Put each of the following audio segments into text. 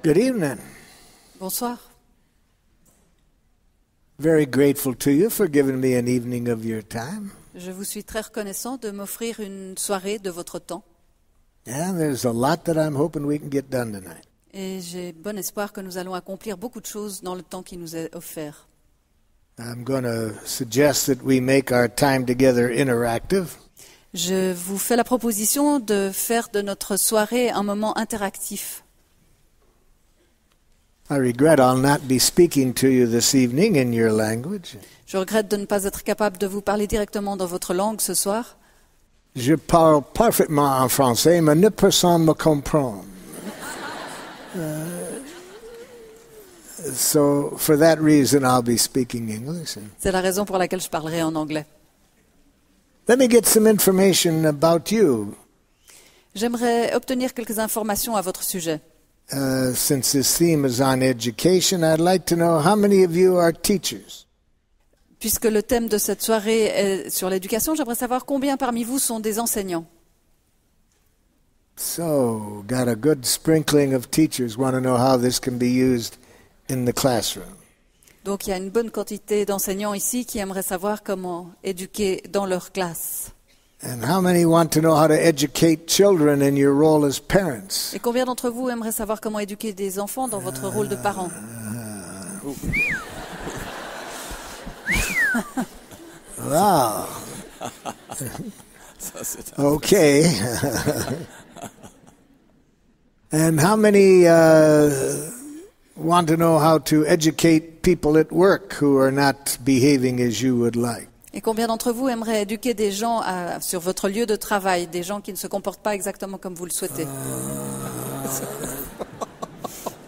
Good evening. Bonsoir. Very grateful to you for giving me an evening of your time. Je vous suis très reconnaissant de m'offrir une soirée de votre temps. And there's a lot that I'm hoping we can get done tonight. Et j'ai bon espoir que nous allons accomplir beaucoup de choses dans le temps qui nous est offert. I'm going to suggest that we make our time together interactive. Je vous fais la proposition de faire de notre soirée un moment interactif. I regret I'll not be speaking to you this evening in your language. Je regrette de ne pas être capable de vous parler directement dans votre langue ce soir. Je parle parfaitement en français, mais ne personne me comprend. So for that reason, I'll be speaking English. C'est la raison pour laquelle je parlerai en anglais. Let me get some information about you. J'aimerais obtenir quelques informations à votre sujet. Since this theme is on education, I'd like to know how many of you are teachers. Puisque le thème de cette soirée est sur l'éducation, j'aimerais savoir combien parmi vous sont des enseignants. So, got a good sprinkling of teachers want to know how this can be used in the classroom. Donc il y a une bonne quantité d'enseignants ici qui aimeraient savoir comment éduquer dans leur classe. And how many want to know how to educate children in your role as parents? Et combien d'entre vous aimeraient savoir comment éduquer des enfants dans votre rôle de parent? Wow. Okay. And how many want to know how to educate people at work who are not behaving as you would like? Et combien d'entre vous aimeraient éduquer des gens sur votre lieu de travail, des gens qui ne se comportent pas exactement comme vous le souhaitez?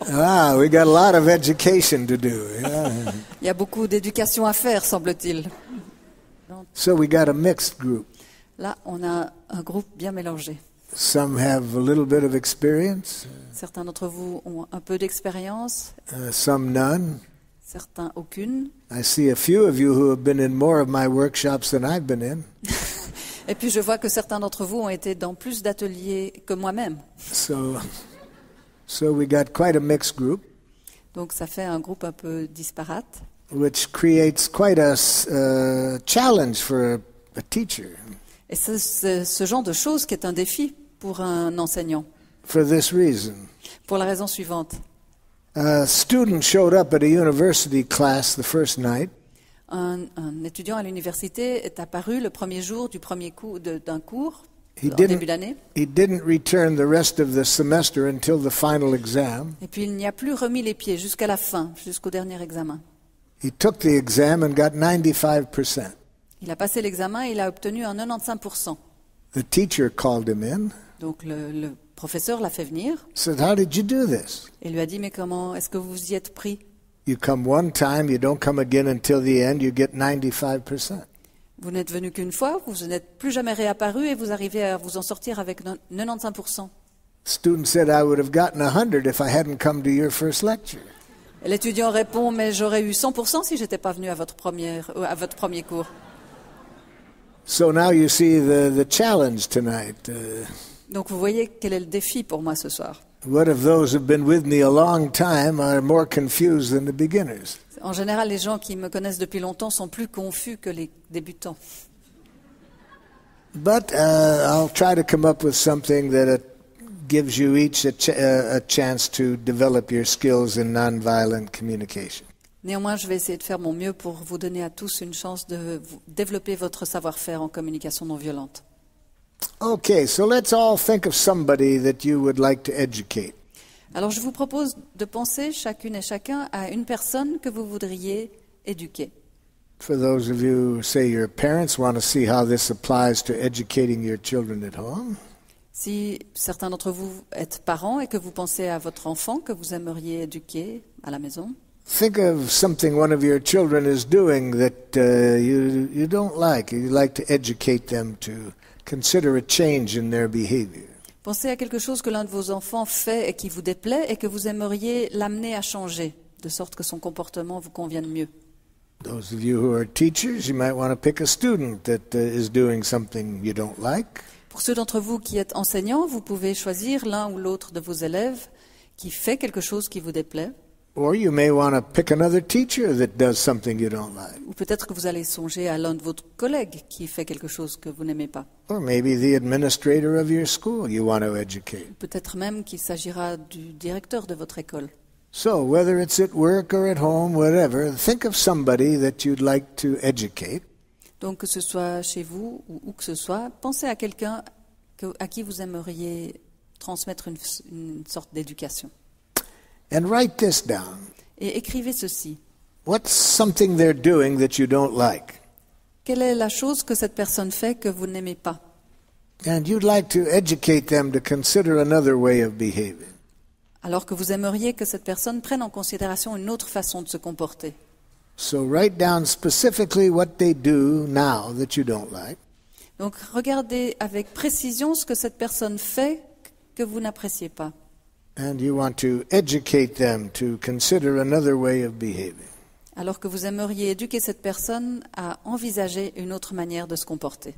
We got a lot of education to do. Yeah. Il y a beaucoup d'éducation à faire, semble-t-il. So we got a mixed group. Là, on a un groupe bien mélangé. Some have a little bit of experience. Certains d'entre vous ont un peu d'expérience, Some none. certains aucune. I see a few of you who have been in more of my workshops than I've been in. Et puis je vois que certains d'entre vous ont été dans plus d'ateliers que moi-même. So we got quite a mixed group, Donc ça fait un groupe un peu disparate, which creates quite a challenge for a teacher. et c'est ce genre de choses qui est un défi pour un enseignant, For this reason, pour la raison suivante. a student showed up at a university class the first night. Un étudiant à l'université est apparu le premier jour du premier d'un cours, He en début d'année, didn't return the rest of the semester until the final exam. et puis il n'y a plus remis les pieds jusqu'à la fin, jusqu'au dernier examen. He took the exam and got 95%. Il a passé l'examen et il a obtenu un 95%. The teacher called him in, Donc le professeur l'a fait venir said, "How did you do this? et lui a dit « Mais comment est-ce que vous vous y êtes pris ? You come one time, you don't come again until the end, you get 95%. Vous n'êtes venu qu'une fois, vous n'êtes plus jamais réapparu et vous arrivez à vous en sortir avec 95%. » Student said, "I would have gotten 100 if I hadn't come to your first lecture." Et l'étudiant répond « Mais j'aurais eu 100% si j'étais pas venu à votre premier cours. » So now you see the challenge tonight. Donc vous voyez quel est le défi pour moi ce soir. What if those who've been with me a long time are more confused than the beginners? En général, les gens qui me connaissent depuis longtemps sont plus confus que les débutants. But I'll try to come up with something that gives you each a chance to develop your skills in nonviolent communication. Néanmoins, je vais essayer de faire mon mieux pour vous donner à tous une chance de développer votre savoir-faire en communication non violente. Okay, so let's all think of somebody that you would like to educate. Alors, je vous propose de penser chacune et chacun à une personne que vous voudriez éduquer. For those of you who say your parents want to see how this applies to educating your children at home. Si certains d'entre vous êtes parents et que vous pensez à votre enfant que vous aimeriez éduquer à la maison, Think of something one of your children is doing that you don't like. You'd like to educate them to consider a change in their behavior. pensez à quelque chose que l'un de vos enfants fait et qui vous déplaît et que vous aimeriez l'amener à changer, de sorte que son comportement vous convienne mieux. Those of you who are teachers, you might want to pick a student that is doing something you don't like. Pour ceux d'entre vous qui êtes enseignants, vous pouvez choisir l'un ou l'autre de vos élèves qui fait quelque chose qui vous déplaît, Or you may want to pick another teacher that does something you don't like. ou peut-être que vous allez songer à l'un de vos collègues qui fait quelque chose que vous n'aimez pas. Or maybe the administrator of your school you want to educate. Peut-être même qu'il s'agira du directeur de votre école. So whether it's at work or at home, whatever, think of somebody that you'd like to educate. Donc que ce soit chez vous ou où que ce soit, pensez à quelqu'un à qui vous aimeriez transmettre une sorte d'éducation. And write this down. Et écrivez ceci. What's something they're doing that you don't like? Quelle est la chose que cette personne fait que vous n'aimez pas? And you'd like to educate them to consider another way of behaving. Alors que vous aimeriez que cette personne prenne en considération une autre façon de se comporter. So write down specifically what they do now that you don't like. Donc regardez avec précision ce que cette personne fait que vous n'appréciez pas. And you want to educate them to consider another way of behaving. Alors que vous aimeriez éduquer cette personne à envisager une autre manière de se comporter.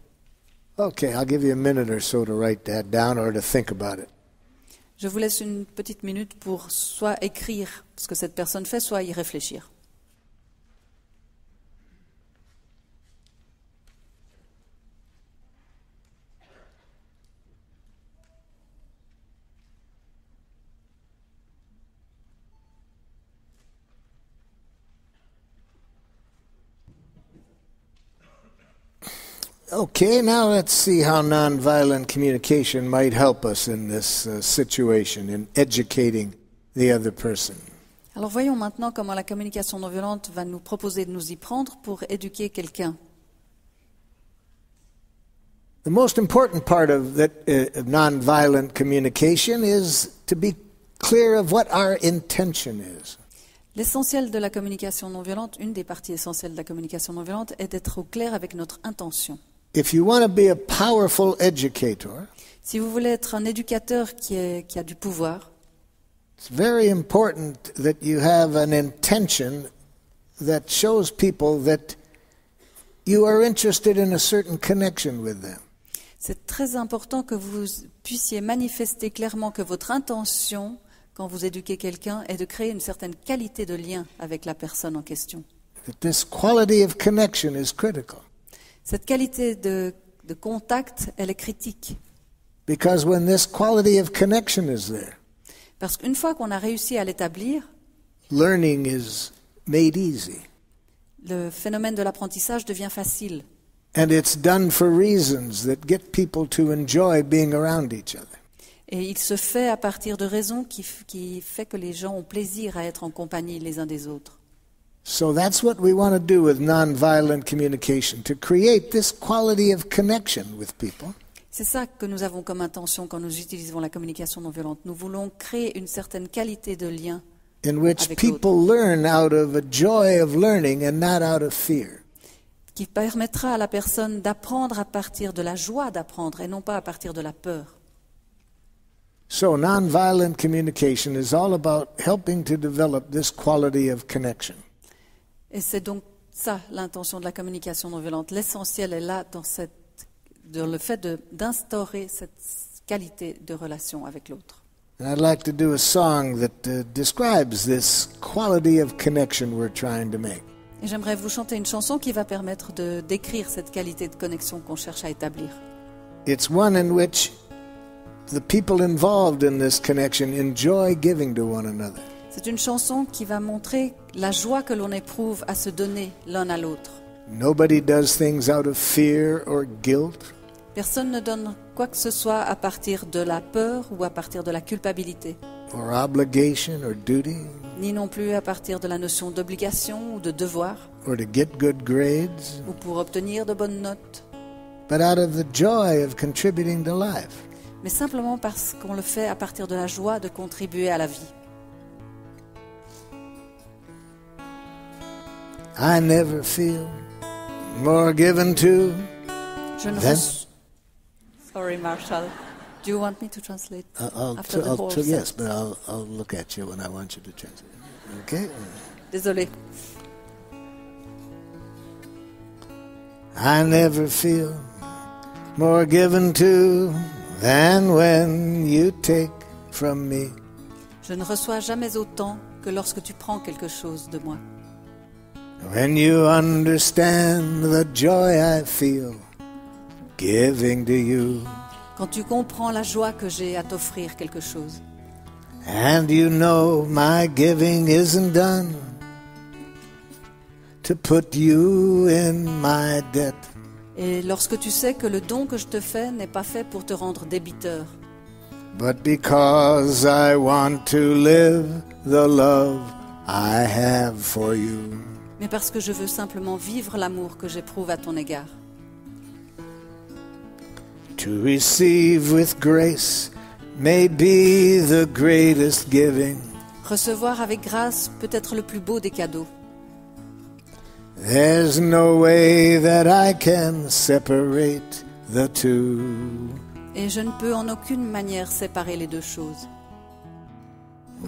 Okay, I'll give you a minute or so to write that down or to think about it. Je vous laisse une petite minute pour soit écrire ce que cette personne fait, soit y réfléchir. Okay, now let's see how nonviolent communication might help us in this situation, in educating the other person. Alors voyons maintenant comment la communication non violente va nous proposer de nous y prendre pour éduquer quelqu'un. The most important part of nonviolent communication is to be clear of what our intention is. L'essentiel de la communication non violente, une des parties essentielles de la communication non violente, est d'être au clair avec notre intention. If you want to be a powerful educator, Si vous voulez être un éducateur qui a du pouvoir, it's very important that you have an intention that shows people that you are interested in a certain connection with them. c'est très important que vous puissiez manifester clairement que votre intention, quand vous éduquez quelqu'un, est de créer une certaine qualité de lien avec la personne en question. That this quality of connection is critical. Cette qualité de contact, elle est critique. Because when this quality of connection is there, Parce qu'une fois qu'on a réussi à l'établir, learning is made easy. le phénomène de l'apprentissage devient facile. And it's done for reasons that get people to enjoy being around each other. Et il se fait à partir de raisons qui fait que les gens ont plaisir à être en compagnie les uns des autres. So that's what we want to do with nonviolent communication, to create this quality of connection with people. C'est ça que nous avons comme intention quand nous utilisons la communication non violente. Nous voulons créer une certaine qualité de lien In which avec people learn out of a joy of learning and not out of fear. qui permettra à la personne d'apprendre à partir de la joie d'apprendre et non pas à partir de la peur. So nonviolent communication is all about helping to develop this quality of connection. Et c'est donc ça l'intention de la communication non violente. L'essentiel est là dans le fait d'instaurer cette qualité de relation avec l'autre. And I'd like to do a song that describes this quality of connection we're trying to make. Et j'aimerais vous chanter une chanson qui va permettre de décrire cette qualité de connexion qu'on cherche à établir. It's one in which the people involved in this connection enjoy giving to one another. C'est une chanson qui va montrer la joie que l'on éprouve à se donner l'un à l'autre. Nobody does things out of fear or guilt. Personne ne donne quoi que ce soit à partir de la peur ou à partir de la culpabilité, Or obligation or duty, ni non plus à partir de la notion d'obligation ou de devoir, or to get good grades, ou pour obtenir de bonnes notes, but out of the joy of contributing to life. mais simplement parce qu'on le fait à partir de la joie de contribuer à la vie. I never feel more given to Je ne than... reçois... Sorry, Marshall. Do you want me to translate after the whole Yes, sentence? but I'll look at you when I want you to translate. Okay? Désolée. I never feel more given to than when you take from me. Je ne reçois jamais autant que lorsque tu prends quelque chose de moi. When you understand the joy I feel giving to you, Quand tu comprends la joie que j'ai à t'offrir quelque chose. and you know my giving isn't done to put you in my debt. Et lorsque tu sais que le don que je te fais n'est pas fait pour te rendre débiteur, But because I want to live the love I have for you. mais parce que je veux simplement vivre l'amour que j'éprouve à ton égard. To receive with grace may be the greatest giving. Recevoir avec grâce peut être le plus beau des cadeaux. There's no way that I can separate the two. Et je ne peux en aucune manière séparer les deux choses.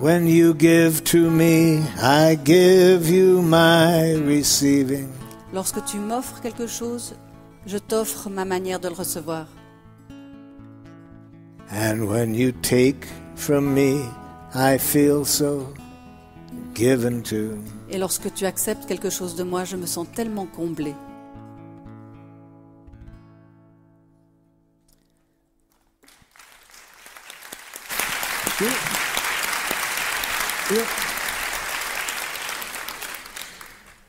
When you give to me, I give you my receiving. Lorsque tu m'offres quelque chose, je t'offre ma manière de le recevoir. And when you take from me, I feel so given to. Et lorsque tu acceptes quelque chose de moi, je me sens tellement comblé.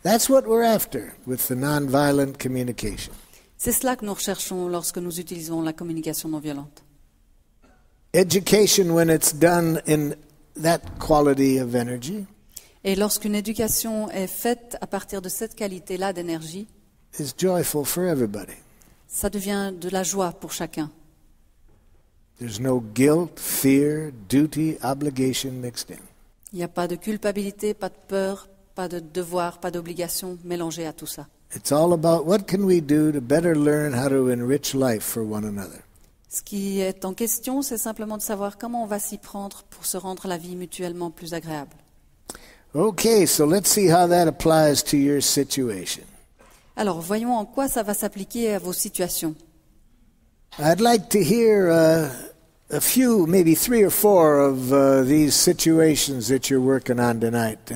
That's what we're after with the nonviolent communication. C'est cela que nous recherchons lorsque nous utilisons la communication non violente. Education, when it's done in that quality of energy, Et lorsqu'une éducation est faite à partir de cette qualité-là d'énergie, is joyful for everybody. ça devient de la joie pour chacun. There's no guilt, fear, duty, obligation mixed in. Il n'y a pas de culpabilité, pas de peur, pas de devoir, pas d'obligation mélangée à tout ça. It's all about what can we do to better learn how to enrich life for one another. Ce qui est en question, c'est simplement de savoir comment on va s'y prendre pour se rendre la vie mutuellement plus agréable. Okay, so let's see how that applies to your situation. Alors, voyons en quoi ça va s'appliquer à vos situations. I'd like to hear a few, maybe 3 or 4 of these situations that you're working on tonight.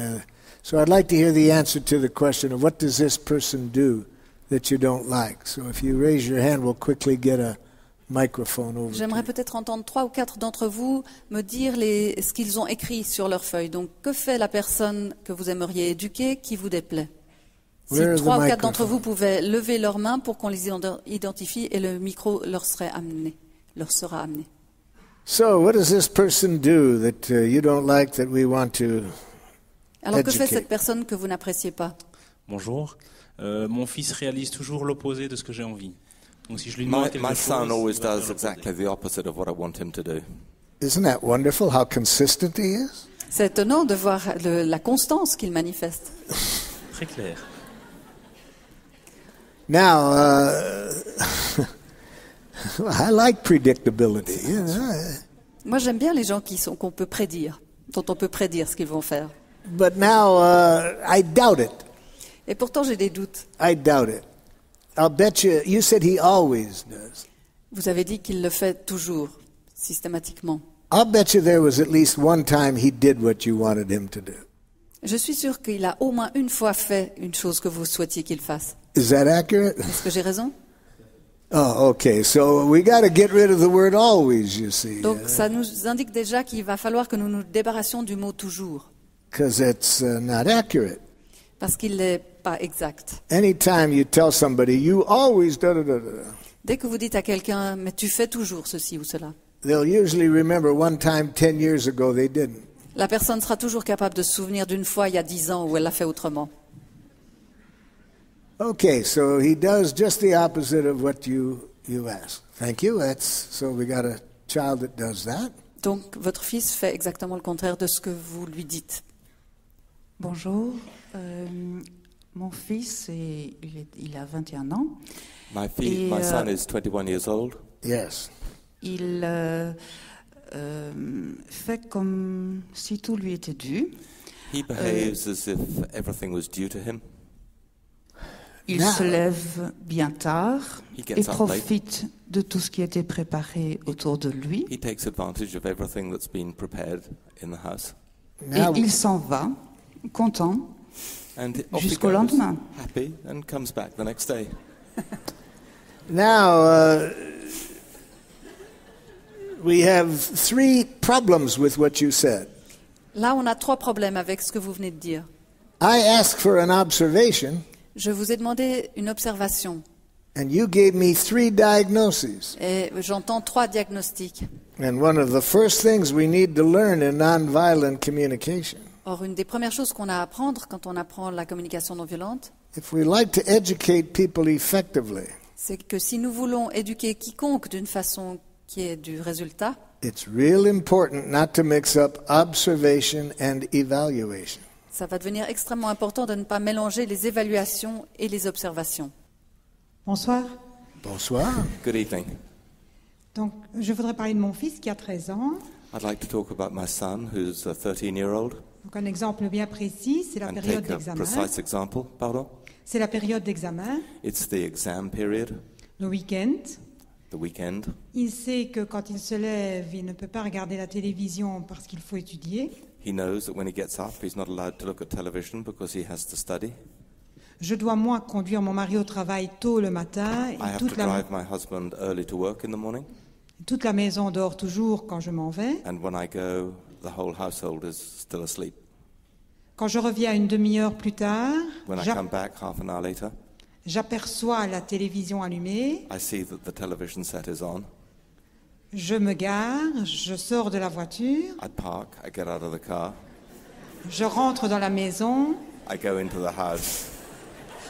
So I'd like to hear the answer to the question of what does this person do that you don't like? So if you raise your hand, we'll quickly get a microphone over to J'aimerais you. peut-être entendre 3 ou 4 d'entre vous me dire ce qu'ils ont écrit sur leur feuille. Donc, que fait la personne que vous aimeriez éduquer qui vous déplaît? Si Where is the 3 ou 4 microphone? d'entre vous pouvaient lever leurs mains pour qu'on les identifie et le micro leur sera amené. So what does this person do that you don't like that we want to Alors, que fait educate? cette personne que vous n'appréciez pas? Bonjour. Mon fils réalise toujours l'opposé de ce que j'ai envie. Donc si je lui demande quelque My chose, son always il va does faire l'opposé. exactly the opposite of what I want him to do. Isn't that wonderful how consistent he is? C'est étonnant de voir la constance qu'il manifeste. Très clair. Now, I like predictability. You know, Moi, j'aime bien les gens qu'on peut prédire, dont on peut prédire ce qu'ils vont faire. but now I doubt it. Et pourtant, j'ai des doutes. I doubt it. I'll bet you. You said he always does. Vous avez dit qu'il le fait toujours, systématiquement. I'll bet you there was at least one time he did what you wanted him to do. Je suis sûre qu'il a au moins une fois fait une chose que vous souhaitiez qu'il fasse. Is that accurate? Est-ce que j'ai raison? Oh, okay. So we got to get rid of the word always, you see, Donc, ça nous indique déjà qu'il va falloir que nous nous débarrassions du mot toujours, because it's not accurate. parce qu'il n'est pas exact. Anytime you tell somebody you always da da da da, Dès que vous dites à quelqu'un, mais tu fais toujours ceci ou cela, they'll usually remember one time 10 years ago they didn't. la personne sera toujours capable de se souvenir d'une fois il y a 10 ans où elle l'a fait autrement. Okay, so he does just the opposite of what you asked. Thank you. So we got a child that does that. Donc, votre fils fait exactement le contraire de ce que vous lui dites. Bonjour, mon fils, il a 21 ans. Et, My son is 21 years old. Yes. Il fait comme si tout lui était dû. He behaves as if everything was due to him. Il Now- se lève bien tard He gets et up late. profite de tout ce qui a été préparé autour de lui. He takes advantage of everything that's been prepared in the house. Now, Et il s'en va, content, And off he jusqu'au goes, lendemain. happy, and comes back the next day. now we have 3 problems with what you said. Là, on a 3 problèmes avec ce que vous venez de dire. I asked for an observation, Je vous ai demandé une observation and you gave me 3 diagnoses. et j'entends 3 diagnostics. And one of the first things we need to learn in nonviolent communication, Or, une des premières choses qu'on a à apprendre quand on apprend la communication non violente, if we like to educate people effectively, c'est que si nous voulons éduquer quiconque d'une façon qui ait du résultat, it's real important not to mix up observation and evaluation. ça va devenir extrêmement important de ne pas mélanger les évaluations et les observations. Bonsoir. Bonsoir. Good evening. Donc, je voudrais parler de mon fils qui a 13 ans. I'd like to talk about my son, who's a 13-year-old, Donc, un exemple bien précis, c'est la and période take a d'examen. precise example. Pardon? C'est la période d'examen, It's the exam period, le week-end. the weekend. Il sait que quand il se lève, il ne peut pas regarder la télévision parce qu'il faut étudier. He knows that when he gets up, he's not allowed to look at television because he has to study. Je dois, moi, conduire mon mari au travail tôt le matin I et have to toute drive my husband early to work in the morning, toute la maison dort toujours quand je m'en vais. and when I go, the whole household is still asleep. Quand je reviens une demi-heure plus tard, When I come back half an hour later, j'aperçois la télévision allumée, I see that the television set is on. je me gare, je sors de la voiture, I park, I get out of the car, je rentre dans la maison I go into the house,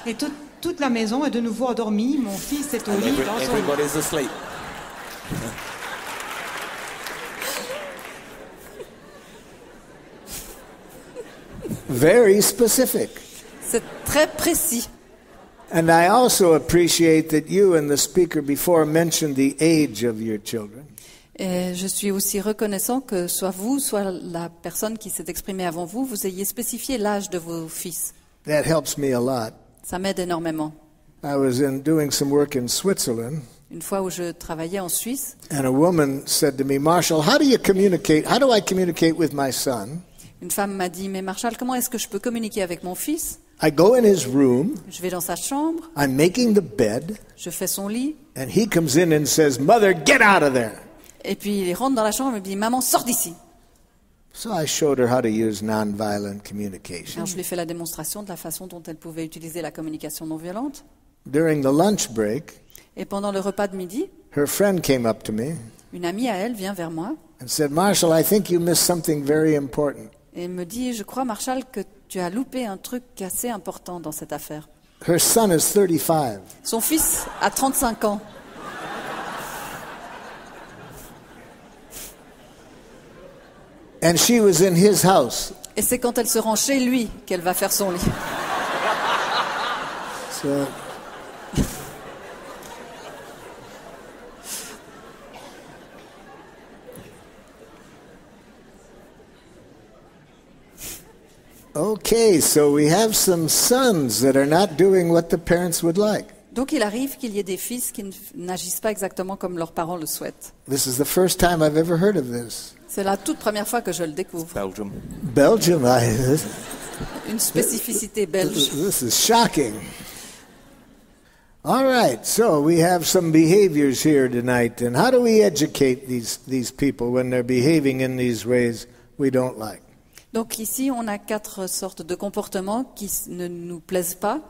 et toute la maison est de nouveau endormie. Mon fils est au and lit dans son lit. everybody's asleep. Very specific. C'est très précis. And I also appreciate that you and the speaker before mentioned the age of your children. Et je suis aussi reconnaissant que soit vous, soit la personne qui s'est exprimée avant vous, vous ayez spécifié l'âge de vos fils. That helps me a lot. Ça m'aide énormément. I was doing some work in Switzerland, Une fois où je travaillais en Suisse, and a woman said to me, Marshall, how do I communicate with my son? une femme m'a dit « Mais Marshall, comment est-ce que je peux communiquer avec mon fils ? I go in his room, Je vais dans sa chambre, I'm making the bed, je fais son lit, and he comes in and says, Mother, get out of there. et puis il rentre dans la chambre et me dit « Maman, sors d'ici !» So I showed her how to use nonviolent communication. Alors je lui ai fait la démonstration de la façon dont elle pouvait utiliser la communication non violente. During the lunch break, Et pendant le repas de midi, her friend came up to me une amie à elle vient vers moi and said, Marshall, I think you missed something very important. et me dit « Je crois, Marshall, que tu as loupé un truc assez important dans cette affaire. Her son is 35. Son fils a 35 ans. And she was in his house. Et c'est quand elle se rend chez lui qu'elle va faire son lit. So, okay, so we have some sons that are not doing what the parents would like. Donc il arrive qu'il y ait des fils qui n'agissent pas exactement comme leurs parents le souhaitent. This is the first time I've ever heard of this. C'est la toute première fois que je le découvre. Belgium. Belgium, Une spécificité belge. this is shocking. All right, so we have some behaviors here tonight, and how do we educate these people when they're behaving in these ways we don't like? Donc ici, on a 4 sortes de comportements qui ne nous plaisent pas.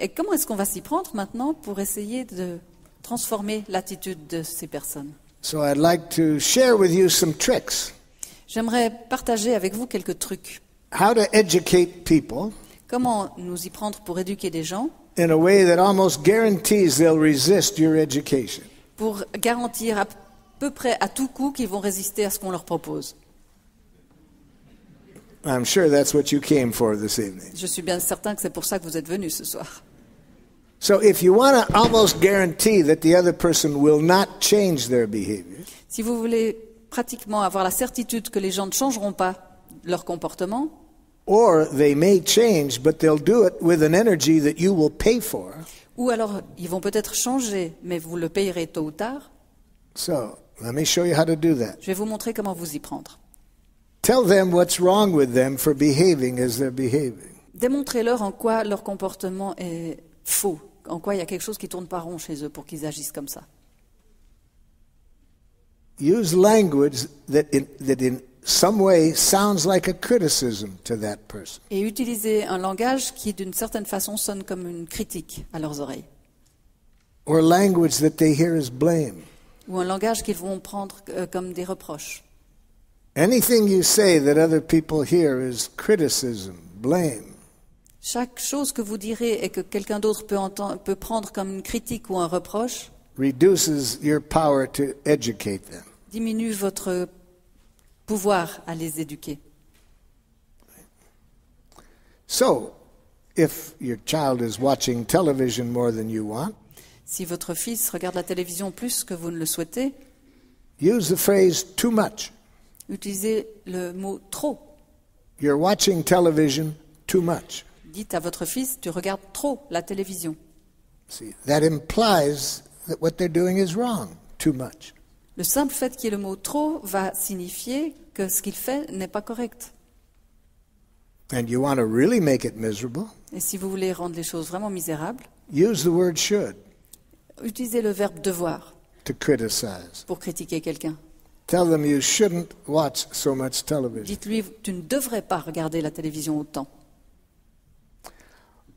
Et comment est-ce qu'on va s'y prendre maintenant pour essayer de transformer l'attitude de ces personnes? So I'd like to share with you some tricks. J'aimerais partager avec vous quelques trucs. How to educate people Comment nous y prendre pour éduquer des gens, in a way that almost guarantees they'll resist your education. pour garantir à peu près à tout coup qu'ils vont résister à ce qu'on leur propose. I'm sure that's what you came for this evening. Je suis bien certain que c'est pour ça que vous êtes venus ce soir. So if you want to almost guarantee that the other person will not change their behavior, Si vous voulez pratiquement avoir la certitude que les gens ne changeront pas leur comportement, Or they may change, but they'll do it with an energy that you will pay for. Ou alors, ils vont peut-être changer, mais vous le payerez tôt ou tard. So, let me show you how to do that. Je vais vous montrer comment vous y prendre. Tell them what's wrong with them for behaving as they're behaving. Démontrez-leur en quoi leur comportement est faux, en quoi il y a quelque chose qui ne tourne pas rond chez eux pour qu'ils agissent comme ça. Use language that in some way sounds like a criticism to that person. Et utilisez un langage qui, d'une certaine façon, sonne comme une critique à leurs oreilles. Or language that they hear as blame. Ou un langage qu'ils vont prendre comme des reproches. Anything you say that other people hear is criticism, blame. Chaque chose que vous direz et que quelqu'un d'autre peut prendre comme une critique ou un reproche Reduces your power to educate them. diminue votre pouvoir à les éduquer. So, if your child is watching television more than you want, Si votre fils regarde la télévision plus que vous ne le souhaitez, use the phrase too much. utilisez le mot trop. You're watching television too much. Dites à votre fils, tu regardes trop la télévision. See, that implies that what they're doing is wrong, too much. Le simple fait qu'il y ait le mot trop va signifier que ce qu'il fait n'est pas correct. And you want to really make it miserable, Et si vous voulez rendre les choses vraiment misérables, use the word should utilisez le verbe devoir to criticize. pour critiquer quelqu'un. Tell them you shouldn't watch so much television. Dites-lui, tu ne devrais pas regarder la télévision autant.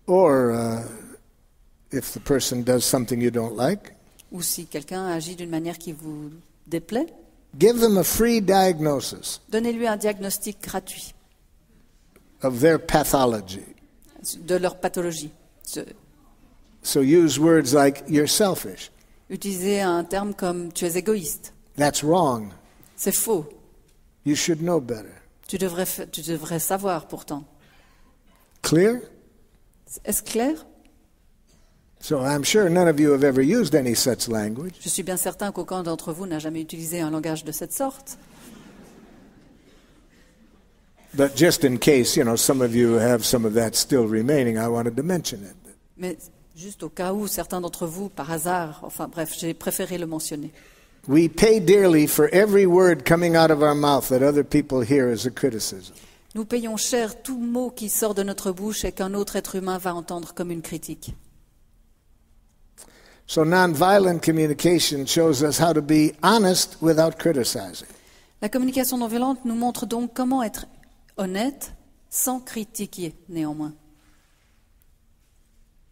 Or, if the person does something you don't like, Ou si quelqu'un agit d'une manière qui vous déplaît, give them a free diagnosis donnez-lui un diagnostic gratuit of their pathology. de leur pathologie. So use words like, you're selfish. Utilisez un terme comme tu es égoïste. That's wrong. C'est faux. You should know better. Tu devrais savoir pourtant. Clear? Est-ce clair? So I'm sure none of you have ever used any such language. Je suis bien certain qu'aucun d'entre vous n'a jamais utilisé un langage de cette sorte. But just in case, some of you have some of that still remaining, I wanted to mention it. Mais juste au cas où certains d'entre vous, par hasard, enfin bref, j'ai préféré le mentionner. We pay dearly for every word coming out of our mouth that other people hear as a criticism. Nous payons cher tout mot qui sort de notre bouche et qu'un autre être humain va entendre comme une critique. So nonviolent communication shows us how to be honest without criticizing. La communication non violente nous montre donc comment être honnête sans critiquer néanmoins.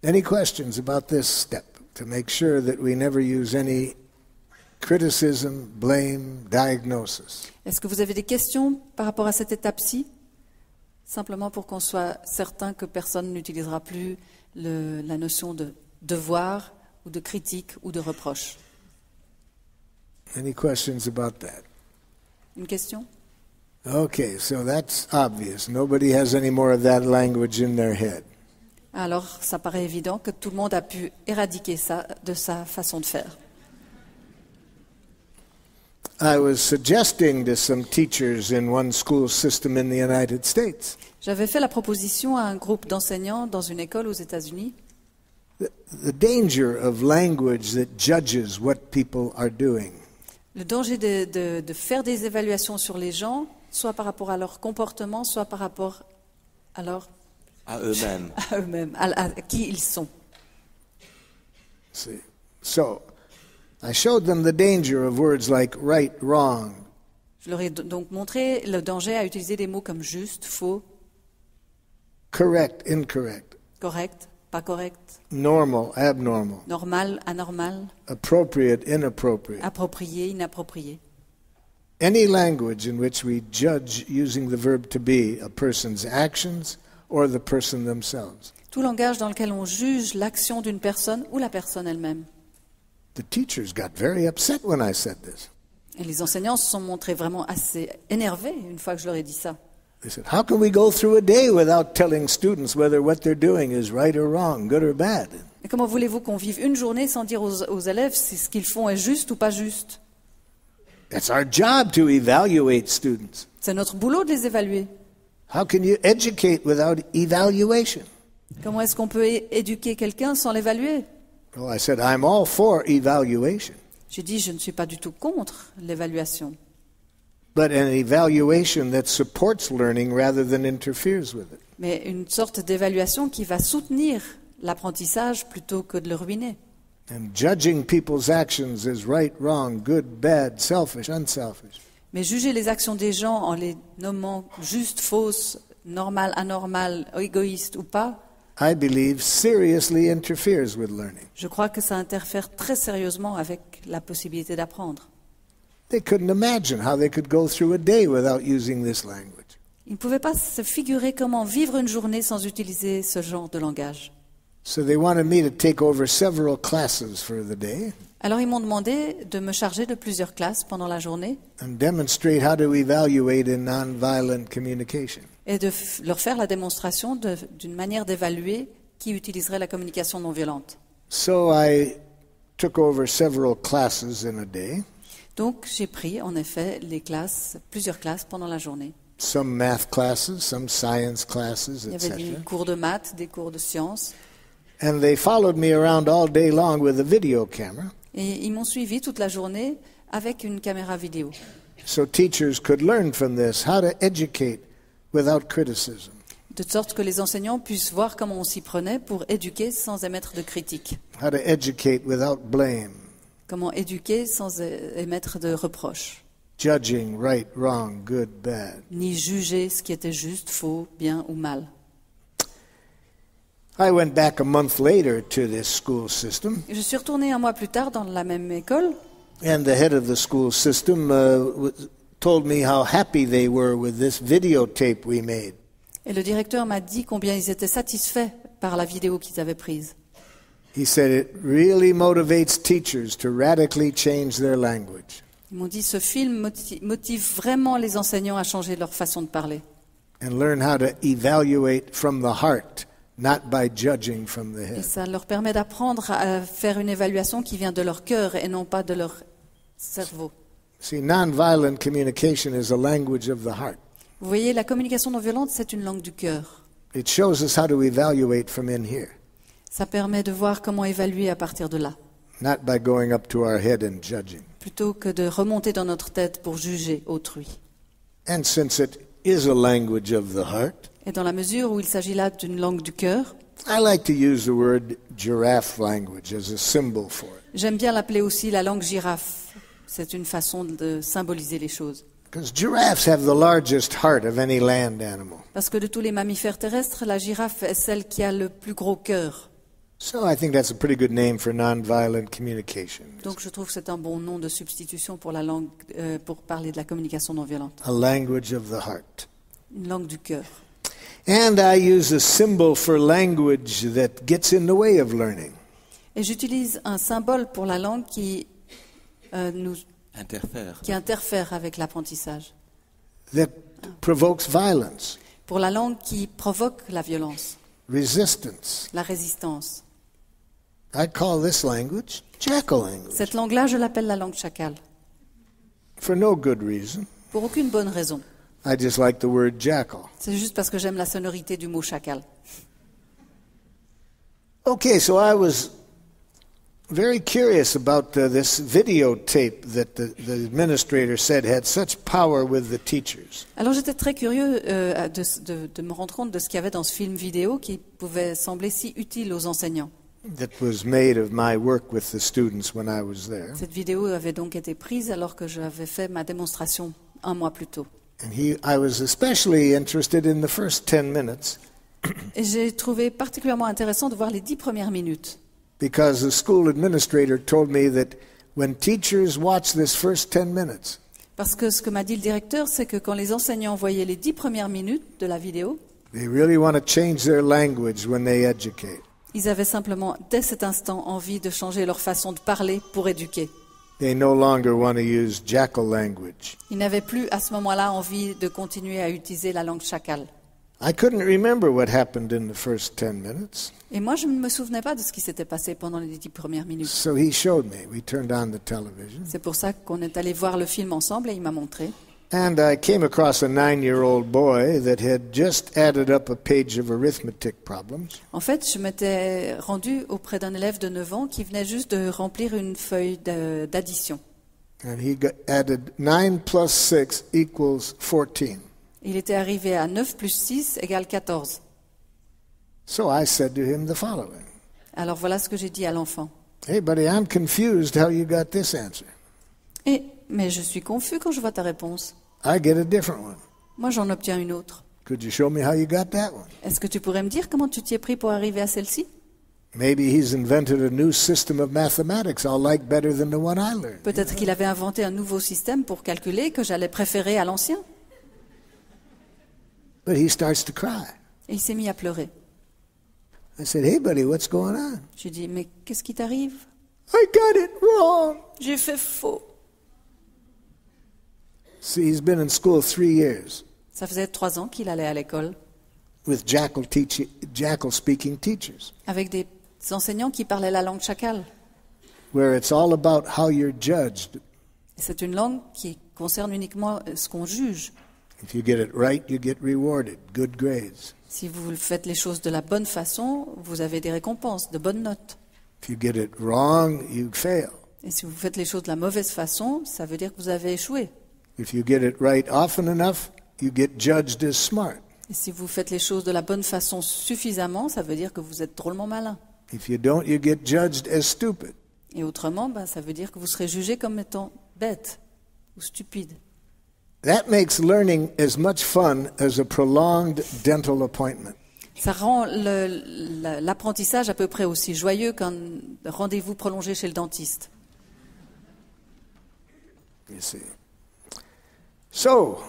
Any questions about this step to make sure that we never use any criticism, blame, diagnosis? Est-ce que vous avez des questions par rapport à cette étape-ci? Simplement pour qu'on soit certain que personne n'utilisera plus la notion de devoir ou de critique ou de reproche. Any questions about that? Une question? Okay, so that's obvious. Nobody has any more of that language in their head. Alors, ça paraît évident que tout le monde a pu éradiquer ça de sa façon de faire. I was suggesting to some teachers in one school system in the United States J'avais fait la proposition à un groupe d'enseignants dans une école aux États-Unis the danger of language that judges what people are doing. le danger de faire des évaluations sur les gens, soit par rapport à leur comportement, soit par rapport à eux-mêmes, à qui ils sont. See? So, I showed them the danger of words like right, wrong, Je leur ai donc montré le danger à utiliser des mots comme juste, faux, correct, incorrect, correct, pas correct, normal, abnormal, normal, anormal, appropriate, inappropriate. approprié, inapproprié. Any language in which we judge using the verb to be a person's actions or the person themselves. Tout langage dans lequel on juge l'action d'une personne ou la personne elle-même. The teachers got very upset when I said this. Et les enseignants se sont montrés vraiment assez énervés une fois que je leur ai dit ça. They said, how can we go through a day without telling students whether what they're doing is right or wrong, good or bad? Et comment voulez-vous qu'on vive une journée sans dire aux élèves si ce qu'ils font est juste ou pas juste? It's our job to evaluate students. C'est notre boulot de les évaluer. How can you educate without evaluation? Comment est-ce qu'on peut éduquer quelqu'un sans l'évaluer? Well, I said, I'm all for evaluation. J'ai dit, je ne suis pas du tout contre l'évaluation, But an evaluation that supports learning rather than interferes with it. mais une sorte d'évaluation qui va soutenir l'apprentissage plutôt que de le ruiner. And judging people's actions as right, wrong, good, bad, selfish, unselfish. Mais juger les actions des gens en les nommant justes, fausses, normales, anormales, égoïstes ou pas, I believe seriously interferes with learning. je crois que ça interfère très sérieusement avec la possibilité d'apprendre. They couldn't imagine how they could go through a day without using this language. Ils ne pouvaient pas se figurer comment vivre une journée sans utiliser ce genre de langage. So they wanted me to take over several classes for the day Alors ils m'ont demandé de me charger de plusieurs classes pendant la journée and demonstrate how to evaluate in nonviolent communication. et de leur faire la démonstration d'une manière d'évaluer qui utiliserait la communication non violente. So I took over several classes in a day, Donc j'ai pris en effet plusieurs classes pendant la journée. some math classes, some science classes, Il y avait etc. des cours de maths, des cours de sciences. And they followed me around all day long with a video camera, Et ils m'ont suivi toute la journée avec une caméra vidéo. so teachers could learn from this how to educate without criticism. De sorte que les enseignants puissent voir comment on s'y prenait pour éduquer sans émettre de critique. How to educate without blame, Comment éduquer sans émettre de reproches. judging right, wrong, good, bad. Ni juger ce qui était juste, faux, bien ou mal. I went back a month later to this school system, Je suis retournée un mois plus tard dans la même école and the head of the school system told me how happy they were with this videotape we made. et le directeur m'a dit combien ils étaient satisfaits par la vidéo qu'ils avaient prise. He said it really motivates teachers to radically change their language Ils m'ont dit ce film motive vraiment les enseignants à changer leur façon de parler and learn how to evaluate from the heart, not by judging from the et head. ça leur permet d'apprendre à faire une évaluation qui vient de leur cœur et non pas de leur cerveau. See, nonviolent communication is a language of the heart. Vous voyez, la communication non violente, c'est une langue du cœur. It shows us how to evaluate from in here, Ça permet de voir comment évaluer à partir de là, not by going up to our head and judging. plutôt que de remonter dans notre tête pour juger autrui. And since it is a language of the heart, Et dans la mesure où il s'agit là d'une langue du cœur, I like to use the word giraffe language as a symbol for it. j'aime bien l'appeler aussi la langue girafe. C'est une façon de symboliser les choses. Because giraffes have the largest heart of any land animal. Parce que de tous les mammifères terrestres, la girafe est celle qui a le plus gros cœur. So I think that's a pretty good name for nonviolent communication. Donc je trouve que c'est un bon nom de substitution pour la langue, pour parler de la communication non violente. A language of the heart. Une langue du cœur. And I use a symbol for language that gets in the way of learning. Et j'utilise un symbole pour la langue qui interfère avec l'apprentissage. That provokes violence, Pour la langue qui provoque la violence, resistance. la résistance. I call this language jackal language Cette langue-là, je l'appelle la langue chacal. for no good reason. Pour aucune bonne raison. I just like the word jackal. C'est juste parce que j'aime la sonorité du mot chacal. Okay, so I was very curious about this videotape that the administrator said had such power with the teachers. Alors j'étais très curieux de me rendre compte de ce qu'il y avait dans ce film vidéo qui pouvait sembler si utile aux enseignants. That was made of my work with the students when I was there. Cette vidéo avait donc été prise alors que j'avais fait ma démonstration un mois plus tôt. And I was especially interested in the first 10 minutes Et j'ai trouvé particulièrement intéressant de voir les 10 premières minutes. because the school administrator told me that when teachers watch this first 10 minutes, Parce que ce que m'a dit le directeur, c'est que quand les enseignants voyaient les 10 premières minutes de la vidéo, they really want to change their language when they educate. ils avaient simplement, dès cet instant, envie de changer leur façon de parler pour éduquer. They no longer want to use jackal language. Ils n'avaient plus à ce moment-là envie de continuer à utiliser la langue chacal. I couldn't remember what happened in the first 10 minutes, Et moi, je ne me souvenais pas de ce qui s'était passé pendant les 10 premières minutes. so he showed me. We turned on the television, C'est pour ça qu'on est allé voir le film ensemble et il m'a montré. And I came across a 9-year-old boy that had just added up a page of arithmetic problems. En fait, je m'étais rendue auprès d'un élève de 9 ans qui venait juste de remplir une feuille d'addition. And he added 9 plus 6 equals 14. Il était arrivé à 9 plus 6 égale 14. So I said to him the following. Alors voilà ce que j'ai dit à l'enfant. Hey buddy, I'm confused how you got this answer. Mais je suis confus quand je vois ta réponse. I get a different one. Moi, j'en obtiens une autre. Could you show me how you got that one? Est-ce que tu pourrais me dire comment tu t'y es pris pour arriver à celle-ci? Maybe he's invented a new system of mathematics I'll like better than the one I learned. Peut-être qu'il avait inventé un nouveau système pour calculer que j'allais préférer à l'ancien. But he starts to cry. Et il s'est mis à pleurer. I said, hey buddy, what's going on? Je lui ai dit, mais qu'est-ce qui t'arrive? I got it wrong. J'ai fait faux. See, he's been in school 3 years Ça faisait 3 ans qu'il allait à l'école with jackal-speaking teachers, avec des enseignants qui parlaient la langue chacal. where it's all about how you're judged. C'est une langue qui concerne uniquement ce qu'on juge. If you get it right, you get rewarded, good grades. Si vous faites les choses de la bonne façon, vous avez des récompenses, de bonnes notes. If you get it wrong, you fail. Et si vous faites les choses de la mauvaise façon, ça veut dire que vous avez échoué. If you get it right often enough, you get judged as smart. Et si vous faites les choses de la bonne façon suffisamment, ça veut dire que vous êtes drôlement malin. If you don't, you get judged as stupid. Et autrement, ça veut dire que vous serez jugé comme étant bête ou stupide. That makes learning as much fun as a prolonged dental appointment. Ça rend l'apprentissage à peu près aussi joyeux qu'un rendez-vous prolongé chez le dentiste. You see. So,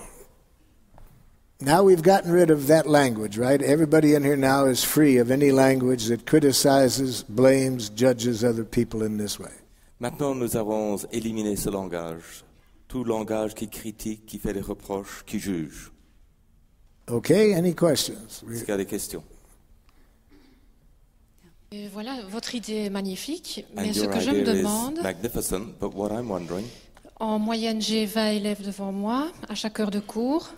now we've gotten rid of that language, right? Everybody in here now is free of any language that criticizes, blames, judges other people in this way. Maintenant, nous avons éliminé ce langage. Tout langage qui critique, qui fait des reproches, qui juge. Okay, any questions? Est-ce qu'il y a des questions? Et voilà, votre idée est magnifique, mais And ce your que je me idea is demande, magnificent, but what I'm wondering, en moyenne j'ai 20 élèves devant moi à chaque heure de cours.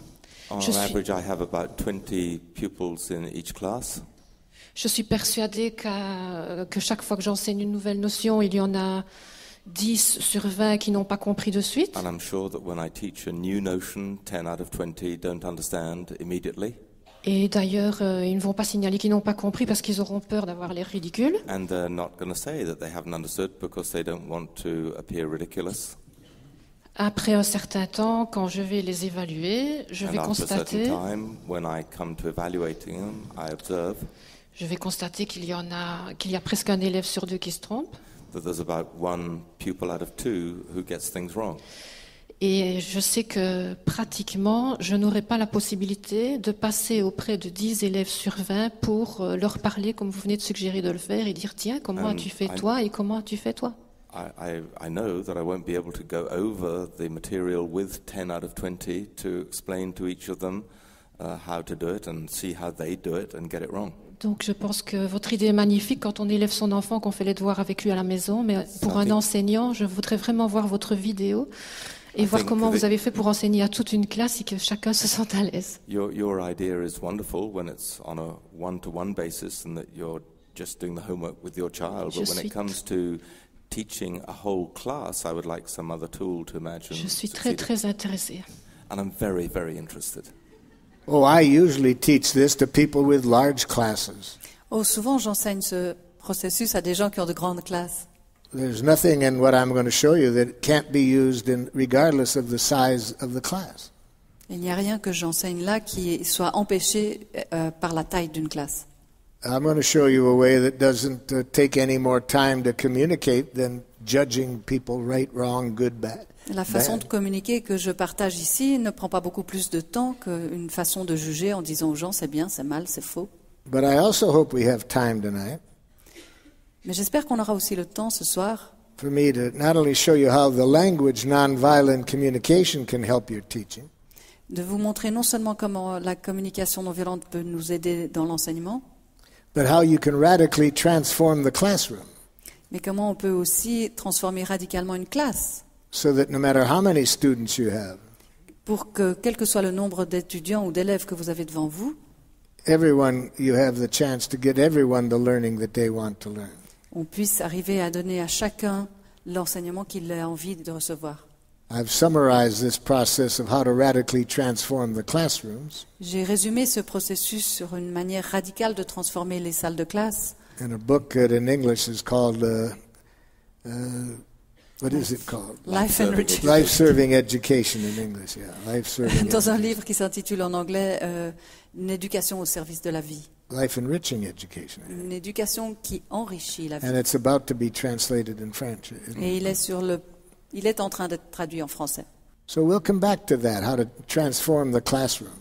on Je suis- average, I have about 20 pupils in each class. Je suis persuadée que chaque fois que j'enseigne une nouvelle notion, il y en a 10 sur 20 qui n'ont pas compris de suite. And I'm sure that when I teach a new notion, 10 out of 20 don't understand immediately. Et d'ailleurs, ils ne vont pas signaler qu'ils n'ont pas compris parce qu'ils auront peur d'avoir l'air ridicule. And they're not going to say that they haven't understood because they don't want to appear ridiculous. Après un certain temps, quand je vais les évaluer, je vais And after a certain constater, time, when I come to evaluating them, I observe qu'il y a presque un élève sur 2 qui se trompe. that there's about 1 pupil out of 2 who gets things wrong. Et je sais que pratiquement, je n'aurai pas la possibilité de passer auprès de 10 élèves sur 20 pour leur parler comme vous venez de suggérer de le faire et dire tiens, comment as-tu fait toi et comment as-tu fait toi. I know that I won't be able to go over the material with 10 out of 20 to explain to each of them how to do it and see how they do it and get it wrong. Donc je pense que votre idée est magnifique quand on élève son enfant, qu'on fait les devoirs avec lui à la maison, mais pour un enseignant, je voudrais vraiment voir votre vidéo et voir comment vous avez fait pour enseigner à toute une classe et que chacun se sente à l'aise. Your idea is wonderful when it's on a one-to-one basis and that you're just doing the homework with your child. But when it comes to teaching a whole class, I would like some other tool to imagine. Je suis très très intéressée. And I'm very, very interested. Oh, I usually teach this to people with large classes. Oh, souvent j'enseigne ce processus à des gens qui ont de grandes classes. There's nothing in what I'm going to show you that can't be used regardless of the size of the class. Il n'y a rien que j'enseigne là qui soit empêché par la taille d'une classe. I'm going to show you a way that doesn't take any more time to communicate than judging people right, wrong, good, bad. La façon de communiquer que je partage ici ne prend pas beaucoup plus de temps qu'une façon de juger en disant aux gens c'est bien, c'est mal, c'est faux. But I also hope we have time tonight Mais j'espère qu'on aura aussi le temps ce soir for me to not only show you how the language nonviolent communication can help your teaching, de vous montrer non seulement comment la communication non violente peut nous aider dans l'enseignement, but how you can radically transform the classroom mais comment on peut aussi transformer radicalement une classe, so that no matter how many students you have, pour que, quel que soit le nombre d'étudiants ou d'élèves que vous avez devant vous, everyone, you have the chance to get everyone the learning that they want to learn. on puisse arriver à donner à chacun l'enseignement qu'il a envie de recevoir. I've summarized this process of how to radically transform the classrooms J'ai résumé ce processus sur une manière radicale de transformer les salles de classe in a book that in English is called, what is it called? Life Enriching. Life-serving education in English, yeah. Life-serving Dans un education. livre qui s'intitule en anglais Une éducation au service de la vie. Life-enriching education. Une éducation qui enrichit la vie. And it's about to be translated in French. Et il est en train d'être traduit en français. So we'll come back to that, how to transform the classroom.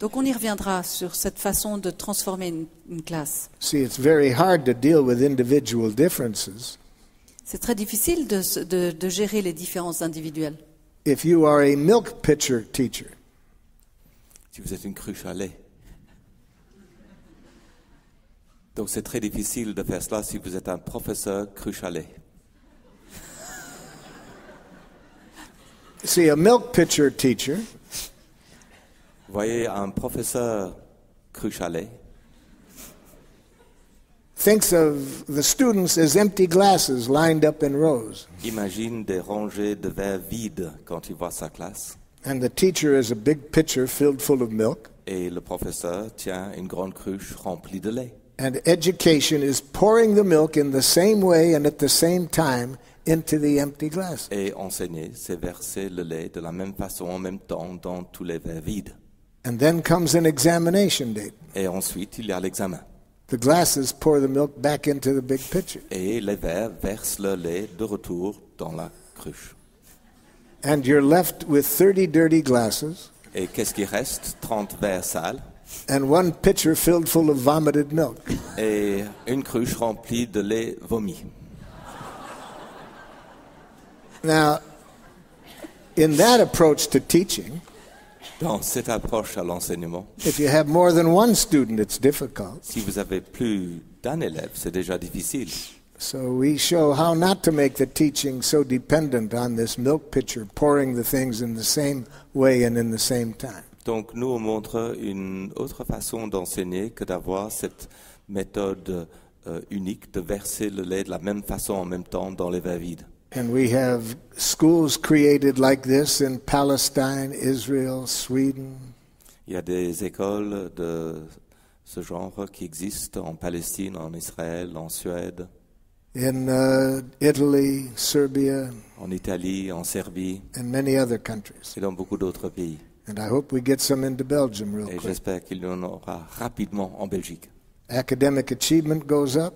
Donc on y reviendra sur cette façon de transformer une classe. See, it's very hard to deal with individual differences C'est très difficile de gérer les différences individuelles. if you are a milk pitcher teacher. Si vous êtes une cruche à lait. Donc c'est très difficile de faire cela si vous êtes un professeur cruche à lait. See, a milk pitcher teacher Vous voyez, un professeur cruche à lait thinks of the students as empty glasses lined up in rows, imagine des rangées de verres vides quand il voit sa classe. and the teacher is a big pitcher filled full of milk, Et le professeur tient une grande cruche remplie de lait. and education is pouring the milk in the same way and at the same time into the empty glasses. Et enseigner, c'est verser le lait de la même façon, en même temps, dans tous les verres vides. And then comes an examination date. Et ensuite, il y a l'examen. The glasses pour the milk back into the big pitcher. Et les verres versent le lait de retour dans la cruche. And you're left with 30 dirty glasses Et qu'est-ce qui reste? 30 verres sales and one pitcher filled full of vomited milk. et une cruche remplie de lait vomi. Now, in that approach to teaching, Dans cette approche à l'enseignement, if you have more than one student, it's difficult. si vous avez plus d'un élève, c'est déjà difficile. So we show how not to make the teaching so dependent on this milk pitcher pouring the things in the same way and in the same time. Donc nous, on montre une autre façon d'enseigner que d'avoir cette méthode unique de verser le lait de la même façon en même temps dans les verres vides. And we have schools created like this in Palestine, Israel, Sweden. Il y a des écoles de ce genre qui existent en Palestine, en Israël, en Suède, In Italy, Serbia, en Italie, en Serbie and many other countries. et dans beaucoup d'autres pays. And I hope we get some into Belgium real Et quick. j'espère qu'il y en aura rapidement en Belgique. Academic achievement goes up,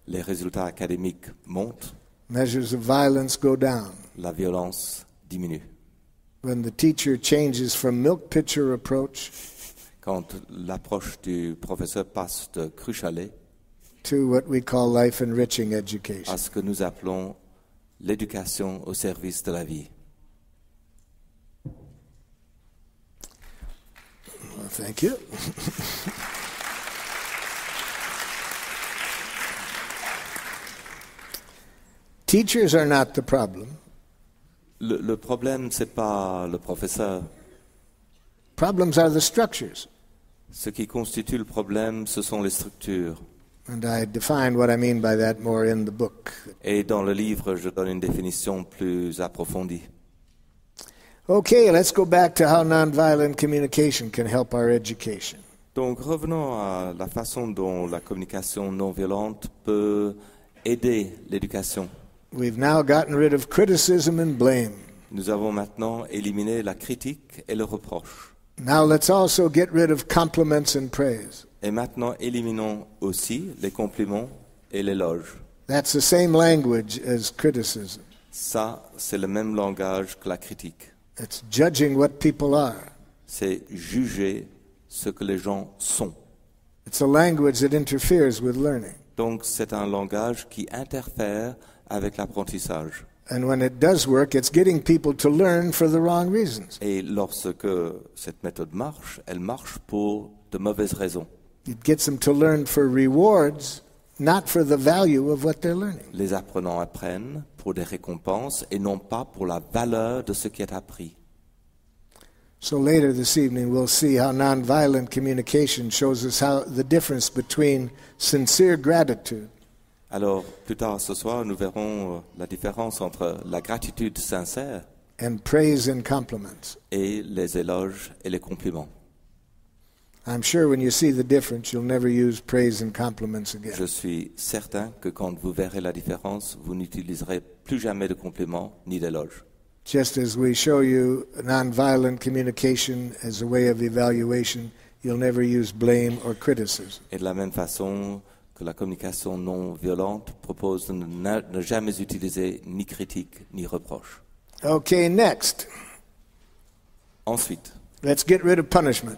Les résultats académiques montent, measures of violence go down. la violence diminue. When the teacher changes from milk pitcher approach Quand l'approche du professeur passe de cruche à lait to what we call life enriching education. à ce que nous appelons l'éducation au service de la vie. Well, thank you. Teachers are not the problem. Le problème, c'est pas le professeur. Problems are the structures. Ce qui constitue le problème, ce sont les structures. And I define what I mean by that more in the book. Et dans le livre, je donne une définition plus approfondie. Okay, let's go back to how nonviolent communication can help our education. Donc revenons à la façon dont la communication non violente peut aider l'éducation. We've now gotten rid of criticism and blame. Nous avons maintenant éliminé la critique et le reproche. Now let's also get rid of compliments and praise. Et maintenant, éliminons aussi les compliments et l'éloge. That's the same language as criticism. Ça, c'est le même langage que la critique. It's judging what people are. C'est juger ce que les gens sont. It's a language that interferes with learning. Donc, c'est un langage qui interfère avec l'apprentissage. And when it does work, it's getting people to learn for the wrong reasons. Et lorsque cette méthode marche, elle marche pour de mauvaises raisons. It gets them to learn for rewards, not for the value of what they're learning. Les apprenants apprennent pour des récompenses et non pas pour la valeur de ce qui est appris. So later this evening we'll see how nonviolent communication shows us how the difference between sincere gratitude Alors, plus tard ce soir, nous verrons la différence entre la gratitude sincère and praise and compliments. et les éloges et les compliments. I'm sure when you see the difference, you'll never use praise and compliments again. Je suis certain que quand vous verrez la différence, vous n'utiliserez plus jamais de compliments ni d'éloges. Just as we show you nonviolent communication as a way of evaluation, you'll never use blame or criticism. Et de la même façon que la communication non violente propose de ne jamais utiliser ni critique ni reproche. Okay, next. Ensuite, Let's get rid of punishment.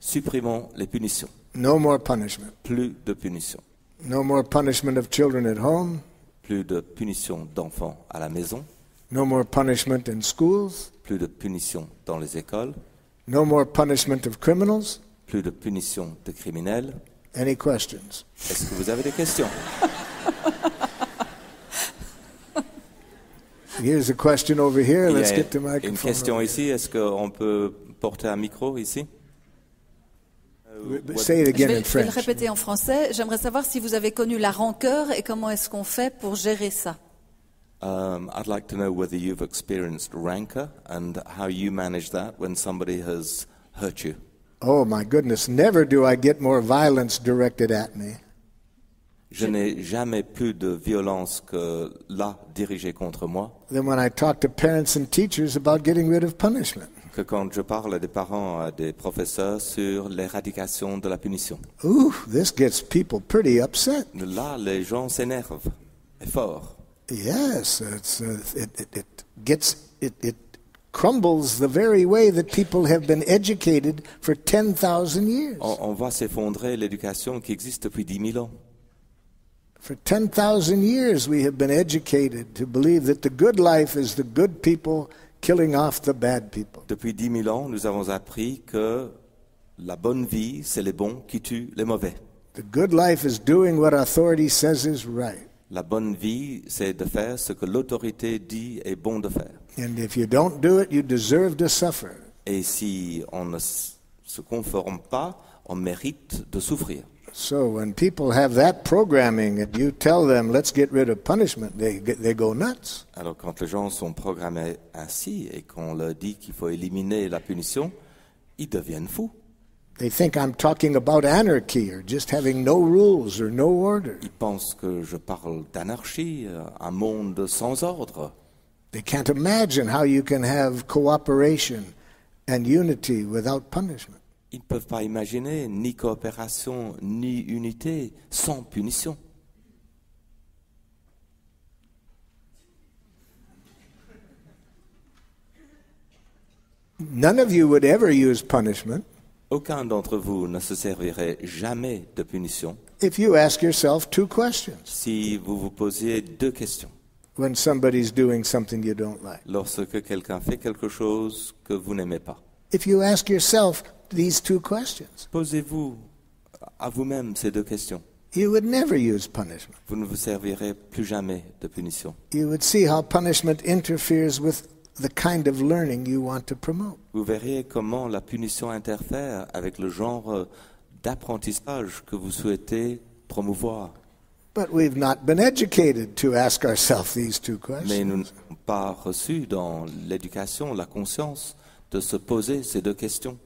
supprimons les punitions. No more punishment. Plus de punitions. No more punishment of children at home. Plus de punitions d'enfants à la maison. No more punishment in schools. Plus de punitions dans les écoles. No more punishment of criminals. Plus de punitions de criminels. Any questions? Est-ce que vous avez des questions? Here's a question over here. Il y Let's a get the une microphone. question ici. Est-ce qu'on peut porter un micro ici? Say it Je again vais in le French. répéter en français. J'aimerais savoir si vous avez connu la rancœur et comment est-ce qu'on fait pour gérer ça. I'd like to know whether you've experienced rancor and how you manage that when somebody has hurt you. Oh my goodness, never do I get more violence directed at me. Je n'ai jamais plus de violence que là dirigée contre moi Than when I talk to parents and teachers about getting rid of punishment. que quand je parle à des parents, à des professeurs sur l'éradication de la punition. Ooh, this gets people pretty upset. Là, les gens s'énervent, et fort. Yes, it crumbles the very way that people have been educated for 10,000 years. On va s'effondrer l'éducation qui existe depuis 10 000 ans. For 10,000 years we have been educated to believe that the good life is the good people killing off the bad people. Depuis 10 000 ans, nous avons appris que la bonne vie, c'est les bons qui tuent les mauvais. The good life is doing what authority says is right. La bonne vie, c'est de faire ce que l'autorité dit est bon de faire. And if you don't do it, you deserve to suffer. Et si on ne se conforme pas, on mérite de souffrir. So when people have that programming and you tell them, let's get rid of punishment, they go nuts. Alors quand les gens sont programmés ainsi et qu'on leur dit qu'il faut éliminer la punition, ils deviennent fous. They think I'm talking about anarchy or just having no rules or no order. Ils pensent que je parle d'anarchie, un monde sans ordre. They can't imagine how you can have cooperation and unity without punishment. Ils ne peuvent pas imaginer ni coopération ni unité sans punition. None of you would ever use punishment Aucun d'entre vous ne se servirait jamais de punition if you ask yourself two questions si vous vous posiez deux questions. when somebody's doing something you don't like. Lorsque quelqu'un fait quelque chose que vous n'aimez pas, If you ask yourself these two questions, posez-vous à vous-même ces deux questions. you would never use punishment. Vous ne vous servirez plus jamais de punition. You would see how punishment interferes with the kind of learning you want to promote. Vous verriez comment la punition interfère avec le genre d'apprentissage que vous souhaitez promouvoir. But we've not been educated to ask ourselves these two Mais nous questions. n'avons pas reçu dans l'éducation la conscience de se poser ces deux questions.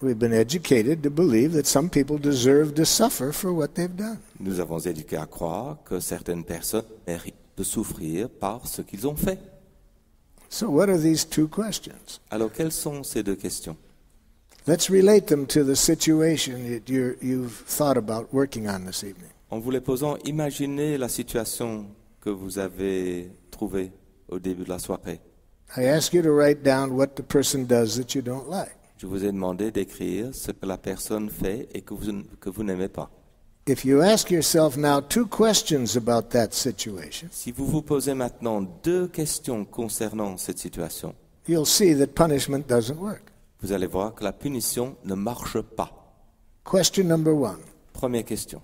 We've been educated to believe that some people deserve to suffer for what they've done. Nous avons éduqué à croire que certaines personnes méritent de souffrir par ce qu'ils ont fait. So what are these two questions? Alors quelles sont ces deux questions? Let's relate them to the situation that you've thought about working on this evening. En vous les posant, imaginez la situation que vous avez trouvée au début de la soirée. I ask you to write down what the person does that you don't like. Je vous ai demandé d'écrire ce que la personne fait et que vous n'aimez pas. If you ask yourself now two questions about that situation, Si vous vous posez maintenant deux questions concernant cette situation, you'll see that punishment doesn't work. vous allez voir que la punition ne marche pas. Question number one. Première question.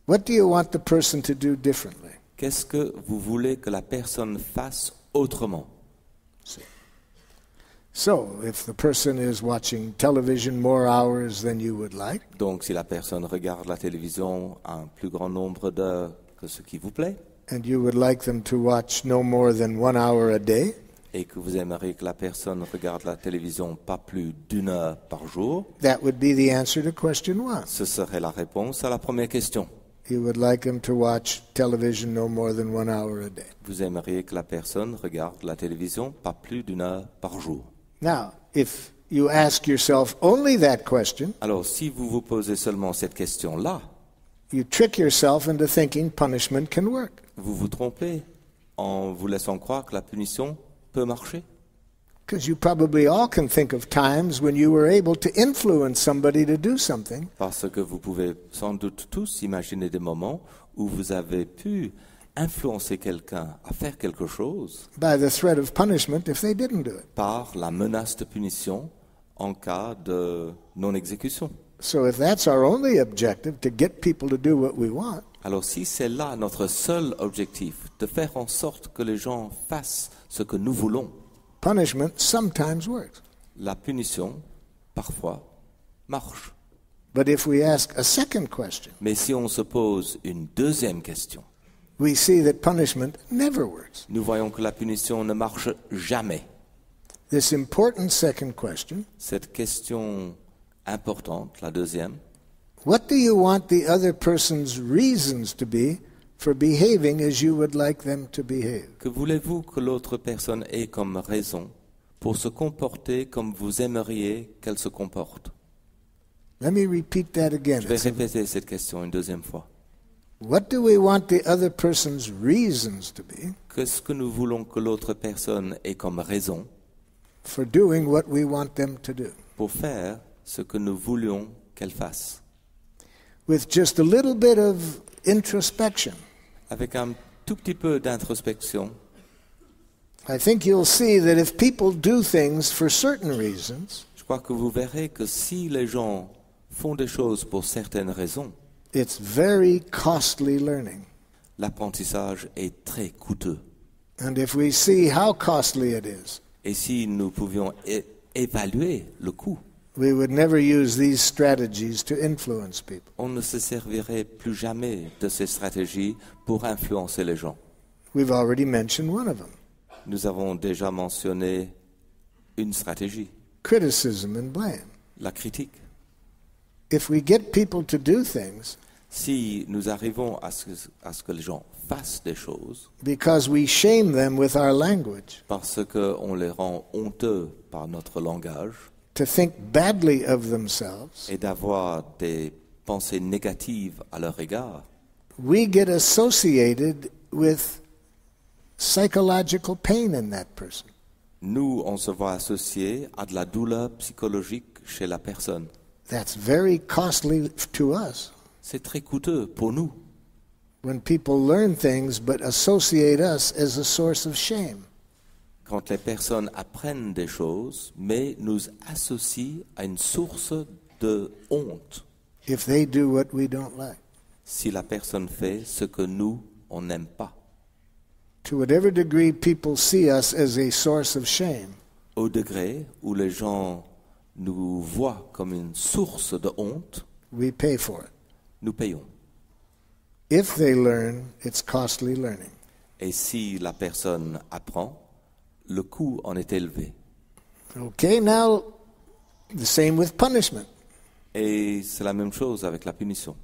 What do you want the person to do differently? Qu'est-ce que vous voulez que la personne fasse autrement? So, if the person is watching television more hours than you would like, Donc si la personne regarde la télévision un plus grand nombre d'heures que ce qui vous plaît, and you would like them to watch no more than 1 hour a day, et que vous aimeriez que la personne regarde la télévision pas plus d'1 heure par jour, that would be the answer to question 1. ce serait la réponse à la première question. You would like them to watch television no more than 1 hour a day. Vous aimeriez que la personne regarde la télévision pas plus d'1 heure par jour. Now, if you ask yourself only that question, Alors si vous vous posez seulement cette question-là, you trick yourself into thinking punishment can work. vous vous trompez en vous laissant croire que la punition peut marcher. Because you probably all can think of times when you were able to influence somebody to do something, Parce que vous pouvez sans doute tous imaginer des moments où vous avez pu influencer quelqu'un à faire quelque chose by the threat of punishment if they didn't do it. par la menace de punition en cas de non-exécution. So if that's our only objective, to get people to do what we want, Alors si c'est là notre seul objectif, de faire en sorte que les gens fassent ce que nous voulons, punishment sometimes works. la punition, parfois, marche. But if we ask a second question, Mais si on se pose une deuxième question, we see that punishment never works. nous voyons que la punition ne marche jamais. This important second question, Cette question importante, la deuxième, what do you want the other person's reasons to be for behaving as you would like them to behave? que voulez-vous que l'autre personne ait comme raison pour se comporter comme vous aimeriez qu'elle se comporte? Let me repeat that again. Je vais répéter cette question une deuxième fois. What do we want the other person's reasons to be Qu'est-ce que nous voulons que l'autre personne ait comme raison for doing what we want them to do? pour faire ce que nous voulions qu'elle fasse? With just a little bit of introspection, Avec un tout petit peu d'introspection, I think you'll see that if people do things for certain reasons, je crois que vous verrez que si les gens font des choses pour certaines raisons, it's very costly learning. l'apprentissage est très coûteux. And if we see how costly it is, Et si nous pouvions évaluer le coût, we would never use these strategies to influence people. on ne se servirait plus jamais de ces stratégies pour influencer les gens. We've already mentioned one of them, Nous avons déjà mentionné une stratégie, criticism and blame. la critique. If we get people to do things Si nous arrivons à ce que les gens fassent des choses because we shame them with our language, parce qu'on les rend honteux par notre langage to think badly of themselves, et d'avoir des pensées négatives à leur égard, we get associated with psychological pain in that person. nous, on se voit associés à de la douleur psychologique chez la personne. That's very costly to us. C'est très coûteux pour nous When people learn things but associate us as a source of shame. quand les personnes apprennent des choses, mais nous associent à une source de honte If they do what we don't like. si la personne fait ce que nous, on n'aime pas. To whatever degree people see us as a source of shame, Au degré où les gens nous voient comme une source de honte, we pay for it. nous payons. If they learn, it's costly learning. Et si la personne apprend, le coût en est élevé. Okay, now the same with punishment. Et c'est la même chose avec la punition.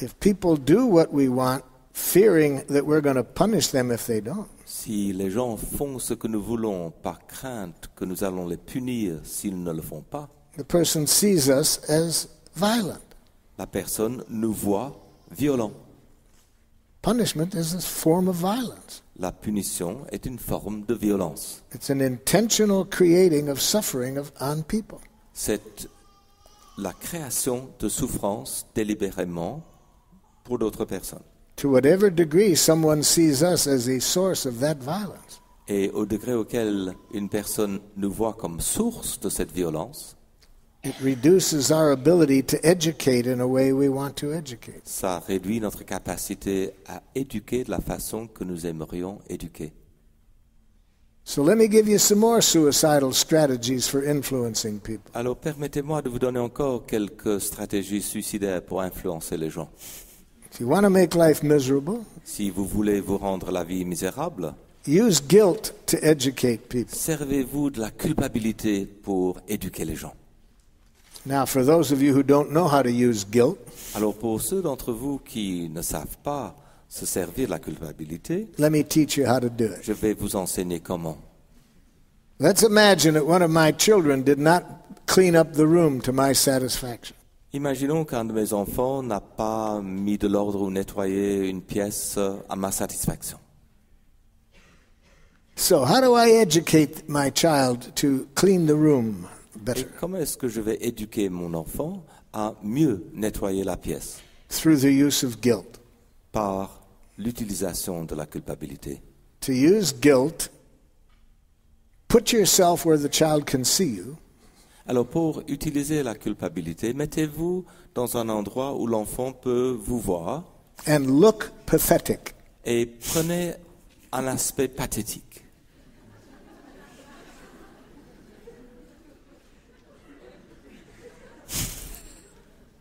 If people do what we want, fearing that we're going to punish them if they don't, Si les gens font ce que nous voulons par crainte que nous allons les punir s'ils ne le font pas, the person sees us as violent. la personne nous voit violents. Punishment is a form of violence. La punition est une forme de violence. It's an intentional creating of suffering on people. C'est la création de souffrance délibérément pour d'autres personnes. To whatever degree someone sees us as a source of that violence, Et au degré auquel une personne nous voit comme source de cette violence, it reduces our ability to educate in a way we want to educate. ça réduit notre capacité à éduquer de la façon que nous aimerions éduquer. So let me give you some more suicidal strategies for influencing people. Alors permettez-moi de vous donner encore quelques stratégies suicidaires pour influencer les gens. If you want to make life miserable, Si vous voulez vous rendre la vie misérable, use guilt to educate people. servez-vous de la culpabilité pour éduquer les gens. Now, for those of you who don't know how to use guilt, Alors pour ceux d'entre vous qui ne savent pas se servir de la culpabilité, let me teach you how to do it. je vais vous enseigner comment. Let's imagine that one of my children did not clean up the room to my satisfaction. Imaginons qu'un de mes enfants n'a pas mis de l'ordre ou nettoyé une pièce à ma satisfaction. So, how do I educate my child to clean the room Et better? comment est-ce que je vais éduquer mon enfant à mieux nettoyer la pièce? Through the use of guilt. Par l'utilisation de la culpabilité. To use guilt, put yourself where the child can see you. Alors pour utiliser la culpabilité, mettez-vous dans un endroit où l'enfant peut vous voir And look pathetic. et prenez un aspect pathétique.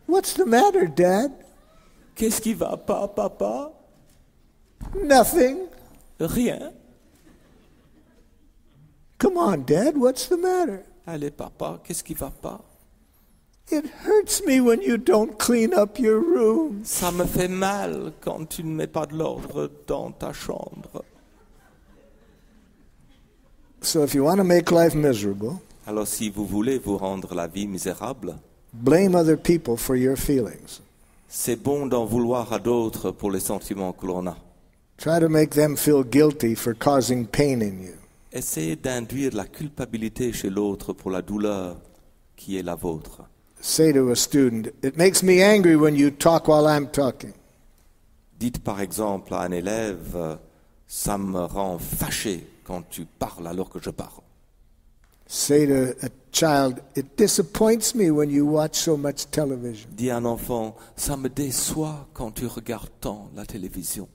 What's the matter, Dad? Qu'est-ce qui va pas, papa? Nothing. Rien. Come on, Dad, what's the matter? Allez, papa, qu'est-ce qui va pas? It hurts me when you don't clean up your room. Ça me fait mal quand tu ne mets pas de l'ordre dans ta chambre. So if you want to make life miserable, Alors si vous voulez vous rendre la vie misérable, blame other people for your feelings. c'est bon d'en vouloir à d'autres pour les sentiments que l'on a. Try to make them feel guilty for causing pain in you. Essayez d'induire la culpabilité chez l'autre pour la douleur qui est la vôtre. Say to a student, it makes me angry when you talk while I'm talking. Dites par exemple à un élève, ça me rend fâché quand tu parles alors que je parle. Say to a child, it disappoints me when you watch so much television. Dis à un enfant, ça me déçoit quand tu regardes tant la télévision.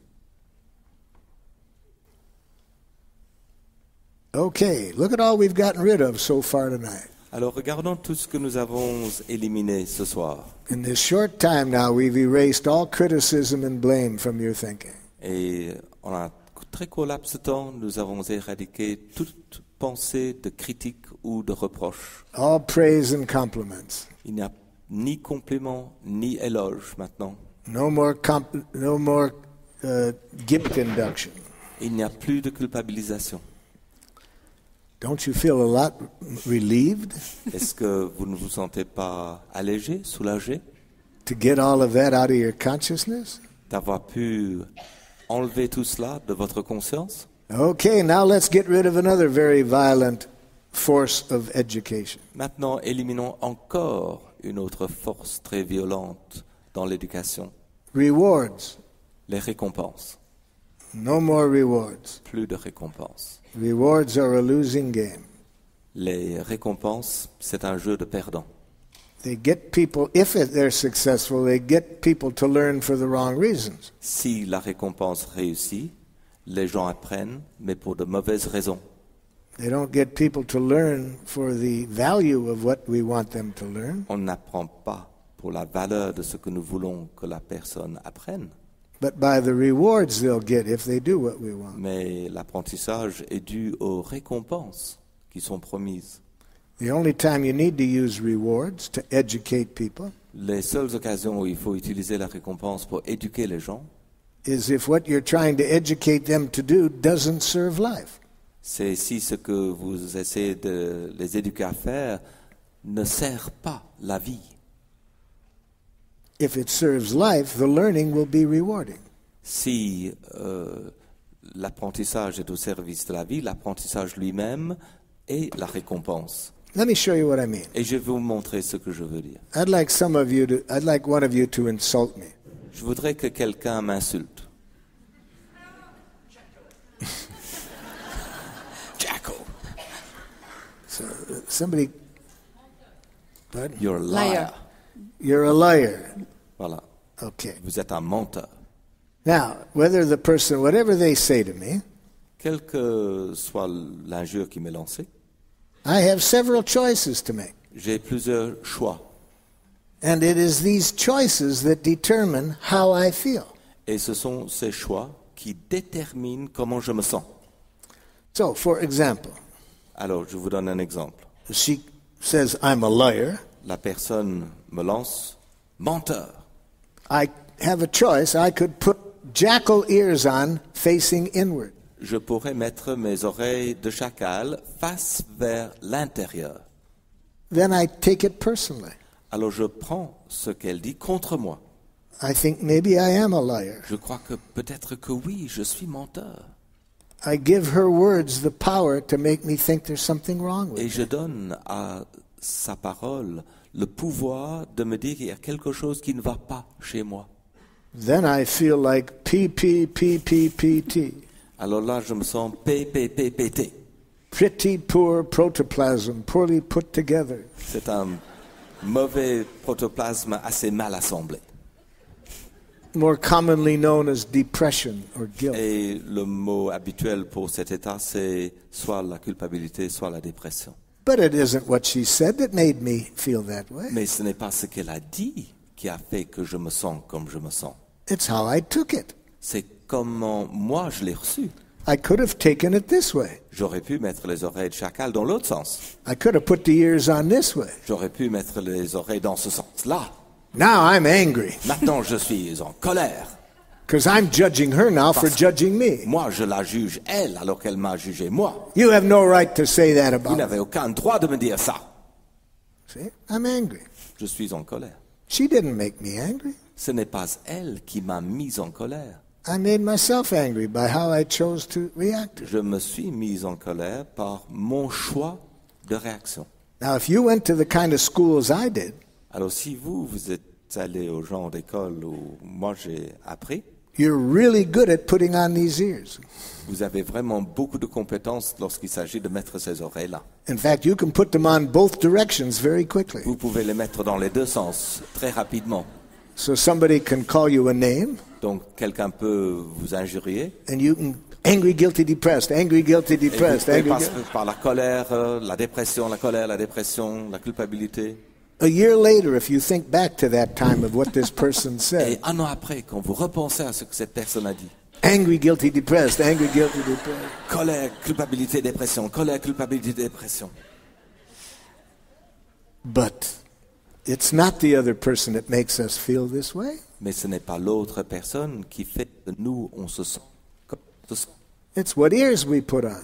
Okay, look at all we've gotten rid of so far tonight. Alors regardons tout ce que nous avons éliminé ce soir. In this short time now, we've erased all criticism and blame from your thinking. Et en un très court laps de temps, nous avons éradiqué toute pensée de critique ou de reproche. All praise and compliments. Il n'y a ni compliment ni éloge maintenant. No more guilt induction. Il n'y a plus de culpabilisation. Don't you feel a lot relieved Est-ce que vous ne vous sentez pas allégé, soulagé to get all of that out of your consciousness? d'avoir pu enlever tout cela de votre conscience? Okay, now let's get rid of another very violent force of education. Maintenant, éliminons encore une autre force très violente dans l'éducation, Rewards. les récompenses. No more rewards. Plus de récompenses. Rewards are a losing game. Les récompenses, c'est un jeu de perdants. They get people, if they're successful, they get people to learn for the wrong reasons. Si la récompense réussit, les gens apprennent, mais pour de mauvaises raisons. They don't get people to learn for the value of what we want them to learn, On n'apprend pas pour la valeur de ce que nous voulons que la personne apprenne, but by the rewards they'll get if they do what we want. mais l'apprentissage est dû aux récompenses qui sont promises. The only time you need to use rewards to educate people Les seules occasions où il faut utiliser la récompense pour éduquer les gens, is if what you're trying to educate them to do doesn't serve life. c'est si ce que vous essayez de les éduquer à faire ne sert pas la vie. If it serves life, the learning will be rewarding. Si l'apprentissage est au service de la vie, l'apprentissage lui-même est la récompense. Let me show you what I mean. Et je vais vous montrer ce que je veux dire. I'd like one of you to insult me. Je voudrais que quelqu'un m'insulte. Jacko. So, somebody. Pardon? You're a liar. Liar. You're a liar. Voilà. Okay. Vous êtes un menteur. Now, whatever they say to me, Quelle que soit l'injure qui m'est lancée, I have several choices to make. j'ai plusieurs choix. And it is these choices that determine how I feel. Et ce sont ces choix qui déterminent comment je me sens. So, for example, Alors, je vous donne un exemple. she says, I'm a liar. La personne me lance « menteur ». I have a choice. I could put jackal ears on facing inward. Je pourrais mettre mes oreilles de chacal face vers l'intérieur. Then I take it personally. Alors je prends ce qu'elle dit contre moi. I think maybe I am a liar. Je crois que peut-être que oui, je suis menteur. I give her words the power to make me think there's something wrong with Et me. je donne à sa parole le pouvoir de me dire qu'il y a quelque chose qui ne va pas chez moi. Then I feel like PPPPPT. Alors là, je me sens PPPPT. Pretty poor protoplasm, poorly put together. C'est un mauvais protoplasme assez mal assemblé. More commonly known as depression or guilt. Et le mot habituel pour cet état, c'est soit la culpabilité, soit la dépression. But it isn't what she said that made me feel that way. Mais ce n'est pas ce qu'elle a dit qui a fait que je me sens comme je me sens. It's how I took it. C'est comment moi je l'ai reçu. I could have taken it this way. J'aurais pu mettre les oreilles de chacal dans l'autre sens. I could have put the ears on this way. J'aurais pu mettre les oreilles dans ce sens-là. Now I'm angry Maintenant, je suis en colère. because I'm judging her now for judging me. Moi, je la juge, elle, alors qu'elle m'a jugé, moi. You have no right to say that Vous about me. n'avez aucun droit de me dire ça. See? I'm angry. Je suis en colère. She didn't make me angry. Ce n'est pas elle qui m'a mis en colère. I made myself angry by how I chose to react to it. Je me suis mis en colère par mon choix de réaction. Now, if you went to the kind of schools I did, Alors si vous êtes allé au genre d'école où moi j'ai appris, you're really good at putting on these ears. vous avez vraiment beaucoup de compétences lorsqu'il s'agit de mettre ces oreilles-là. In fact, you can put them on both directions very quickly. Vous pouvez les mettre dans les deux sens très rapidement. So somebody can call you a name, Donc quelqu'un peut vous injurier and you can angry, guilty, depressed, angry, guilty, et vous depressed, pouvez angry. passer par la colère, la dépression, la colère, la dépression, la culpabilité. A year later, if you think back to that time of what this person Et said, un an après, quand vous repensez à ce que cette personne a dit, angry, guilty, depressed, angry, guilty, depressed. colère, culpabilité, dépression, colère, culpabilité, dépression. But it's not the other person that makes us feel this way. Mais ce n'est pas l'autre personne qui fait que nous, on se sent comme on se sent. It's what ears we put on.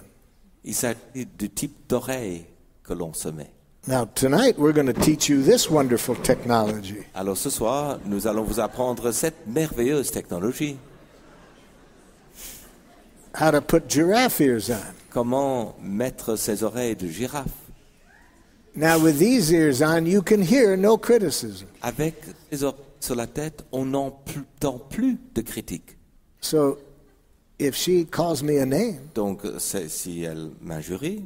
Il s'agit du type d'oreille que l'on se met. Now, tonight we're going to teach you this wonderful technology. Alors ce soir, nous allons vous apprendre cette merveilleuse technologie. How to put giraffe ears on. Comment mettre ses oreilles de girafe. Now, with these ears on, you can hear no criticism. Avec les oreilles sur la tête, on n'entend plus de critiques. So, if she calls me a name, Donc si elle m'injurie,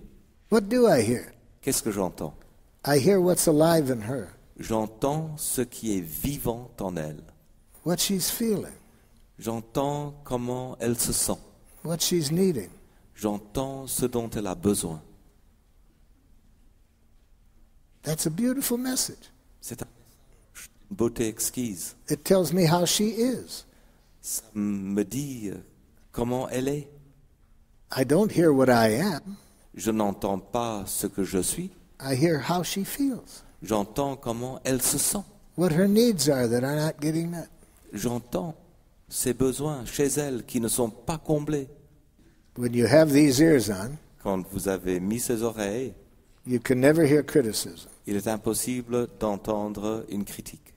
what do I hear? qu'est-ce que j'entends? I hear what's alive in her, J'entends ce qui est vivant en elle. what she's feeling, J'entends comment elle se sent. what she's needing. J'entends ce dont elle a besoin. That's a beautiful message. C'est une beauté exquise. It tells me how she is. Ça me dit comment elle est. I don't hear what I am. Je n'entends pas ce que je suis. I hear how she feels, J'entends comment elle se sent. what her needs are that are not getting met. J'entends ses besoins chez elle qui ne sont pas comblés. When you have these ears on, Quand vous avez mis ses oreilles, you can never hear criticism. il est impossible d'entendre une critique.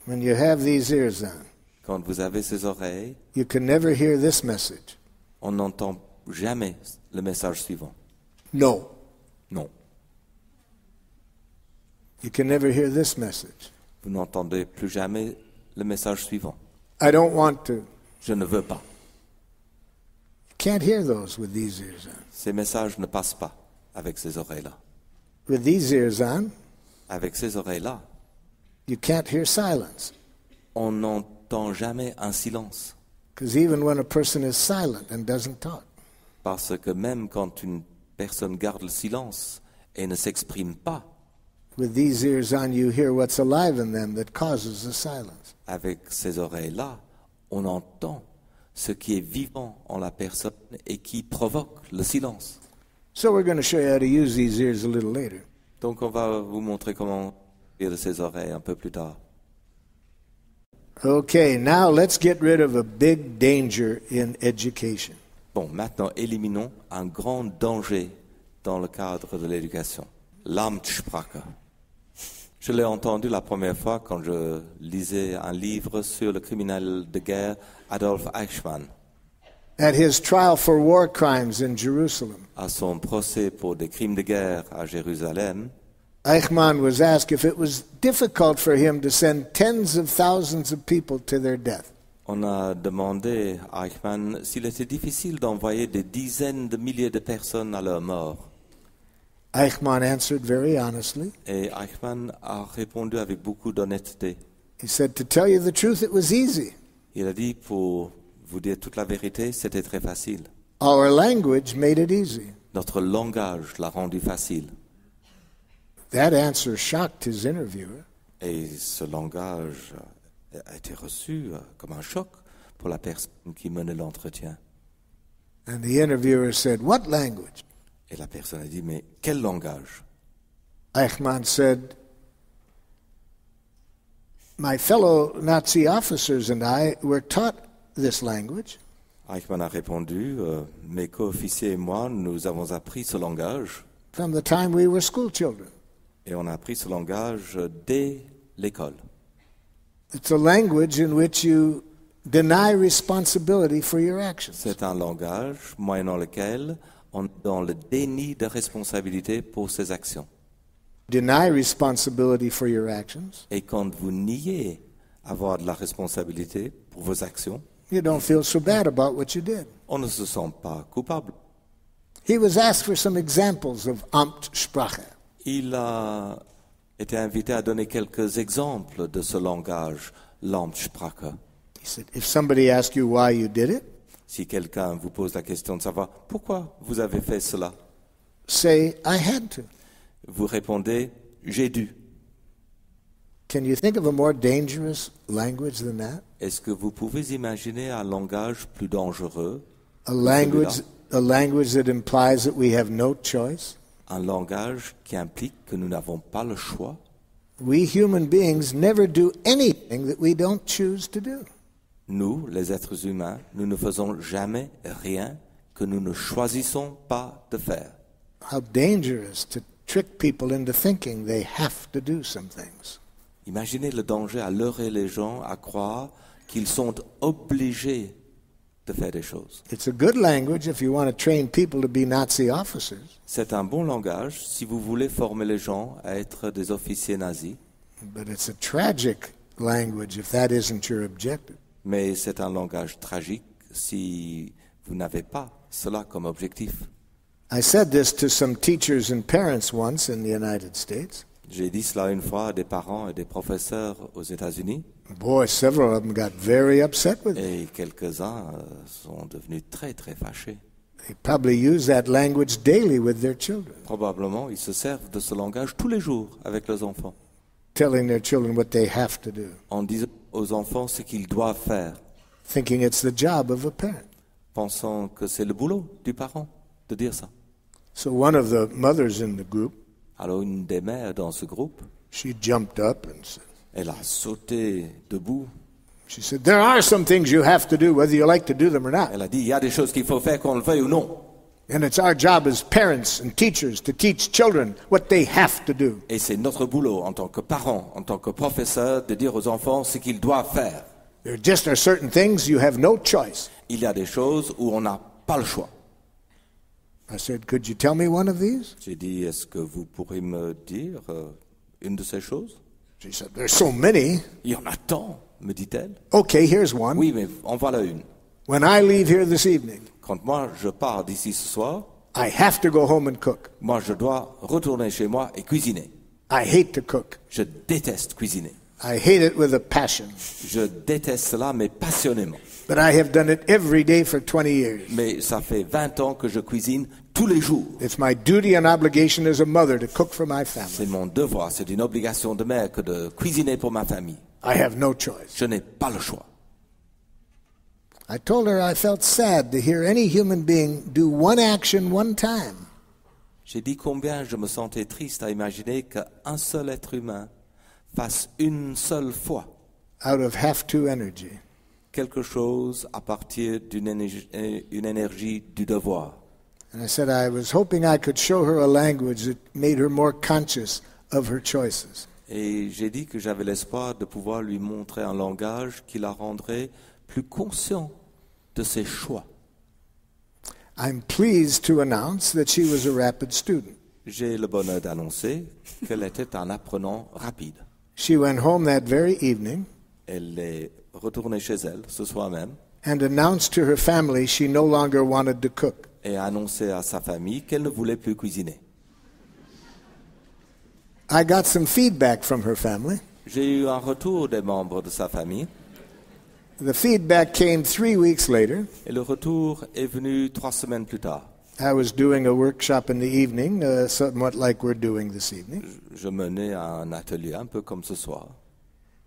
When you have these ears on, Quand vous avez ses oreilles, you can never hear this message. on n'entend jamais le message suivant. No. Non. You can never hear this message. Vous n'entendez plus jamais le message suivant. I don't want to. Je ne veux pas. You can't hear those with these ears on. Ces messages ne passent pas avec ces oreilles-là. With these ears on, Avec ces oreilles-là, you can't hear silence. on n'entend jamais un silence. Because even when a person is silent and doesn't talk, Parce que même quand une personne garde le silence et ne s'exprime pas, with these ears on, you hear what's alive in them that causes the silence. avec ces oreilles-là, on entend ce qui est vivant en la personne et qui provoque le silence. So we're going to show you how to use these ears a little later. Donc on va vous montrer comment faire de ces oreilles un peu plus tard. Okay, now let's get rid of a big danger in education. Bon, maintenant éliminons un grand danger dans le cadre de l'éducation. L'Amtssprache. Je l'ai entendu la première fois quand je lisais un livre sur le criminel de guerre Adolf Eichmann. At his trial for war crimes in Jerusalem, À son procès pour des crimes de guerre à Jérusalem, Eichmann was asked if it was difficult for him to send tens of thousands of people to their death. on a demandé à Eichmann s'il était difficile d'envoyer des dizaines de milliers de personnes à leur mort. Eichmann answered very honestly. Et Eichmann a répondu avec beaucoup d'honnêteté. He said, to tell you the truth, it was easy. Il a dit, pour vous dire toute la vérité, c'était très facile. Our language made it easy. Notre langage l'a rendu facile. That answer shocked his interviewer. Et ce langage a été reçu comme un choc pour la personne qui menait l'entretien. And the interviewer said, what language? Et la personne a dit, mais quel langage? Eichmann said, my fellow Nazi officers and I were taught this language. Eichmann a répondu, mes co-officiers et moi, nous avons appris ce langage. From the time we were school children. Et on a appris ce langage dès l'école. It's a language in which you deny responsibility for your actions. C'est un langage moyennant lequel on est dans le déni de responsabilité pour ses actions. Deny responsibility for your actions. Et quand vous niez avoir de la responsabilité pour vos actions, You don't feel so bad about what you did. on ne se sent pas coupable. He was asked for some examples of Amtssprache. Il a été invité à donner quelques exemples de ce langage, l'Amtssprache. He said, if somebody asks you why you did it, Si quelqu'un vous pose la question de savoir pourquoi vous avez fait cela, say, I had to. vous répondez « j'ai dû ». Can you think of a more dangerous language than that? Est-ce que vous pouvez imaginer un langage plus dangereux, A language that implies that we have no choice? un langage qui implique que nous n'avons pas le choix? We human beings never do anything that we don't choose to do. Nous, les êtres humains, nous ne faisons jamais rien que nous ne choisissons pas de faire. How dangerous to trick people into thinking they have to do some things. Imaginez le danger à leurrer les gens à croire qu'ils sont obligés de faire des choses. It's a good language if you want to train people to be Nazi officers, C'est un bon langage si vous voulez former les gens à être des officiers nazis, but it's a tragic language if that isn't your objective. mais c'est un langage tragique si vous n'avez pas cela comme objectif. I said this to some teachers and parents once in the United States. J'ai dit cela une fois à des parents et des professeurs aux États-Unis, Boy, several of them got very upset with me. et quelques-uns sont devenus très très fâchés. They probably use that language daily with their children, Probablement, ils se servent de ce langage tous les jours avec leurs enfants, telling their children what they have to do, en disant aux enfants ce qu'ils doivent faire, thinking it's the job of a parent. pensant que c'est le boulot du parent de dire ça. So one of the mothers in the group, Alors une des mères dans ce groupe, she jumped up and said, elle a sauté debout. she said, there are some things you have to do whether you like to do them or not. Elle a dit, il y a des choses qu'il faut faire qu'on le veuille ou non. And it's our job as parents and teachers to teach children what they have to do. Et c'est notre boulot en tant que parents, en tant que professeurs, de dire aux enfants ce qu'ils doivent faire. There just are certain things you have no choice. Il y a des choses où on n'a pas le choix. I said, could you tell me one of these? J'ai dit, est-ce que vous pourriez me dire une de ces choses? She said, there's so many. Il y en a tant, me dit-elle. Okay, here's one. Oui, mais en voilà une. When I leave here this evening, Quand moi je pars d'ici ce soir, I have to go home and cook. moi je dois retourner chez moi et cuisiner. I hate to cook. Je déteste cuisiner. I hate it with a passion. Je déteste cela, mais passionnément. But I have done it every day for 20 years. Mais ça fait 20 ans que je cuisine tous les jours. It's my duty and obligation as a mother to cook for my family. C'est mon devoir, c'est une obligation de mère que de cuisiner pour ma famille. I have no choice. Je n'ai pas le choix. I told her I felt sad to hear any human being do one action one time. J'ai dit combien je me sentais triste à imaginer qu'un seul être humain fasse une seule fois Out of have-to energy. quelque chose à partir d'une énergie du devoir. And I said I was hoping I could show her a language that made her more conscious of her choices. Et j'ai dit que j'avais l'espoir de pouvoir lui montrer un langage qui la rendrait plus conscient de ses choix. I'm pleased to announce that she was a rapid student. J'ai le bonheur d'annoncer qu'elle était un apprenant rapide. She went home that very evening Elle est retournée chez elle ce soir même and announced to her family she no longer wanted to cook. et a annoncé à sa famille qu'elle ne voulait plus cuisiner. I got some feedback from her family. J'ai eu un retour des membres de sa famille The feedback came 3 weeks later. et le retour est venu 3 semaines plus tard. I was doing a workshop in the evening, somewhat like we're doing this evening. Je menais un atelier un peu comme ce soir.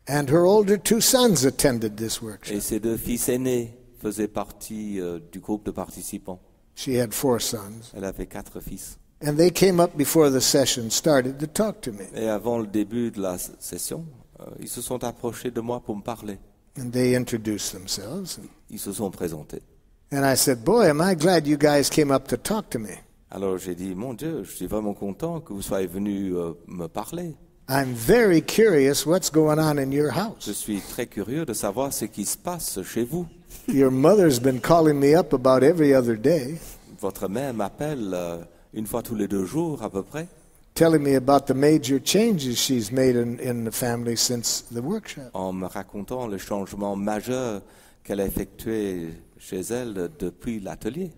And her older 2 sons attended this Et workshop. ses 2 fils aînés faisaient partie du groupe de participants. She had 4 sons. Elle avait 4 fils. And they came up before the session started to talk to me. Et avant le début de la session, ils se sont approchés de moi pour me parler. And they introduced themselves. Ils se sont présentés. And I said, boy, am I glad you guys came up to talk to me. Alors j'ai dit, mon Dieu, je suis vraiment content que vous soyez venus me parler. I'm very curious what's going on in your Je house. suis très curieux de savoir ce qui se passe chez vous. Your mother's been calling me up about every other day, Votre mère m'appelle une fois tous les 2 jours à peu près, telling me about the major changes she's made in the family since the workshop. en me racontant les changements majeurs qu'elle a effectués chez elle depuis l'atelier.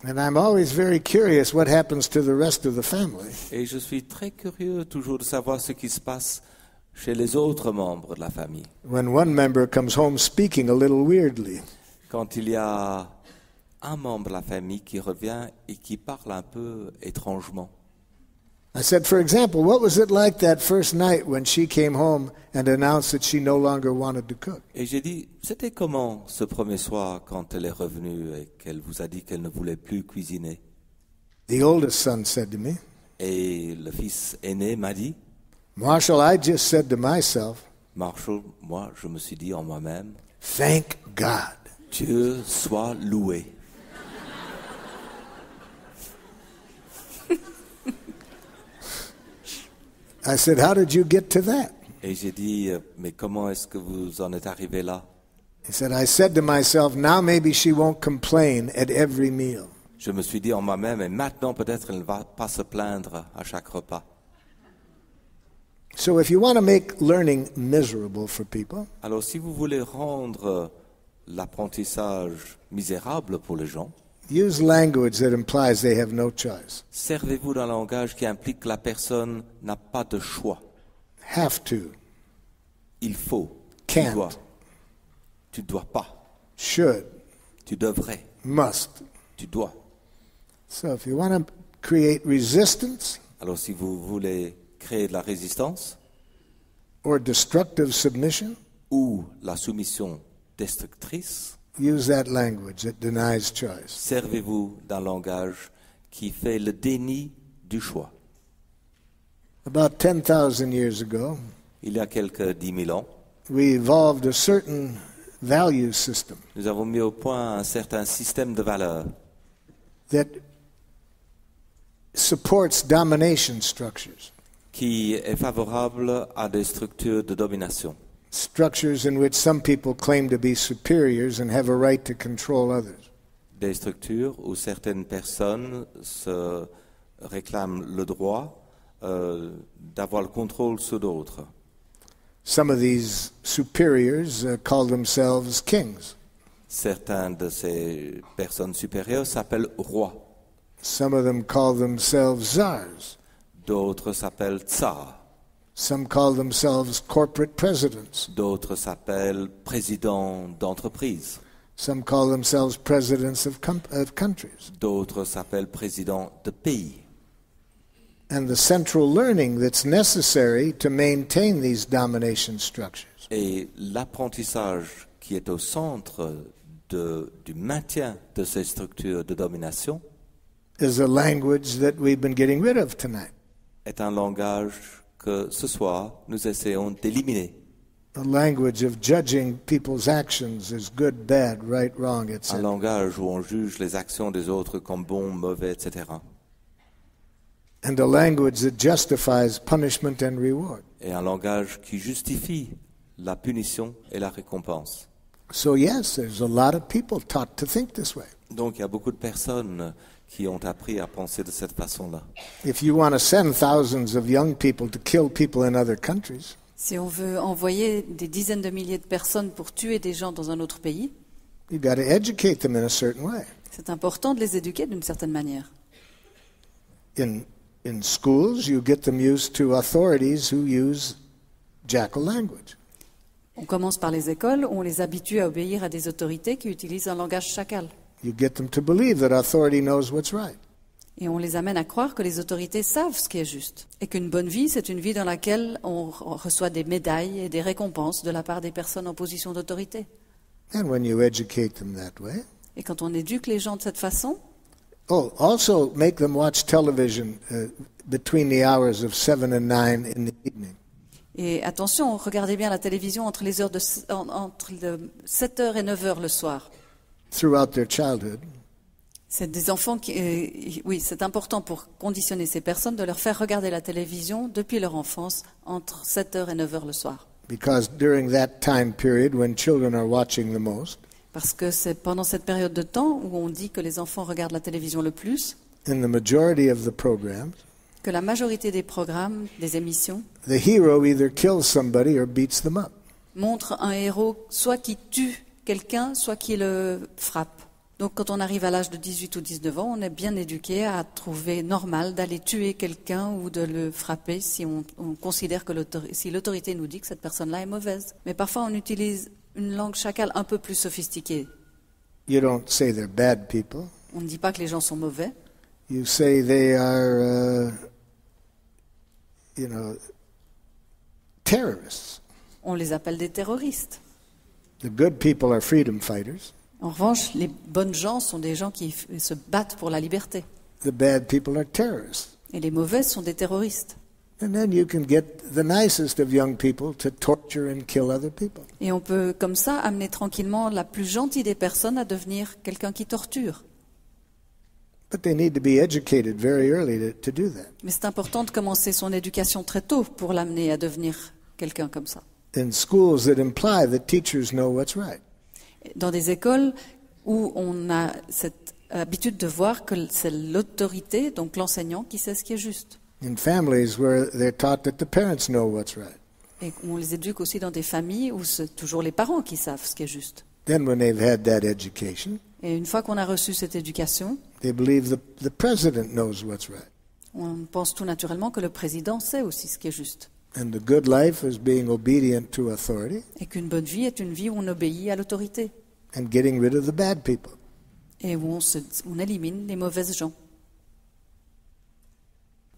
And I'm always very curious what happens to the rest of the family. Et je suis très curieux toujours de savoir ce qui se passe chez les autres membres de la famille. When one member comes home speaking a little weirdly, Quand il y a un membre de la famille qui revient et qui parle un peu étrangement. I said, for example, what was it like that first night when she came home and announced that she no longer wanted to cook? Et j'ai dit, c'était comment ce premier soir quand elle est revenue et qu'elle vous a dit qu'elle ne voulait plus cuisiner? The oldest son said to me, Et le fils aîné m'a dit, Marshall, I just said to myself, Marshall, moi je me suis dit en moi-même, thank God. Dieu soit loué. I said, how did you get to that? Et j'ai dit, mais comment est-ce que vous en êtes arrivé là? He said, I said to myself, now maybe she won't complain at every meal. Je me suis dit en moi-même, et maintenant peut-être elle ne va pas se plaindre à chaque repas. So if you want to make learning miserable for people, Alors si vous voulez rendre l'apprentissage misérable pour les gens, use language that implies they have no choice. servez-vous d'un langage qui implique que la personne n'a pas de choix. Have to, Il faut, Can't. tu dois pas, should, tu devrais, must. tu dois. So if you want to create resistance Alors si vous voulez créer de la résistance or destructive submission, ou la soumission destructrice, use that language that denies choice. servez-vous d'un langage qui fait le déni du choix. About 10,000 years ago, Il y a quelques 10 000 ans, we evolved a certain value system nous avons mis au point un certain système de valeurs that supports domination structures, qui est favorable à des structures de domination. structures in which some people claim to be superiors and have a right to control others. Des structures où certaines personnes se réclament le droit d'avoir le contrôle sur d'autres. Some of these superiors call themselves kings. Certaines de ces personnes supérieures s'appellent rois. Some of them call themselves czars. D'autres s'appellent tsars. Some call themselves corporate presidents. D'autres s'appellent présidents d'entreprise. Some call themselves presidents of countries. D'autres s'appellent présidents de pays. And the central learning that's necessary to maintain these domination structures Et l'apprentissage qui est au centre du maintien de ces structures de domination is a language that we've been getting rid of tonight. est un langage que ce soir nous essayons d'éliminer. A language of judging people's actions as good, bad, right, wrong, Un etc. langage où on juge les actions des autres comme bon, mauvais, etc. And a language that justifies punishment and reward. Et un langage qui justifie la punition et la récompense. So yes, there's a lot of people taught to think this way. Donc il y a beaucoup de personnes qui ont appris à penser de cette façon-là. If you want to send thousands of young people to kill people in other countries, Si on veut envoyer des dizaines de milliers de personnes pour tuer des gens dans un autre pays, you've got to educate them in a certain way. c'est important de les éduquer d'une certaine manière. In schools, you get them used to authorities who use jackal language. On commence par les écoles où on les habitue à obéir à des autorités qui utilisent un langage chacal. You get them to believe that authority knows what's right. Et on les amène à croire que les autorités savent ce qui est juste. Et qu'une bonne vie, c'est une vie dans laquelle on reçoit des médailles et des récompenses de la part des personnes en position d'autorité. And when you educate them that way, Et quand on éduque les gens de cette façon, also make them watch television between the hours of 7 and 9 in the evening. et attention, regardez bien la télévision entre 7h et 9h le soir. Throughout their childhood, C'est des enfants oui, c'est important pour conditionner ces personnes de leur faire regarder la télévision depuis leur enfance entre 7h et 9h le soir. because during that time period when children are watching the most, Parce que c'est pendant cette période de temps où on dit que les enfants regardent la télévision le plus, in the majority of the programs, que la majorité des programmes, des émissions, the hero either kills somebody or beats them up. montrent un héros soit qui tue quelqu'un, soit qui le frappe. Donc quand on arrive à l'âge de 18 ou 19 ans, on est bien éduqué à trouver normal d'aller tuer quelqu'un ou de le frapper si on considère que si l'autorité nous dit que cette personne-là est mauvaise. Mais parfois on utilise une langue chacale un peu plus sophistiquée. You don't say they're bad people. On ne dit pas que les gens sont mauvais. You say they are, terrorists. On les appelle des terroristes. The good people are freedom fighters. En revanche, les bonnes gens sont des gens qui se battent pour la liberté. The bad people are terrorists. Et les mauvais sont des terroristes. And then you can get the nicest of young people to torture and kill other people. Et on peut, comme ça, amener tranquillement la plus gentille des personnes à devenir quelqu'un qui torture. But they need to be educated very early to do that. Mais c'est important de commencer son éducation très tôt pour l'amener à devenir quelqu'un comme ça. In schools that imply that teachers know what's right. Dans des écoles où on a cette habitude de voir que c'est l'autorité, donc l'enseignant, qui sait ce qui est juste. In families where they're taught that the parents know what's right. Et on les éduque aussi dans des familles où c'est toujours les parents qui savent ce qui est juste. Then when they've had that education, Et une fois qu'on a reçu cette éducation, they believe the president knows what's right. on pense tout naturellement que le président sait aussi ce qui est juste. And the good life is being obedient to authority Et qu'une bonne vie est une vie où on obéit à l'autorité. and getting rid of the bad people. Et où on élimine les mauvaises gens.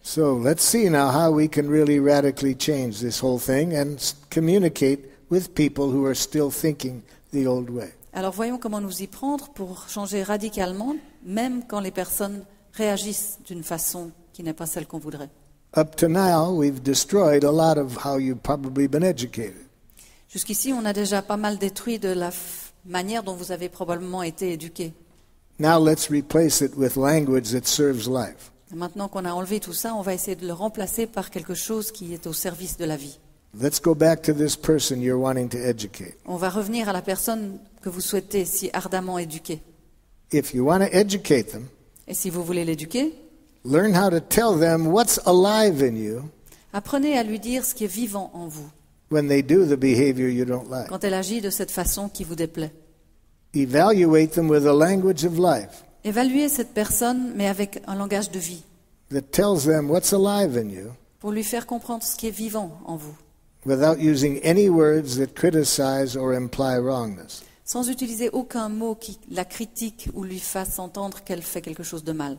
So let's see now how we can really radically change this whole thing and communicate with people who are still thinking the old way. Alors voyons comment nous y prendre pour changer radicalement, même quand les personnes réagissent d'une façon qui n'est pas celle qu'on voudrait. Up to now, we've destroyed a lot of how you've probably been educated. Jusqu'ici, on a déjà pas mal détruit de la manière dont vous avez probablement été éduqués. Now let's replace it with language that serves life. Maintenant qu'on a enlevé tout ça, on va essayer de le remplacer par quelque chose qui est au service de la vie. Let's go back to this person you're wanting to educate. On va revenir à la personne que vous souhaitez si ardemment éduquer. If you want to educate them, Et si vous voulez l'éduquer, learn how to tell them what's alive in you apprenez à lui dire ce qui est vivant en vous, when they do the behavior you don't like. quand elle agit de cette façon qui vous déplaît. Evaluate them with a language of life Évaluez cette personne, mais avec un langage de vie, that tells them what's alive in you pour lui faire comprendre ce qui est vivant en vous, without using any words that criticize or imply wrongness. sans utiliser aucun mot qui la critique ou lui fasse entendre qu'elle fait quelque chose de mal.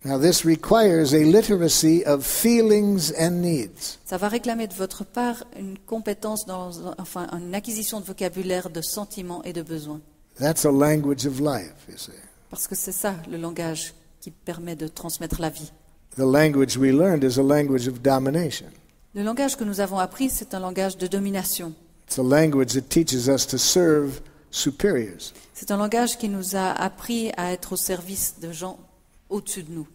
Now, this requires a literacy of feelings and needs. Ça va réclamer de votre part une compétence, une acquisition de vocabulaire de sentiments et de besoins. That's a language of life, you see. Parce que c'est ça, le langage qui permet de transmettre la vie. The language we learned is a language of domination. Le langage que nous avons appris, c'est un langage de domination. It's a language that teaches us to serve superiors. C'est un langage qui nous a appris à être au service de gens au-dessus de nous.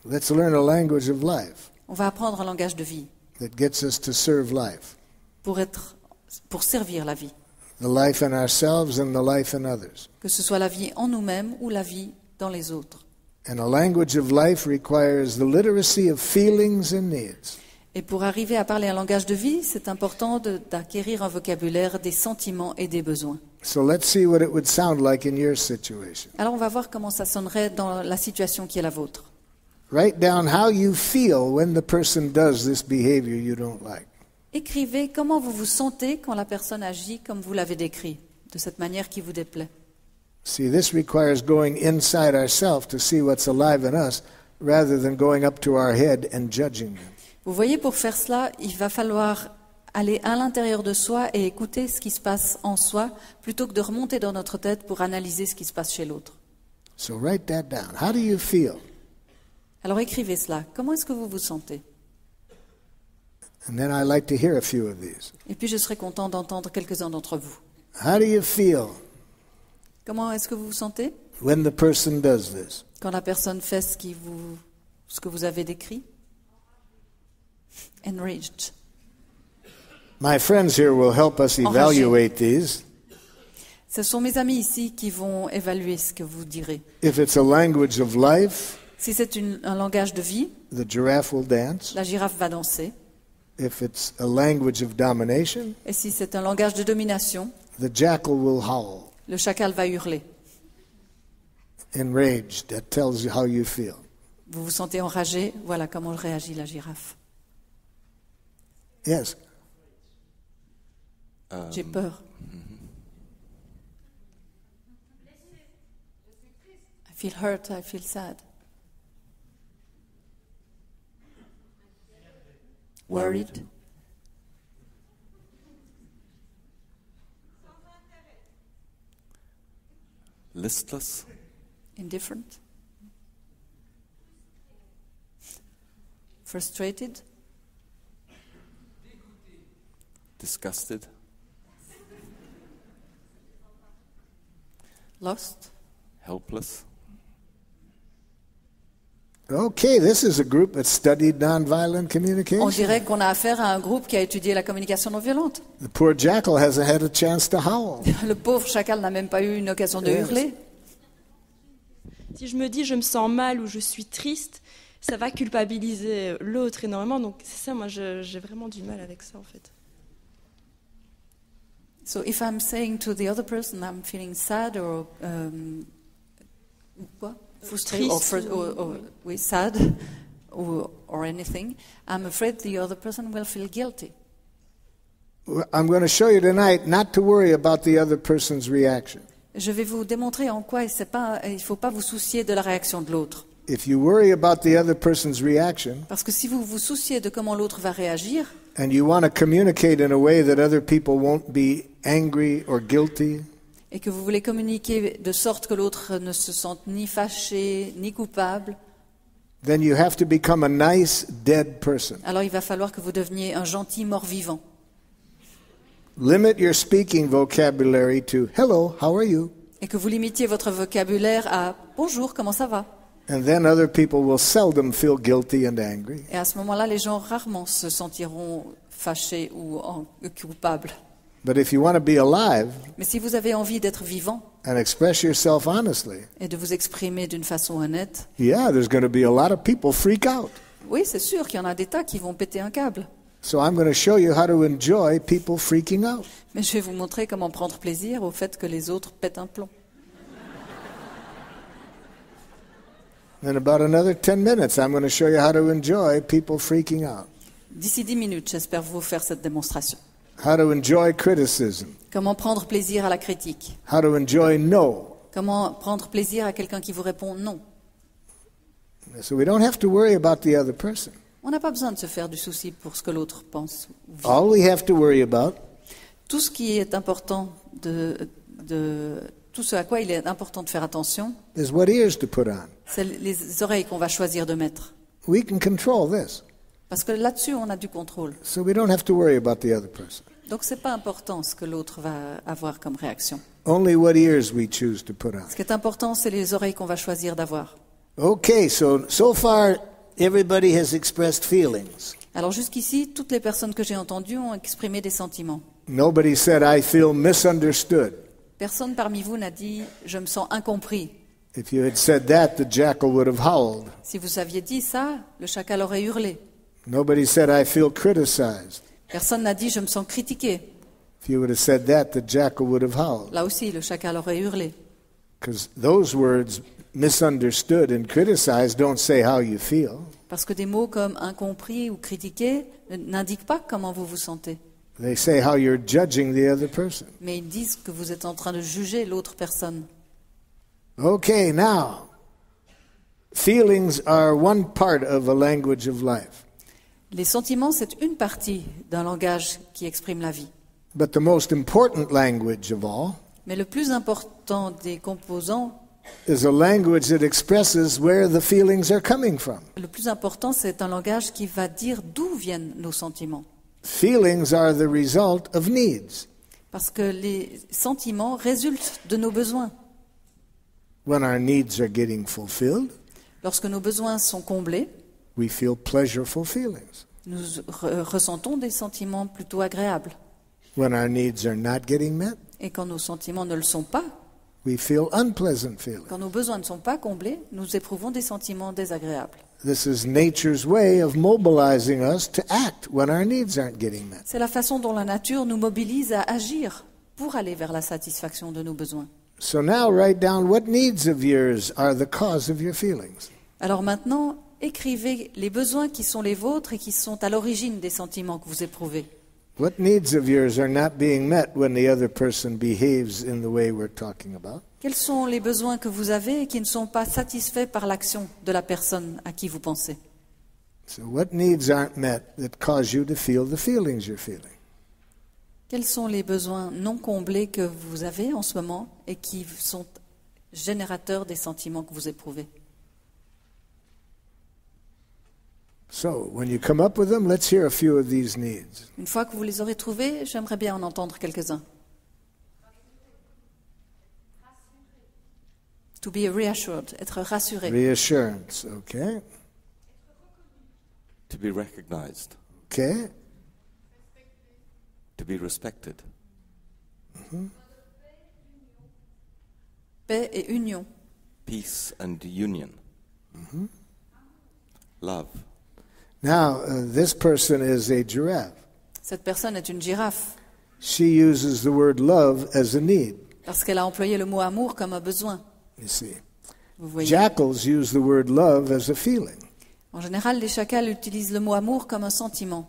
Let's learn a language of life On va apprendre un langage de vie that gets us to serve life. pour servir la vie. The life in ourselves and the life in others. Que ce soit la vie en nous-mêmes ou la vie dans les autres. And a language of life requires the literacy of feelings and needs. Et pour arriver à parler un langage de vie, c'est important d'acquérir un vocabulaire des sentiments et des besoins. So let's see what it would sound like in your situation. Alors on va voir comment ça sonnerait dans la situation qui est la vôtre. Write down how you feel when the person does this behavior you don't like. Écrivez comment vous vous sentez quand la personne agit comme vous l'avez décrit, de cette manière qui vous déplaît. See, this requires going inside ourselves to see what's alive in us rather than going up to our head and judging them. Vous voyez, pour faire cela, il va falloir aller à l'intérieur de soi et écouter ce qui se passe en soi, plutôt que de remonter dans notre tête pour analyser ce qui se passe chez l'autre. So write that down. How do you feel? Alors écrivez cela. Comment est-ce que vous vous sentez? And then I like to hear a few of these. Et puis je serai content d'entendre quelques-uns d'entre vous. How do you feel Comment est-ce que vous vous sentez when the person does this? quand la personne fait ce que vous avez décrit? Enraged. My friends here will help us evaluate these. Ce sont mes amis ici qui vont évaluer ce que vous direz. If it's a language of life, Si c'est un langage de vie, the giraffe will dance. la girafe va danser. If it's a language of domination, Et si c'est un langage de domination, the jackal will howl. le chacal va hurler. Enraged, that tells you how you feel. Vous vous sentez enragé, voilà comment réagit la girafe. Yes. J'ai peur. I feel hurt, I feel sad. Worried. Listless. Indifferent. Frustrated. Disgusted. Lost. Helpless. Okay, this is a group that studied nonviolent On communication. dirait qu'on a affaire à un groupe qui a étudié la communication non violente. The poor jackal hasn't had a chance to howl. Le pauvre chacal n'a même pas eu une occasion de hurler. Si je me dis je me sens mal ou je suis triste, ça va culpabiliser l'autre énormément. Donc c'est ça, moi j'ai vraiment du mal avec ça en fait. So if I'm saying to the other person I'm feeling sad or what? Frustrated or sad or anything, I'm afraid the other person will feel guilty. I'm going to show you tonight not to worry about the other person's reaction. Je vais vous démontrer en quoi il ne faut pas vous soucier de la réaction de l'autre. If you worry about the other person's reaction, Parce que si vous vous souciez de comment l'autre va réagir, and you want to communicate in a way that other people won't be angry or guilty, et que vous voulez communiquer de sorte que l'autre ne se sente ni fâché, ni coupable, then you have to become a nice dead person. alors il va falloir que vous deveniez un gentil mort-vivant. Limit your speaking vocabulary to hello, how are you? Et que vous limitiez votre vocabulaire à « bonjour, comment ça va ?» And then other people will seldom feel guilty and angry. Et à ce moment-là, les gens rarement se sentiront fâchés ou coupables. But if you want to be alive Mais si vous avez envie d'être vivant and express yourself honestly, et de vous exprimer d'une façon honnête, yeah, there's going to be a lot of people freak out. oui, c'est sûr qu'il y en a des tas qui vont péter un câble. So I'm going to show you how to enjoy people freaking out. Mais je vais vous montrer comment prendre plaisir au fait que les autres pètent un plomb. In about another 10 minutes, I'm going to show you how to enjoy people freaking out. D'ici 10 minutes, j'espère vous faire cette démonstration. How to enjoy criticism. Comment prendre plaisir à la critique? How to enjoy no. Comment prendre plaisir à quelqu'un qui vous répond non? So we don't have to worry about the other person. On n'a pas besoin de se faire du souci pour ce que l'autre pense. All we have to worry about Tout ce qui est important tout ce à quoi il est important de faire attention, is what ears to put on. c'est les oreilles qu'on va choisir de mettre. We can control this. Parce que là-dessus, on a du contrôle. So we don't have to worry about the other person. Donc c'est pas important ce que l'autre va avoir comme réaction. Only what ears we choose to put on. Ce qui est important, c'est les oreilles qu'on va choisir d'avoir. Okay, so far everybody has expressed feelings. Alors jusqu'ici, toutes les personnes que j'ai entendues ont exprimé des sentiments. Nobody said I feel misunderstood. Personne parmi vous n'a dit « je me sens incompris ». If you had said that, the jackal would have howled. Si vous aviez dit ça, le chacal aurait hurlé. Nobody said I feel criticized. Personne n'a dit « je me sens critiqué ». If you would have said that, the jackal would have howled. Là aussi, le chacal aurait hurlé. Because those words, misunderstood and criticized, don't say how you feel. Parce que des mots comme incompris ou critiqué n'indiquent pas comment vous vous sentez. They say how you're judging the other person. Mais ils disent que vous êtes en train de juger l'autre personne. Okay, now, feelings are one part of a language of life. Les sentiments, c'est une partie d'un langage qui exprime la vie. But the most important language of all Mais le plus important des composants, is a language that expresses where the feelings are coming from. le plus important, c'est un langage qui va dire d'où viennent nos sentiments. Feelings are the result of needs. Parce que les sentiments résultent de nos besoins. When our needs are getting fulfilled, Lorsque nos besoins sont comblés, we feel pleasureful feelings. nous ressentons des sentiments plutôt agréables. When our needs are not getting met, Et quand nos sentiments ne le sont pas, we feel unpleasant feelings. quand nos besoins ne sont pas comblés, nous éprouvons des sentiments désagréables. This is nature's way of mobilizing us to act when our needs aren't getting met. C'est la façon dont la nature nous mobilise à agir pour aller vers la satisfaction de nos besoins. So now write down what needs of yours are the cause of your feelings. Alors maintenant, écrivez les besoins qui sont les vôtres et qui sont à l'origine des sentiments que vous éprouvez. What needs of yours are not being met when the other person behaves in the way we're talking about? Quels sont les besoins que vous avez et qui ne sont pas satisfaits par l'action de la personne à qui vous pensez? So what needs aren't met that cause you to feel the feelings you're feeling? Quels sont les besoins non comblés que vous avez en ce moment et qui sont générateurs des sentiments que vous éprouvez? So when you come up with them, let's hear a few of these needs. Une fois que vous les aurez trouvés, j'aimerais bien en entendre quelques-uns. To be reassured, être rassuré. Reassurance, okay? To be recognized. Okay? To be respected. Paix et union. Peace and union. Love. Now, this person is a giraffe. Cette personne est une girafe She uses the word love as a need, parce qu'elle a employé le mot amour comme un besoin. you see. Vous voyez. Jackals use the word love as a feeling. En général, les chacals utilisent le mot amour comme un sentiment.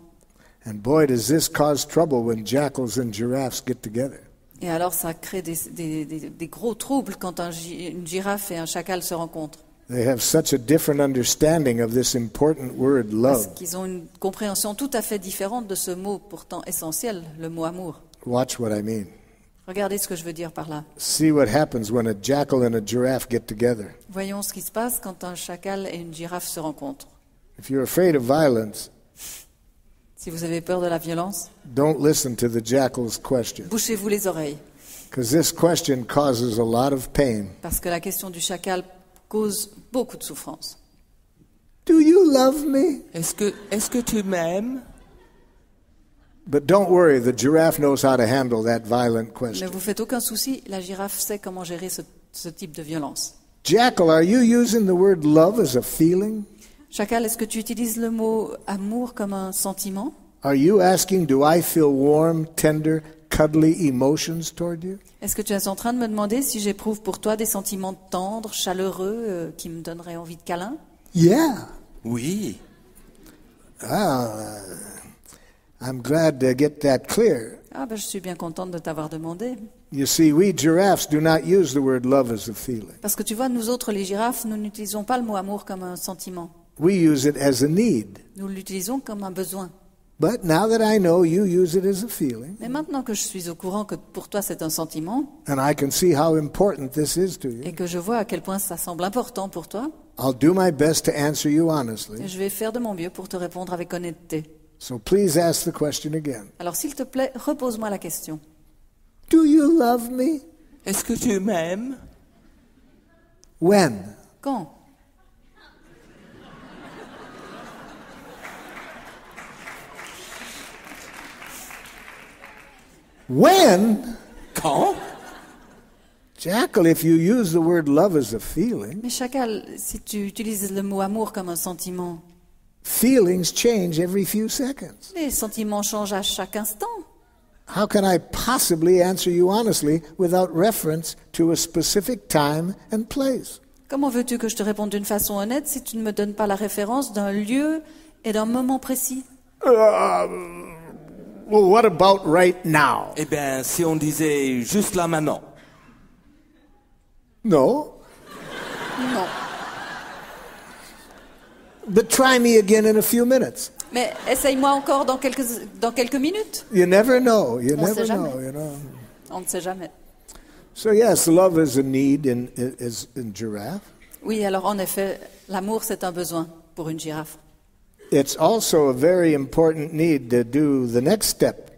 And boy, does this cause trouble when jackals and giraffes get together. Et alors, ça crée des gros troubles quand une girafe et un chacal se rencontrent. They have such a different understanding of this important word, Parce love. qu'ils ont une compréhension tout à fait différente de ce mot pourtant essentiel, le mot amour. Watch what I mean. Regardez ce que je veux dire par là. See what happens when a jackal and a giraffe get together. Voyons ce qui se passe quand un chacal et une girafe se rencontrent. If you're afraid of violence, Si vous avez peur de la violence, don't listen to the jackal's question, bouchez-vous les oreilles. because this question causes a lot of pain. Parce que la question du chacal cause beaucoup de souffrance. Do you love me? Est-ce que tu m'aimes? But don't worry, the giraffe knows how to handle that violent Ne question. vous faites aucun souci, la girafe sait comment gérer ce type de violence. Jackal, are you using the word love as a feeling? Chacal, est-ce que tu utilises le mot amour comme un sentiment? Are you asking, do I feel warm, tender, cuddly emotions toward you? Est-ce que tu es en train de me demander si j'éprouve pour toi des sentiments tendres, chaleureux, qui me donneraient envie de câlin? Yeah. Oui. I'm glad to get that clear. Ah ben je suis bien contente de t'avoir demandé. You see, we giraffes do not use the word love as a feeling. Parce que tu vois, nous autres, les girafes, nous n'utilisons pas le mot amour comme un sentiment. We use it as a need. Nous l'utilisons comme un besoin. But now that I know you use it as a feeling, Mais maintenant que je suis au courant que pour toi c'est un sentiment, and I can see how important this is to et you, que je vois à quel point ça semble important pour toi, I'll do my best to answer you honestly. je vais faire de mon mieux pour te répondre avec honnêteté. So please ask the question again. Alors s'il te plaît, repose-moi la question. Do you love me? Est-ce que tu m'aimes? When? Quand? When? Quand? Jackal, if you use the word love as a feeling, Mais chacal, si tu utilises le mot amour comme un sentiment, feelings change every few seconds. les sentiments changent à chaque instant. How can I possibly answer you honestly without reference to a specific time and place? Comment veux-tu que je te réponde d'une façon honnête si tu ne me donnes pas la référence d'un lieu et d'un moment précis? Well, what about right now? Eh bien, si on disait juste là maintenant. No. Non. But try me again in a few minutes. Mais essaye-moi encore dans quelques minutes. You never know. You On sait never jamais. know, you know. On ne sait jamais. So yes, love is a need in giraffe. Oui, alors en effet, l'amour c'est un besoin pour une girafe. It's also a very important need to do the next step,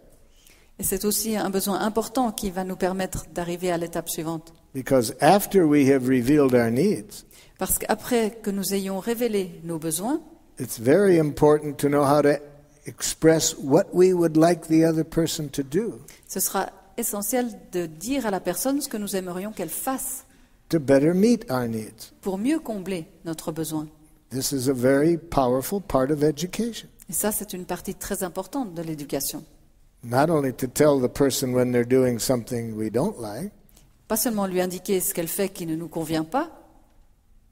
Et c'est aussi un besoin important qui va nous permettre d'arriver à l'étape suivante. because after we have revealed our needs, Parce qu'après que nous ayons révélé nos besoins, it's very important to know how to express what we would like the other person to do ce sera essentiel de dire à la personne ce que nous aimerions qu'elle fasse to better meet our needs. pour mieux combler notre besoin. This is a very powerful part of education. Et ça, c'est une partie très importante de l'éducation. Not only to tell the person when they're doing something we don't like, Pas seulement lui indiquer ce qu'elle fait qui ne nous convient pas,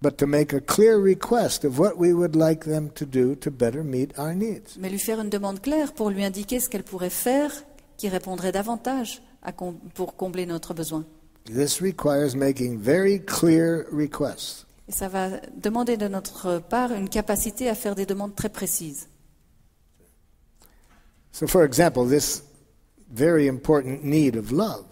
but to make a clear request of what we would like them to do to better meet our needs. mais lui faire une demande claire pour lui indiquer ce qu'elle pourrait faire qui répondrait davantage pour combler notre besoin. This requires making very clear requests. Et ça va demander de notre part une capacité à faire des demandes très précises. So, for example, this very important need of love.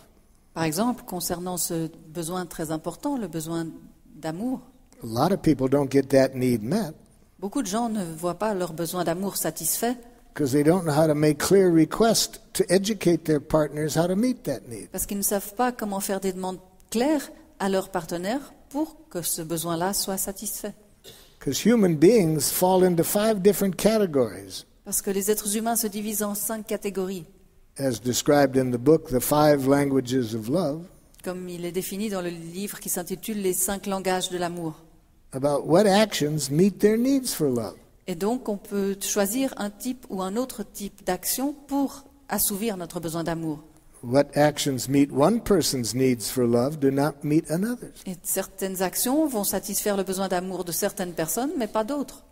Par exemple, concernant ce besoin très important, le besoin d'amour, A lot of people don't get that need met beaucoup de gens ne voient pas leur besoin d'amour satisfait because they don't know how to make clear requests to educate their partners how to meet that need. parce qu'ils ne savent pas comment faire des demandes claires à leur partenaire pour que ce besoin-là soit satisfait. Because human beings fall into 5 different categories, Parce que les êtres humains se divisent en 5 catégories, as described in the book, The 5 Languages of Love, comme il est défini dans le livre qui s'intitule « Les 5 langages de l'amour ». about what actions meet their needs for love. Et donc, on peut choisir un type ou un autre type d'action pour assouvir notre besoin d'amour. What actions meet one person's needs for love do not meet another's. Et certaines actions vont satisfaire le besoin d'amour de certaines personnes, mais pas d'autres.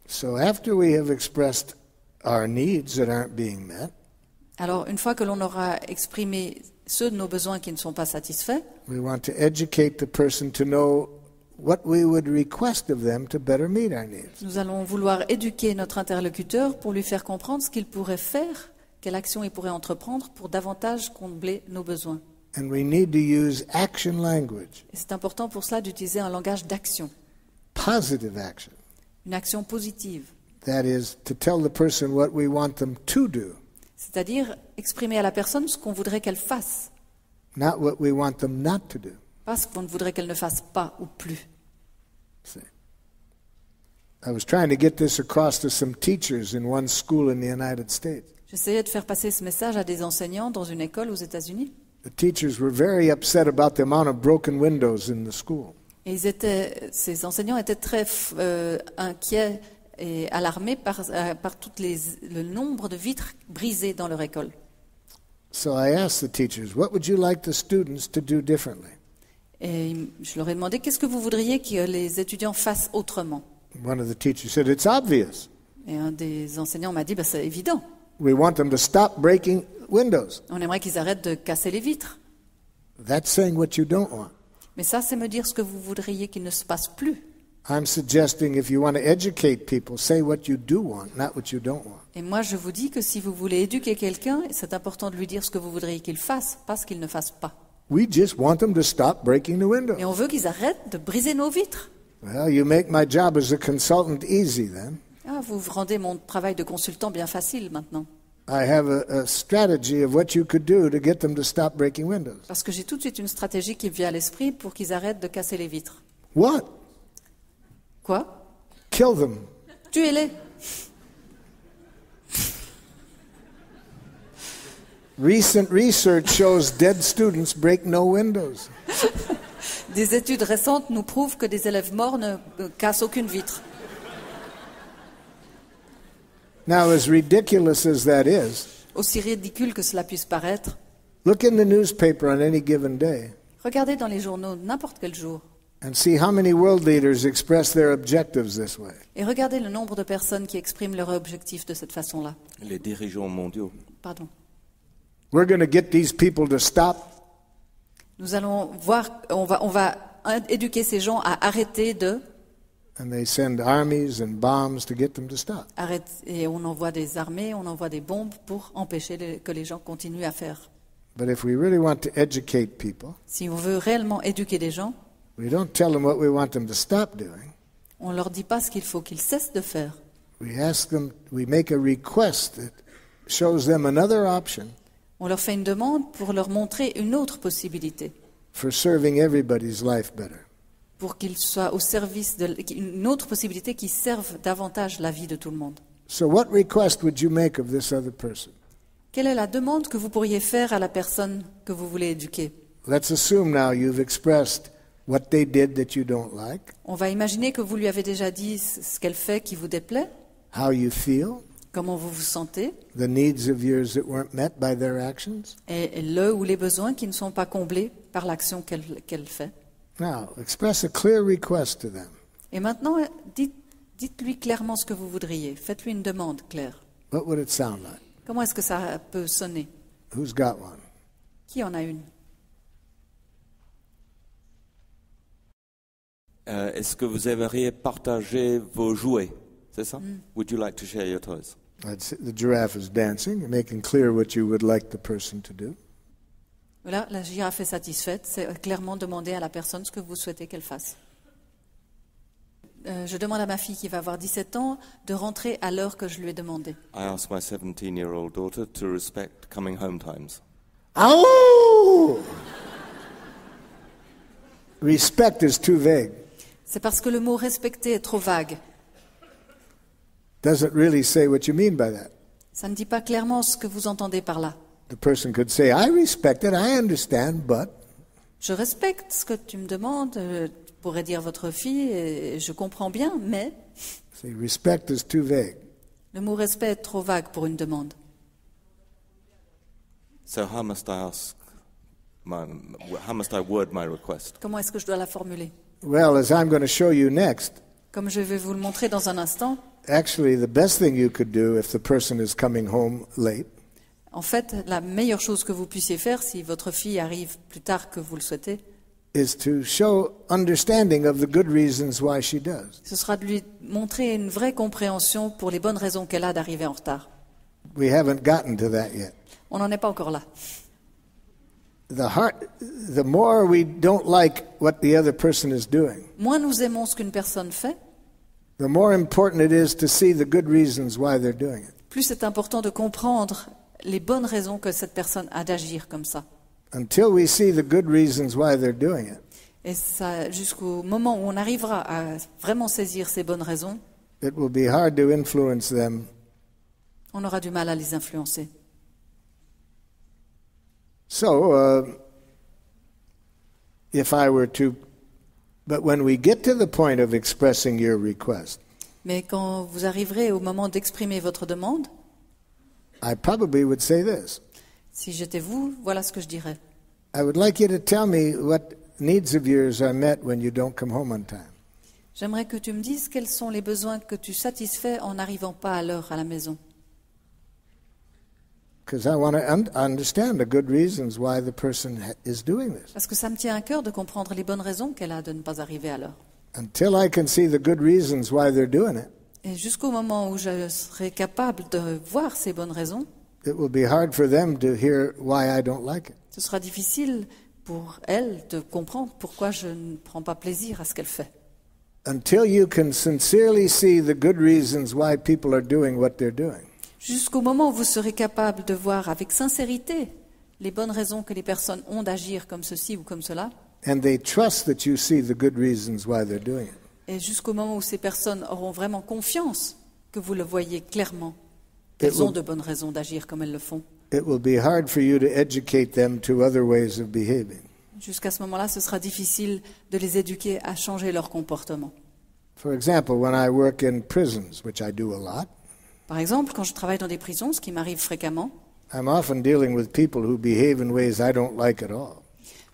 So after we have expressed our needs that aren't being met, Alors, une fois que l'on aura exprimé ceux de nos besoins qui ne sont pas satisfaits, we want to educate the person to know what we would request of them to better meet our needs. nous allons vouloir éduquer notre interlocuteur pour lui faire comprendre ce qu'il pourrait faire, quelle action il pourrait entreprendre pour davantage combler nos besoins. And we need to use action language, Et c'est important pour cela d'utiliser un langage d'action, positive action. une action positive, That is, to tell the person what we want them to do, c'est-à-dire exprimer à la personne ce qu'on voudrait qu'elle fasse, not what we want them not to do. pas ce qu'on voudrait qu'elle ne fasse pas ou plus. See. I was trying to get this across to some teachers in one school in the United States. J'essayais de faire passer ce message à des enseignants dans une école aux États-Unis. The teachers were very upset about the amount of broken windows in the school. Et ces enseignants étaient très inquiets et alarmés par le nombre de vitres brisées dans leur école. So I asked the teachers, what would you like the students to do differently? Et je leur ai demandé, qu'est-ce que vous voudriez que les étudiants fassent autrement? One of the teachers said, it's obvious. Et un des enseignants m'a dit, c'est évident. We want them to stop breaking windows. On aimerait qu'ils arrêtent de casser les vitres. That's saying what you don't want. Mais ça, c'est me dire ce que vous voudriez qu'il ne se passe plus. I'm suggesting if you want to educate people, say what you do want, not what you don't want. Et moi, je vous dis que si vous voulez éduquer quelqu'un, c'est important de lui dire ce que vous voudriez qu'il fasse, pas ce qu'il ne fasse pas. We just want them to stop breaking the windows. Et on veut qu'ils arrêtent de briser nos vitres. Well, you make my job as a consultant easy then. Ah, vous rendez mon travail de consultant bien facile maintenant. I have a strategy of what you could do to get them to stop breaking windows. Parce que j'ai tout de suite une stratégie qui me vient à l'esprit pour qu'ils arrêtent de casser les vitres. What? Quoi? Kill them. Tuez-les. Recent research shows dead students break no windows. Des études récentes nous prouvent que des élèves morts ne cassent aucune vitre. Now, as ridiculous as that is, Aussi ridicule que cela puisse paraître, look in the newspaper on any given day regardez dans les journaux n'importe quel jour and see how many world leaders express their objectives this way. et regardez le nombre de personnes qui expriment leurs objectifs de cette façon-là. Les dirigeants mondiaux. Pardon. We're going to get these people to stop. Nous allons voir, on va éduquer ces gens à arrêter de... And they send armies and bombs to get them to stop. Et on envoie des armées, on envoie des bombes pour empêcher que les gens continuent à faire. But if we really want to educate people, Si on veut réellement éduquer des gens, we don't tell them what we want them to stop doing. on ne leur dit pas ce qu'il faut qu'ils cessent de faire. We make a request that shows them another option On leur fait une demande pour leur montrer une autre possibilité, for serving everybody's life better. pour qu'ils soient au service une autre possibilité qui serve davantage la vie de tout le monde. So what request would you make of this other person? Quelle est la demande que vous pourriez faire à la personne que vous voulez éduquer? Let's assume now you've expressed what they did that you don't like, On va imaginer que vous lui avez déjà dit ce qu'elle fait qui vous déplaît, how you feel, comment vous vous sentez, the needs of yours that weren't met by their actions. et le ou les besoins qui ne sont pas comblés par l'action qu'elle fait. Now, express a clear request to them. Et maintenant, dites-lui clairement ce que vous voudriez. Faites-lui une demande claire. What would it sound like? Comment est-ce que ça peut sonner? Who's got one? Qui en a une? Est-ce que vous aimeriez partager vos jouets? C'est ça? Would you like to share your toys? The giraffe is dancing, making clear what you would like the person to do. Voilà, la girafe est satisfaite. C'est clairement demander à la personne ce que vous souhaitez qu'elle fasse. Je demande à ma fille qui va avoir 17 ans de rentrer à l'heure que je lui ai demandé. I asked my 17-year-old daughter to respect coming home times. Oh! Respect is too vague. C'est parce que le mot respecter est trop vague. Doesn't really say what you mean by that. Ça ne dit pas clairement ce que vous entendez par là. The person could say, I respect it, I understand, but... Je respecte ce que tu me demandes, pourrait dire votre fille, et je comprends bien, mais See, respect is too vague. le mot respect est trop vague pour une demande. So how must I word my request? Comment est-ce que je dois la formuler? Well, as I'm going to show you next, Comme je vais vous le montrer dans un instant, actually the best thing you could do if the person is coming home late en fait, la meilleure chose que vous puissiez faire, si votre fille arrive plus tard que vous le souhaitez, is to show understanding of the good reasons why she does. ce sera de lui montrer une vraie compréhension pour les bonnes raisons qu'elle a d'arriver en retard. We haven't gotten to that yet. On n'en est pas encore là. The more we don't like what the other person is doing, Moins nous aimons ce qu'une personne fait, the more important it is to see the good reasons why they're doing it. plus c'est important de comprendre les bonnes raisons que cette personne a d'agir comme ça. Until we see the good reasons why they're doing it, Et ça, jusqu'au moment où on arrivera à vraiment saisir ces bonnes raisons, it will be hard to influence them on aura du mal à les influencer. So, if I were to, but when we get to the point of expressing your request, Mais quand vous arriverez au moment d'exprimer votre demande, I probably would say this. si j'étais vous, voilà ce que je dirais. I would like you to tell me what needs of yours are met when you don't come home on time. J'aimerais que tu me dises quels sont les besoins que tu satisfais en n'arrivant pas à l'heure à la maison. Because I want to understand the good reasons why the person is doing this. Parce que ça me tient à cœur de comprendre les bonnes raisons qu'elle a de ne pas arriver à l'heure. Until I can see the good reasons why they're doing it, Et jusqu'au moment où je serai capable de voir ces bonnes raisons, it will be hard for them to hear why I don't like it. ce sera difficile pour elle de comprendre pourquoi je ne prends pas plaisir à ce qu'elle fait. Until you can sincerely see the good reasons why people are doing what they're doing, Jusqu'au moment où vous serez capable de voir avec sincérité les bonnes raisons que les personnes ont d'agir comme ceci ou comme cela, and they trust that you see the good reasons why they're doing it, et jusqu'au moment où ces personnes auront vraiment confiance que vous le voyez clairement, qu'elles ont de bonnes raisons d'agir comme elles le font. it will be hard for you to educate them to other ways of behaving. Jusqu'à ce moment-là, ce sera difficile de les éduquer à changer leur comportement. For example, when I work in prisons, which I do a lot, Par exemple, quand je travaille dans des prisons, ce qui m'arrive fréquemment, I'm often dealing with people who behave in ways I don't like at all.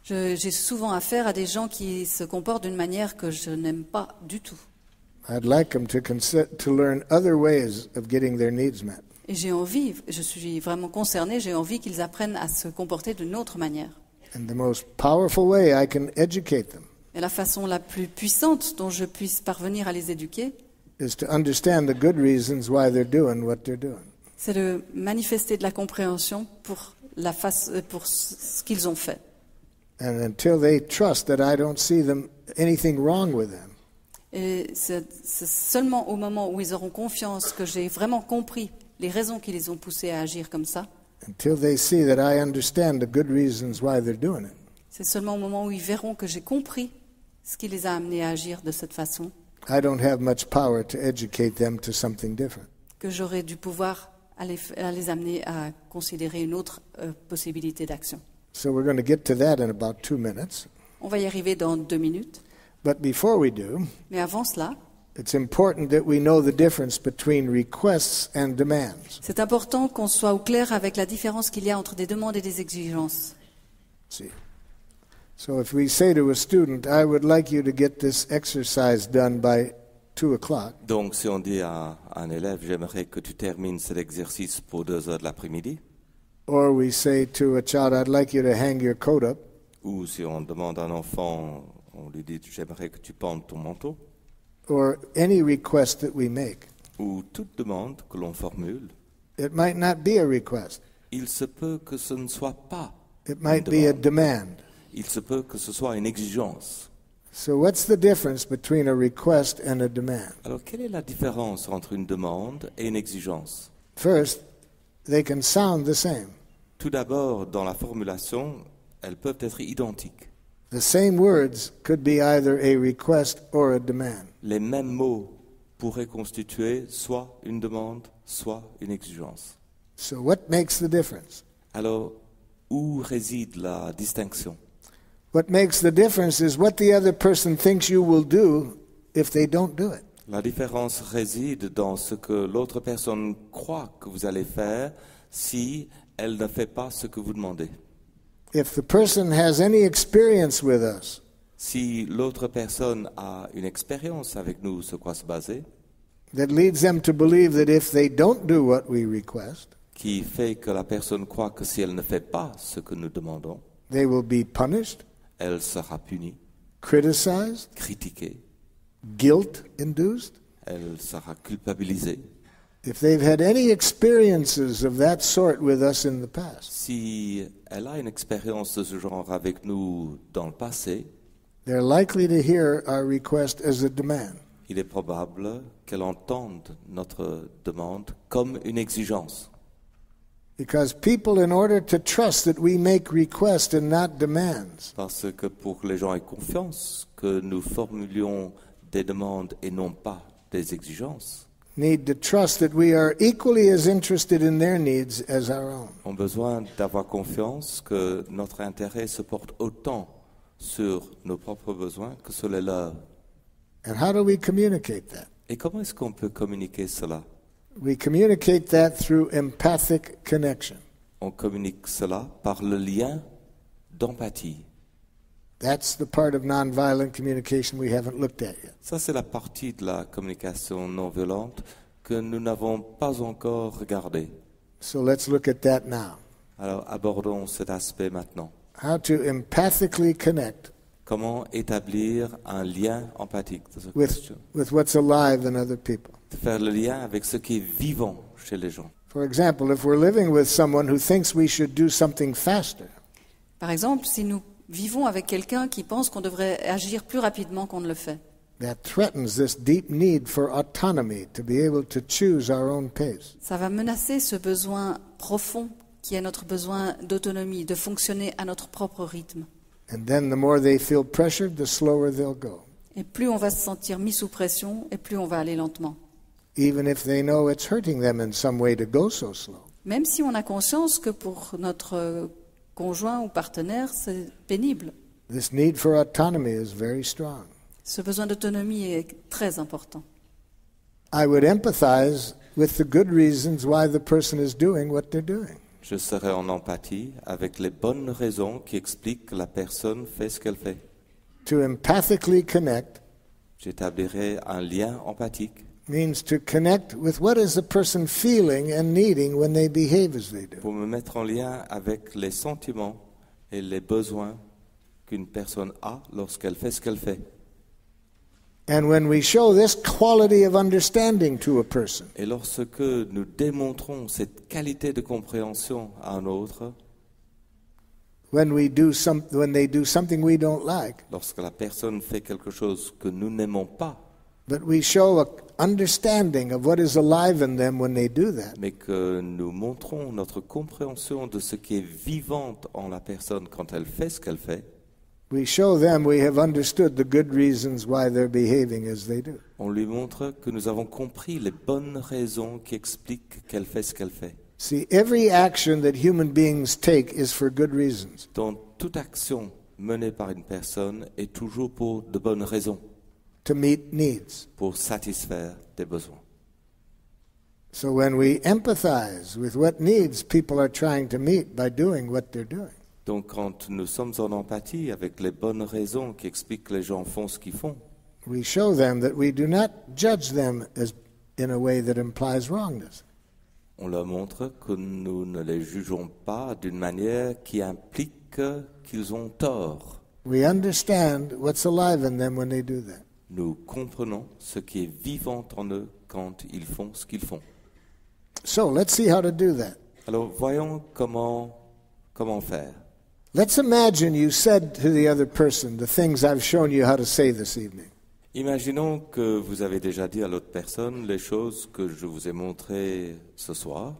j'ai souvent affaire à des gens qui se comportent d'une manière que je n'aime pas du tout. I'd like them to learn other ways of getting their needs met. Et j'ai envie, je suis vraiment concernée, j'ai envie qu'ils apprennent à se comporter d'une autre manière. And the most powerful way I can educate them Et la façon la plus puissante dont je puisse parvenir à les éduquer, is to understand the good reasons why they're doing what they're doing. c'est de manifester de la compréhension pour ce qu'ils ont fait. And until they trust that I don't see anything wrong with them, Et c'est seulement au moment où ils auront confiance que j'ai vraiment compris les raisons qui les ont poussés à agir comme ça, until they see that I understand the good reasons why they're doing it, c'est seulement au moment où ils verront que j'ai compris ce qui les a amenés à agir de cette façon, I don't have much power to educate them to something different. que j'aurai du pouvoir à les amener à considérer une autre possibilité d'action. So we're going to get to that in about 2 minutes. On va y arriver dans 2 minutes, But before we do, mais avant cela, it's important that we know the difference between requests and demands. c'est important qu'on soit au clair avec la différence qu'il y a entre des demandes et des exigences. See. So if we say to a student, I would like you to get this exercise done by 2 o'clock, Donc, si on dit à un élève, j'aimerais que tu termines cet exercice pour 2 heures de l'après-midi, or we say to a child, I'd like you to hang your coat up, ou si on demande à un enfant, on lui dit, j'aimerais que tu pendes ton manteau, or any request that we make, ou toute demande que l'on formule, it might not be a request. il se peut que ce ne soit pas It une might be a demande. demand. Il se peut que ce soit une exigence. So what's the difference between a request and a demand? Alors, quelle est la différence entre une demande et une exigence? First, they can sound the same. Tout d'abord, dans la formulation, elles peuvent être identiques. The same words could be either a request or a demand. Les mêmes mots pourraient constituer soit une demande, soit une exigence. So what makes the difference? Alors, où réside la distinction? What makes the difference is what the other person thinks you will do if they don't do it. La différence réside dans ce que l'autre personne croit que vous allez faire si elle ne fait pas ce que vous demandez. If the person has any experience with us, Si l'autre personne a une expérience avec nous sur quoi se baser, that leads them to believe that if they don't do what we request, qui fait que la personne croit que si elle ne fait pas ce que nous demandons, they will be punished, elle sera punie, criticized, critiquée, guilt-induced. elle sera culpabilisée. If they've had any experiences of that sort with us in the past, Si elle a une expérience de ce genre avec nous dans le passé, they're likely to hear our request as a demand. il est probable qu'elle entende notre demande comme une exigence. Because people, in order to trust that we make requests and not demands, Parce que pour que les gens aient confiance que nous formulions des demandes et non pas des exigences, need to trust that we are equally as interested in their needs as our own. ont besoin d'avoir confiance que notre intérêt se porte autant sur nos propres besoins que sur les leurs. And how do we communicate that? Et comment est-ce qu'on peut communiquer cela? We communicate that through empathic connection. On communique cela par le lien d'empathie. That's the part of nonviolent communication we haven't looked at yet. Ça, c'est la partie de la communication non violente que nous n'avons pas encore regardée. So let's look at that now. Alors abordons cet aspect maintenant. How to empathically connect Comment établir un lien empathique de cette with question. what's alive in other people. De faire le lien avec ce qui est vivant chez les gens. For example, if we're living with someone who thinks we should do something faster, Par exemple, si nous vivons avec quelqu'un qui pense qu'on devrait agir plus rapidement qu'on ne le fait, that threatens this deep need for autonomy to be able to choose our own pace. ça va menacer ce besoin profond qui est notre besoin d'autonomie, de fonctionner à notre propre rythme. And then the more they feel pressured, the slower they'll go, Et plus on va se sentir mis sous pression, et plus on va aller lentement. even if they know it's hurting them in some way to go so slow. Même si on a conscience que pour notre conjoint ou partenaire, c'est pénible. This need for autonomy is very strong. Ce besoin d'autonomie est très important. I would empathize with the good reasons why the person is doing what they're doing. Je serai en empathie avec les bonnes raisons qui expliquent que la personne fait ce qu'elle fait. To empathically connect J'établirai un lien empathique means to connect with what is the person feeling and needing when they behave as they do. pour me mettre en lien avec les sentiments et les besoins qu'une personne a lorsqu'elle fait ce qu'elle fait. And when we show this quality of understanding to a person, Et lorsque nous démontrons cette qualité de compréhension à un autre, when they do something we don't like, lorsque la personne fait quelque chose que nous n'aimons pas, but we show a understanding of what is alive in them when they do that, mais que nous montrons notre compréhension de ce qui est vivant en la personne quand elle fait ce qu'elle fait, we show them we have understood the good reasons why they're behaving as they do. on lui montre que nous avons compris les bonnes raisons qui expliquent qu'elle fait ce qu'elle fait. See, every action that human beings take is for good reasons. Donc toute action menée par une personne est toujours pour de bonnes raisons, To meet needs. pour satisfaire des besoins. So when we empathize with what needs people are trying to meet by doing what they're doing, Donc quand nous sommes en empathie avec les bonnes raisons qui expliquent que les gens font ce qu'ils font, we show them that we do not judge them as in a way that implies wrongness. on leur montre que nous ne les jugeons pas d'une manière qui implique qu'ils ont tort. We understand what's alive in them when they do that. Nous comprenons ce qui est vivant en eux quand ils font ce qu'ils font. So let's see how to do that. Alors voyons comment faire. Let's imagine you said to the other person the things I've shown you how to say this evening. Imaginons que vous avez déjà dit à l'autre personne les choses que je vous ai montrées ce soir.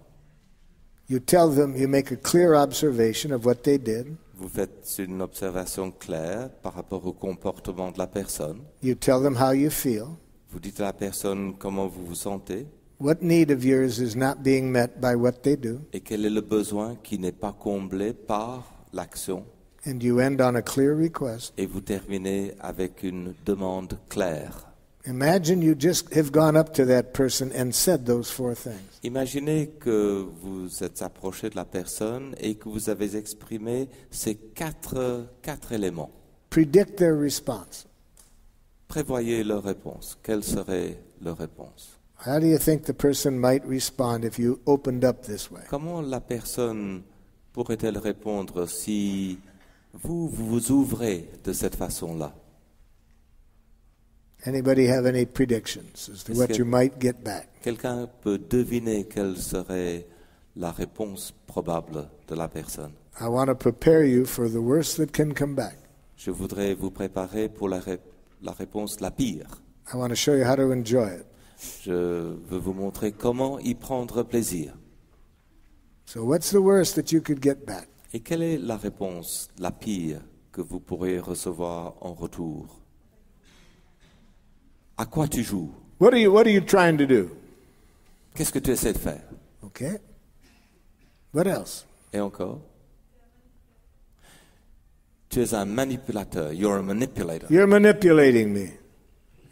You tell them, you make a clear observation of what they did. Vous faites une observation claire par rapport au comportement de la personne. You tell them how you feel. Vous dites à la personne comment vous vous sentez What need of yours is not being met by what they do. et quel est le besoin qui n'est pas comblé par l'action. And you end on a clear request. Et vous terminez avec une demande claire. Imagine you just have gone up to that person and said those four things. Imaginez que vous êtes approché de la personne et que vous avez exprimé ces quatre éléments. Predict their response. Prévoyez leur réponse. Quelle serait leur réponse? How do you think the person might respond if you opened up this way? Comment la personne pourrait-elle répondre si vous vous ouvrez de cette façon-là? Anybody have any predictions as to what you might get back? Quelqu'un peut deviner quelle serait la réponse probable de la personne? I want to prepare you for the worst that can come back. Je voudrais vous préparer pour la réponse la pire. I want to show you how to enjoy it. Je veux vous montrer comment y prendre plaisir. So what's the worst that you could get back? Et quelle est la réponse la pire que vous pourrez recevoir en retour? À quoi tu joues? What are you trying to do? Qu'est-ce que tu essaies de faire? Okay. What else? Et encore? Tu es un manipulateur. You're a manipulator. You're manipulating me.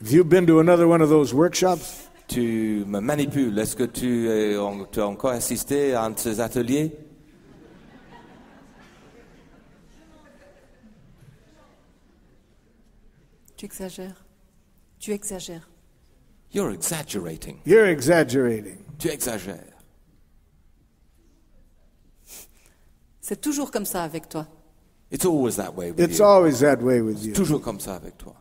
Have you been to another one of those workshops? Tu me manipules. Est-ce que tu as encore assisté à un de ces ateliers? Tu exagères. Tu exagères. You're exaggerating. You're exaggerating. Tu exagères. C'est toujours comme ça avec toi. It's always that way with It's you. always that way with you. Toujours comme ça avec toi.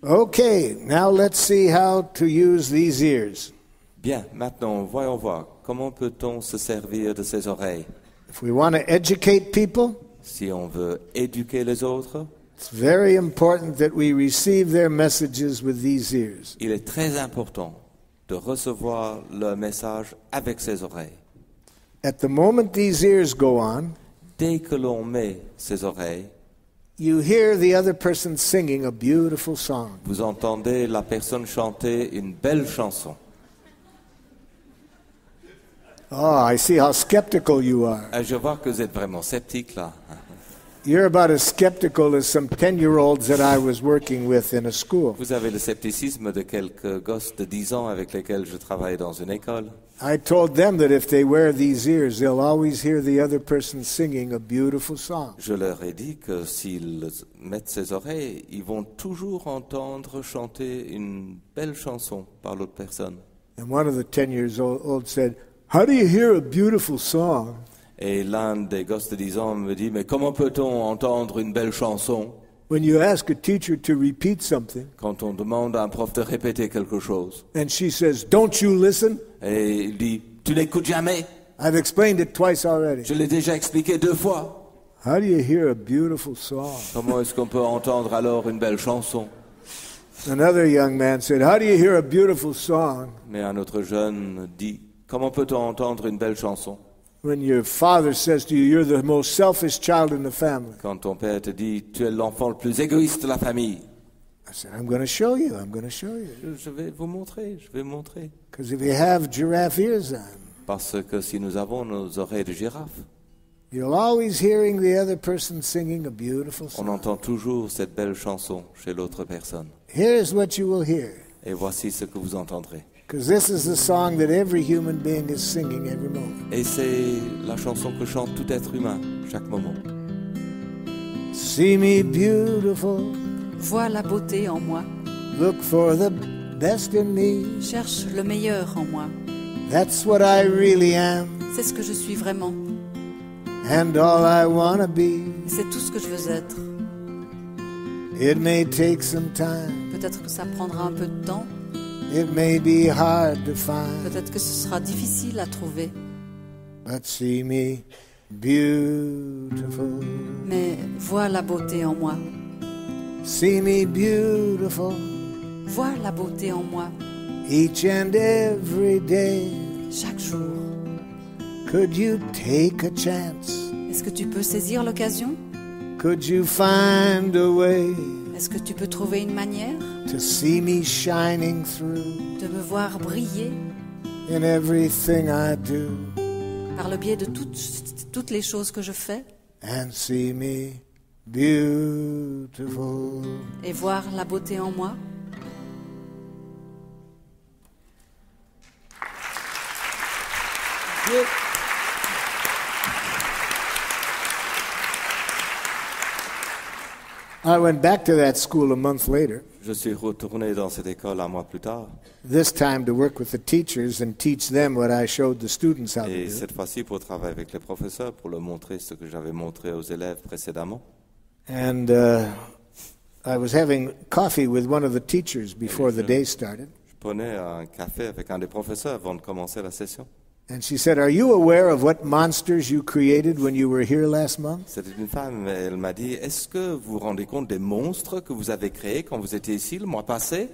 Okay, now let's see how to use these ears. Bien, maintenant, voyons voir. Comment peut-on se servir de ces oreilles? If we want to educate people, Si on veut éduquer les autres, it's very important that we receive their messages with these ears. il est très important de recevoir le message avec ses oreilles. At the moment these ears go on, Dès que l'on met ses oreilles, you hear the other person singing a beautiful song. vous entendez la personne chanter une belle chanson. Oh, I see how skeptical you are. Et je vois que vous êtes vraiment sceptique là. You're about as skeptical as some 10-year-olds that I was working with in a school. Vous avez le scepticisme de quelques gosses de 10 ans avec lesquels je travaille dans une école. I told them that if they wear these ears, they'll always hear the other person singing a beautiful song. Je leur ai dit que s'ils mettent ses oreilles, ils vont toujours entendre chanter une belle chanson par l'autre personne. And one of the 10 years old said, "How do you hear a beautiful song?" Et l'un des gosses de 10 ans me dit, mais comment peut-on entendre une belle chanson When you ask a teacher to repeat something, quand on demande à un prof de répéter quelque chose? and she says, "Don't you listen?" Et il dit, tu n'écoutes jamais? I've explained it twice already. Je l'ai déjà expliqué 2 fois. How do you hear a beautiful song? Comment est-ce qu'on peut entendre alors une belle chanson? Another young man said, "How do you hear a beautiful song Mais un autre jeune dit, comment peut-on entendre une belle chanson when your father says to you, you're the most selfish child in the family?" quand ton père te dit, tu es l'enfant le plus égoïste de la famille? I said, I'm going to show you. I'm going to show you. Je vais vous montrer, je vais montrer. Because if you have giraffe ears on, Parce que si nous avons nos oreilles de girafe, you're always hearing the other person singing a beautiful on song. entend toujours cette belle chanson chez l'autre personne. Here's what you will hear. Et voici ce que vous entendrez. Because this is the song that every human being is singing every moment. Et c'est la chanson que chante tout être humain, chaque moment. See me beautiful, Vois la beauté en moi. look for the best in me. Cherche le meilleur en moi. That's what I really am, C'est ce que je suis vraiment. and all I want to be. C'est tout ce que je veux être. It may take some time, Peut-être que ça prendra un peu de temps. it may be hard to find, Peut-être que ce sera difficile à trouver. but see me beautiful. Mais vois la beauté en moi. See me beautiful, Vois la beauté en moi. each and every day. Chaque jour. Could you take a chance? Est-ce que tu peux saisir l'occasion? Could you find a way Est-ce que tu peux trouver une manière to see me shining through de me voir briller in everything I do, par le biais de toutes les choses que je fais and see me beautiful? et voir la beauté en moi? I went back to that school a month later, Je suis retourné dans cette école un mois plus tard, this time to work with the teachers and teach them what I showed the students how to et do. cette fois-ci pour travailler avec les professeurs, pour leur montrer ce que j'avais montré aux élèves précédemment. And I was having coffee with one of the teachers before the day started. Je prenais un café avec un des professeurs avant de commencer la session. And she said, "Are you aware of what monsters you created when you were here last month?" C'était une femme, et elle m'a dit, est-ce que vous vous rendez compte des monstres que vous avez créés quand vous étiez ici le mois passé?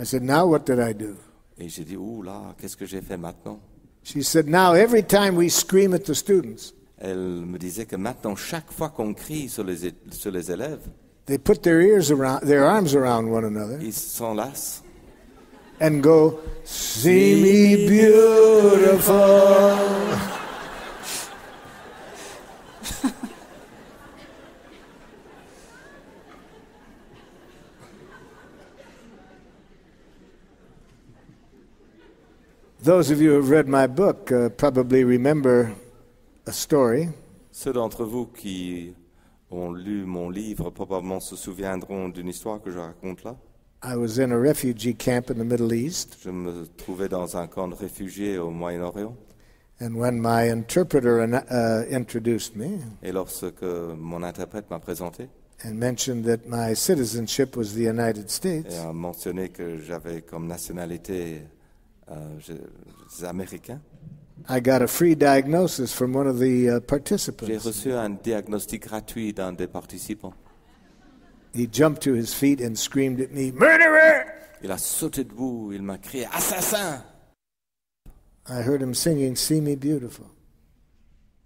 I said, "Now what did I do?" Et j'ai dit, ouh là, qu'est-ce que j'ai fait maintenant? She said, "Now every time we scream at the students, Elle me disait que maintenant, chaque fois qu'on crie sur les élèves, they put their arms around one another ils s'enlacent and go, 'See me beautiful.'" Those of you who have read my book probably remember a story. Ceux d'entre vous qui ont lu mon livre probablement se souviendront d'une histoire que je raconte là. I was in a refugee camp in the Middle East, Je me trouvais dans un camp de réfugiés au Moyen-Orient. And when my interpreter introduced me Et lorsque mon interprète m'a présenté and mentioned that my citizenship was the United et States, a mentionné que j'avais comme nationalité américain, I got a free diagnosis from one of the j'ai participants. reçu un diagnostic gratuit d'un des participants. He jumped to his feet and screamed at me, "Murderer!" Il a sauté debout, il m'a crié « Assassin !» I heard him singing, "See Me Beautiful."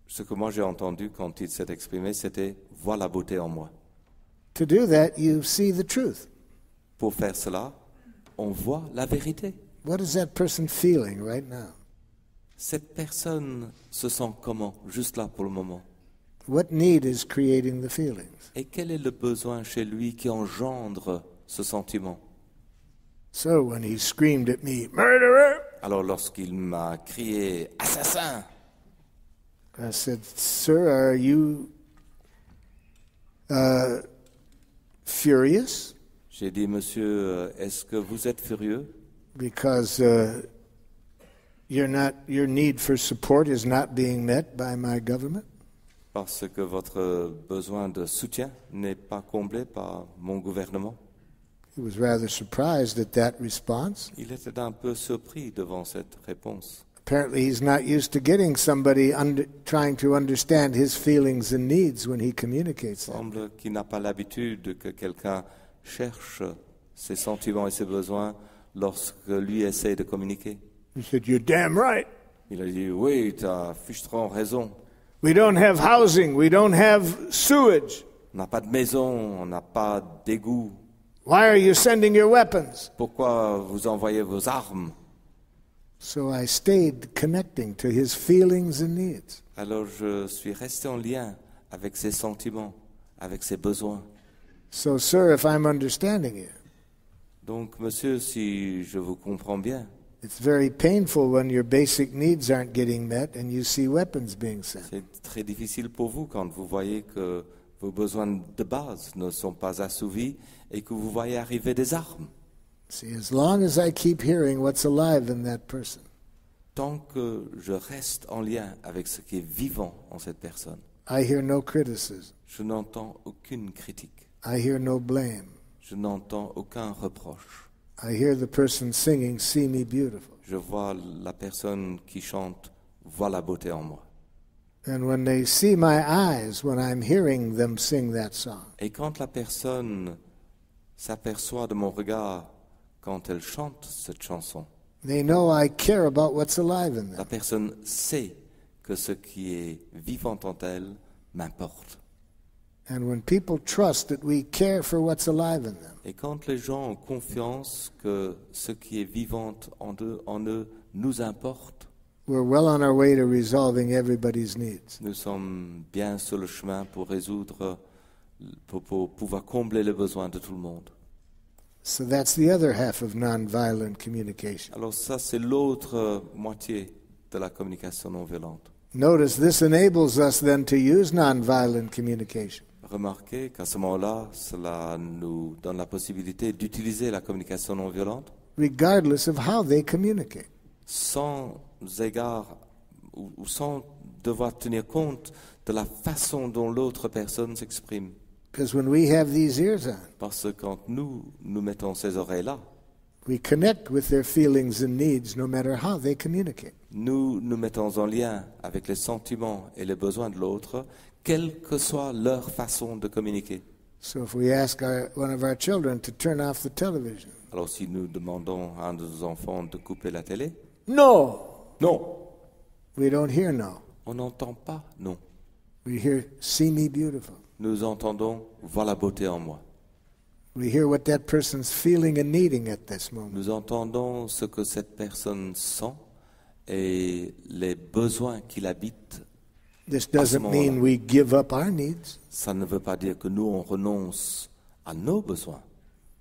Ce que moi j'ai entendu quand il s'est exprimé, c'était « Vois la beauté en moi ». To do that, you see the truth. Pour faire cela, on voit la vérité. What is that person feeling right now? Cette personne se sent comment, juste là pour le moment? What need is creating the feelings? Et quel est le besoin chez lui qui engendre ce sentiment? So when he screamed at me, "Murderer!" Alors lorsqu'il m'a crié « Assassin !» I said, "Sir, are you furious J'ai dit « Monsieur, est-ce que vous êtes furieux? because your need for support is not being met by my government?" Parce que votre besoin de soutien n'est pas comblé par mon gouvernement. He was rather surprised at that response. Il était un peu surpris devant cette réponse. Apparently, he's not used to getting somebody trying to understand his feelings and needs when he communicates Il them. semble qu'il n'a pas l'habitude que quelqu'un cherche ses sentiments et ses besoins lorsque lui essaie de communiquer. He said, "You're damn right. Il a dit « Oui, tu as fichtrement raison. We don't have housing. We don't have sewage. On n'a pas de maison, on n'a pas d'égout. Why are you sending your weapons?" Pourquoi vous envoyez vos armes ?» So I stayed connecting to his feelings and needs. Alors je suis resté en lien avec ses sentiments, avec ses besoins. So, sir, if I'm understanding you, Donc, monsieur, si je vous comprends bien, it's very painful when your basic needs aren't getting met and you see weapons being sent. c'est très difficile pour vous quand vous voyez que vos besoins de base ne sont pas assouvis et que vous voyez arriver des armes. See, as long as I keep hearing what's alive in that person, Tant que je reste en lien avec ce qui est vivant en cette personne, I hear no criticism. je n'entends aucune critique, I hear no blame. je n'entends aucun reproche. I hear the person singing, "See Me Beautiful." Je vois la personne qui chante « Vois la beauté en moi ». And when they see my eyes when I'm hearing them sing that song, Et quand la personne s'aperçoit de mon regard quand elle chante cette chanson, they know I care about what's alive in la them. personne sait que ce qui est vivant en elle m'importe. And when people trust that we care for what's alive in them, Et quand les gens ont confiance que ce qui est vivant en eux nous importe, we're well on our way to resolving everybody's needs. nous sommes bien sur le chemin pour résoudre, pour pouvoir combler les besoins de tout le monde. So that's the other half of nonviolent communication. Alors ça, c'est l'autre moitié de la communication non violente. Notice this enables us then to use nonviolent communication. Remarquez qu'à ce moment-là, cela nous donne la possibilité d'utiliser la communication non violente Regardless of how they communicate. sans égard ou sans devoir tenir compte de la façon dont l'autre personne s'exprime. Because when we have these ears on, Parce que quand nous mettons ces oreilles-là, we connect with their feelings and needs no matter how they communicate. nous nous mettons en lien avec les sentiments et les besoins de l'autre, quelle que soit leur façon de communiquer. So if we ask one of our children to turn off the television, Alors si nous demandons à un de nos enfants de couper la télé, no, non, we don't hear no. on n'entend pas non. We hear, "See Me Beautiful." Nous entendons « Vois la beauté en moi ». We hear what that person's feeling and needing at this moment. Nous entendons ce que cette personne sent et les besoins qui l'habitent. This doesn't mean we give up our needs, Ça ne veut pas dire que nous, on renonce à nos besoins,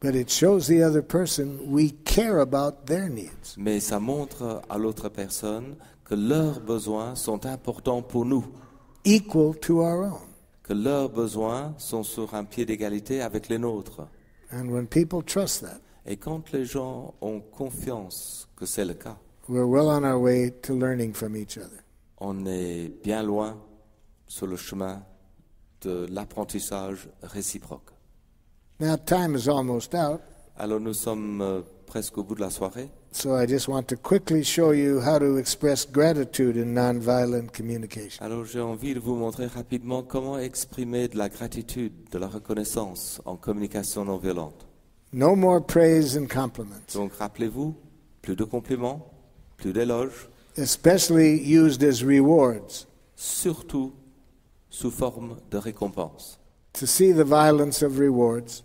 but it shows the other person we care about their needs. mais ça montre à l'autre personne que leurs besoins sont importants pour nous, Equal to our own. que leurs besoins sont sur un pied d'égalité avec les nôtres. And when people trust that, Et quand les gens ont confiance que c'est le cas, we're well on our way to learning from each other. on est bien loin sur le chemin de l'apprentissage réciproque. Now, time is almost out, Alors nous sommes presque au bout de la soirée. so I just want to quickly show you how to express gratitude in nonviolent communication. Alors j'ai envie de vous montrer rapidement comment exprimer de la gratitude, de la reconnaissance en communication non violente. No more praise and compliments, Donc rappelez-vous, plus de compliments, plus d'éloges, especially used as rewards. surtout sous forme de récompense, To see the violence of rewards,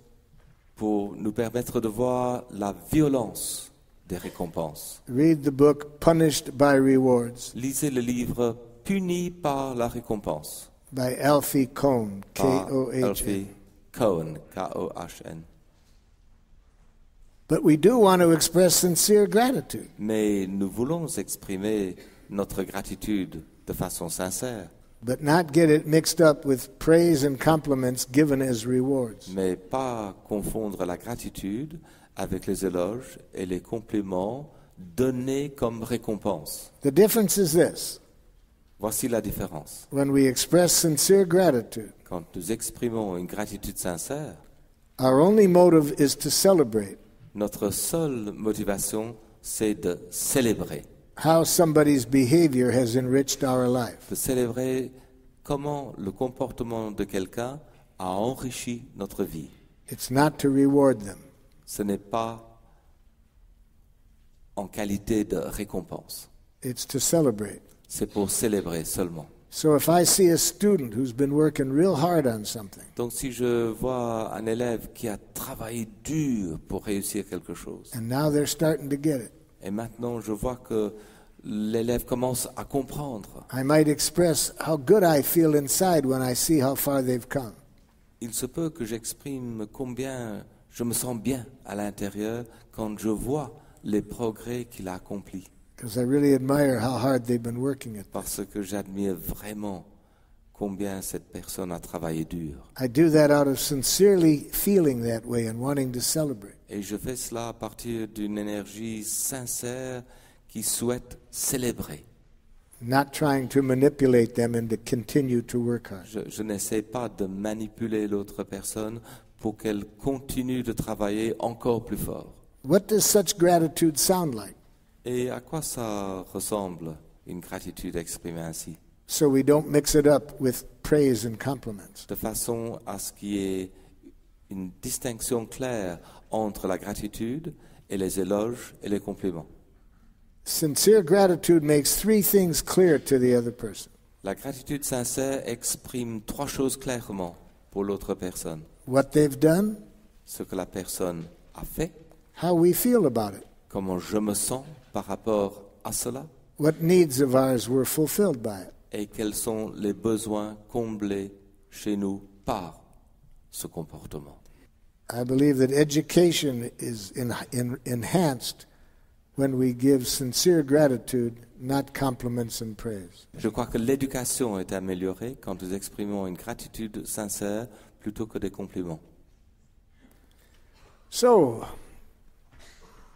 pour nous permettre de voir la violence des récompenses. read the book Punished by Rewards Lisez le livre Puni par la récompense by Alfie Kohn, par K-O-H-N. Alfie Kohn, K-O-H-N. But we do want to express sincere gratitude. Mais nous voulons exprimer notre gratitude de façon sincère, But not get it mixed up with praise and compliments given as rewards. mais pas confondre la gratitude avec les éloges et les compliments donnés comme récompense. The difference is this. Voici la différence. When we express sincere gratitude, Quand nous exprimons une gratitude sincère, our only motive is to celebrate notre seule motivation, c'est de célébrer. how somebody's behavior has enriched our life. De célébrer comment le comportement de quelqu'un a enrichi notre vie. It's not to reward them. Ce n'est pas en qualité de récompense. It's to celebrate. C'est pour célébrer seulement. So if I see a student who's been working real hard on something, Donc si je vois un élève qui a travaillé dur pour réussir quelque chose, and now they're starting to get it, et maintenant je vois que l'élève commence à comprendre, I might express how good I feel inside when I see how far they've come. il se peut que j'exprime combien je me sens bien à l'intérieur quand je vois les progrès qu'il a accomplis. Because I really admire how hard they've been working at this. Parce que j'admire vraiment combien cette personne a travaillé dur. I do that out of sincerely feeling that way and wanting to celebrate. Et je fais cela à partir d'une énergie sincère qui souhaite célébrer. Not trying to manipulate them and to continue to work hard. Je n'essaie pas de manipuler l'autre personne pour qu'elle continue de travailler encore plus fort. What does such gratitude sound like? Et à quoi ça ressemble, une gratitude exprimée ainsi? So we don't mix it up with praise and compliments. De façon à ce qu'il y ait une distinction claire entre la gratitude et les éloges et les compliments. Sincere gratitude makes three things clear to the other person. La gratitude sincère exprime trois choses clairement pour l'autre personne. What they've done, Ce que la personne a fait, how we feel about it, comment je me sens par rapport à cela, what needs of ours were fulfilled by it. et quels sont les besoins comblés chez nous par ce comportement. I believe that education is enhanced when we give sincere gratitude, not compliments and praise. Je crois que l'éducation est améliorée quand nous exprimons une gratitude sincère plutôt que des compliments. So,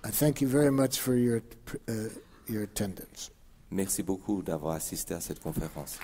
I thank you very much for your attendance. Merci beaucoup d'avoir assisté à cette conférence.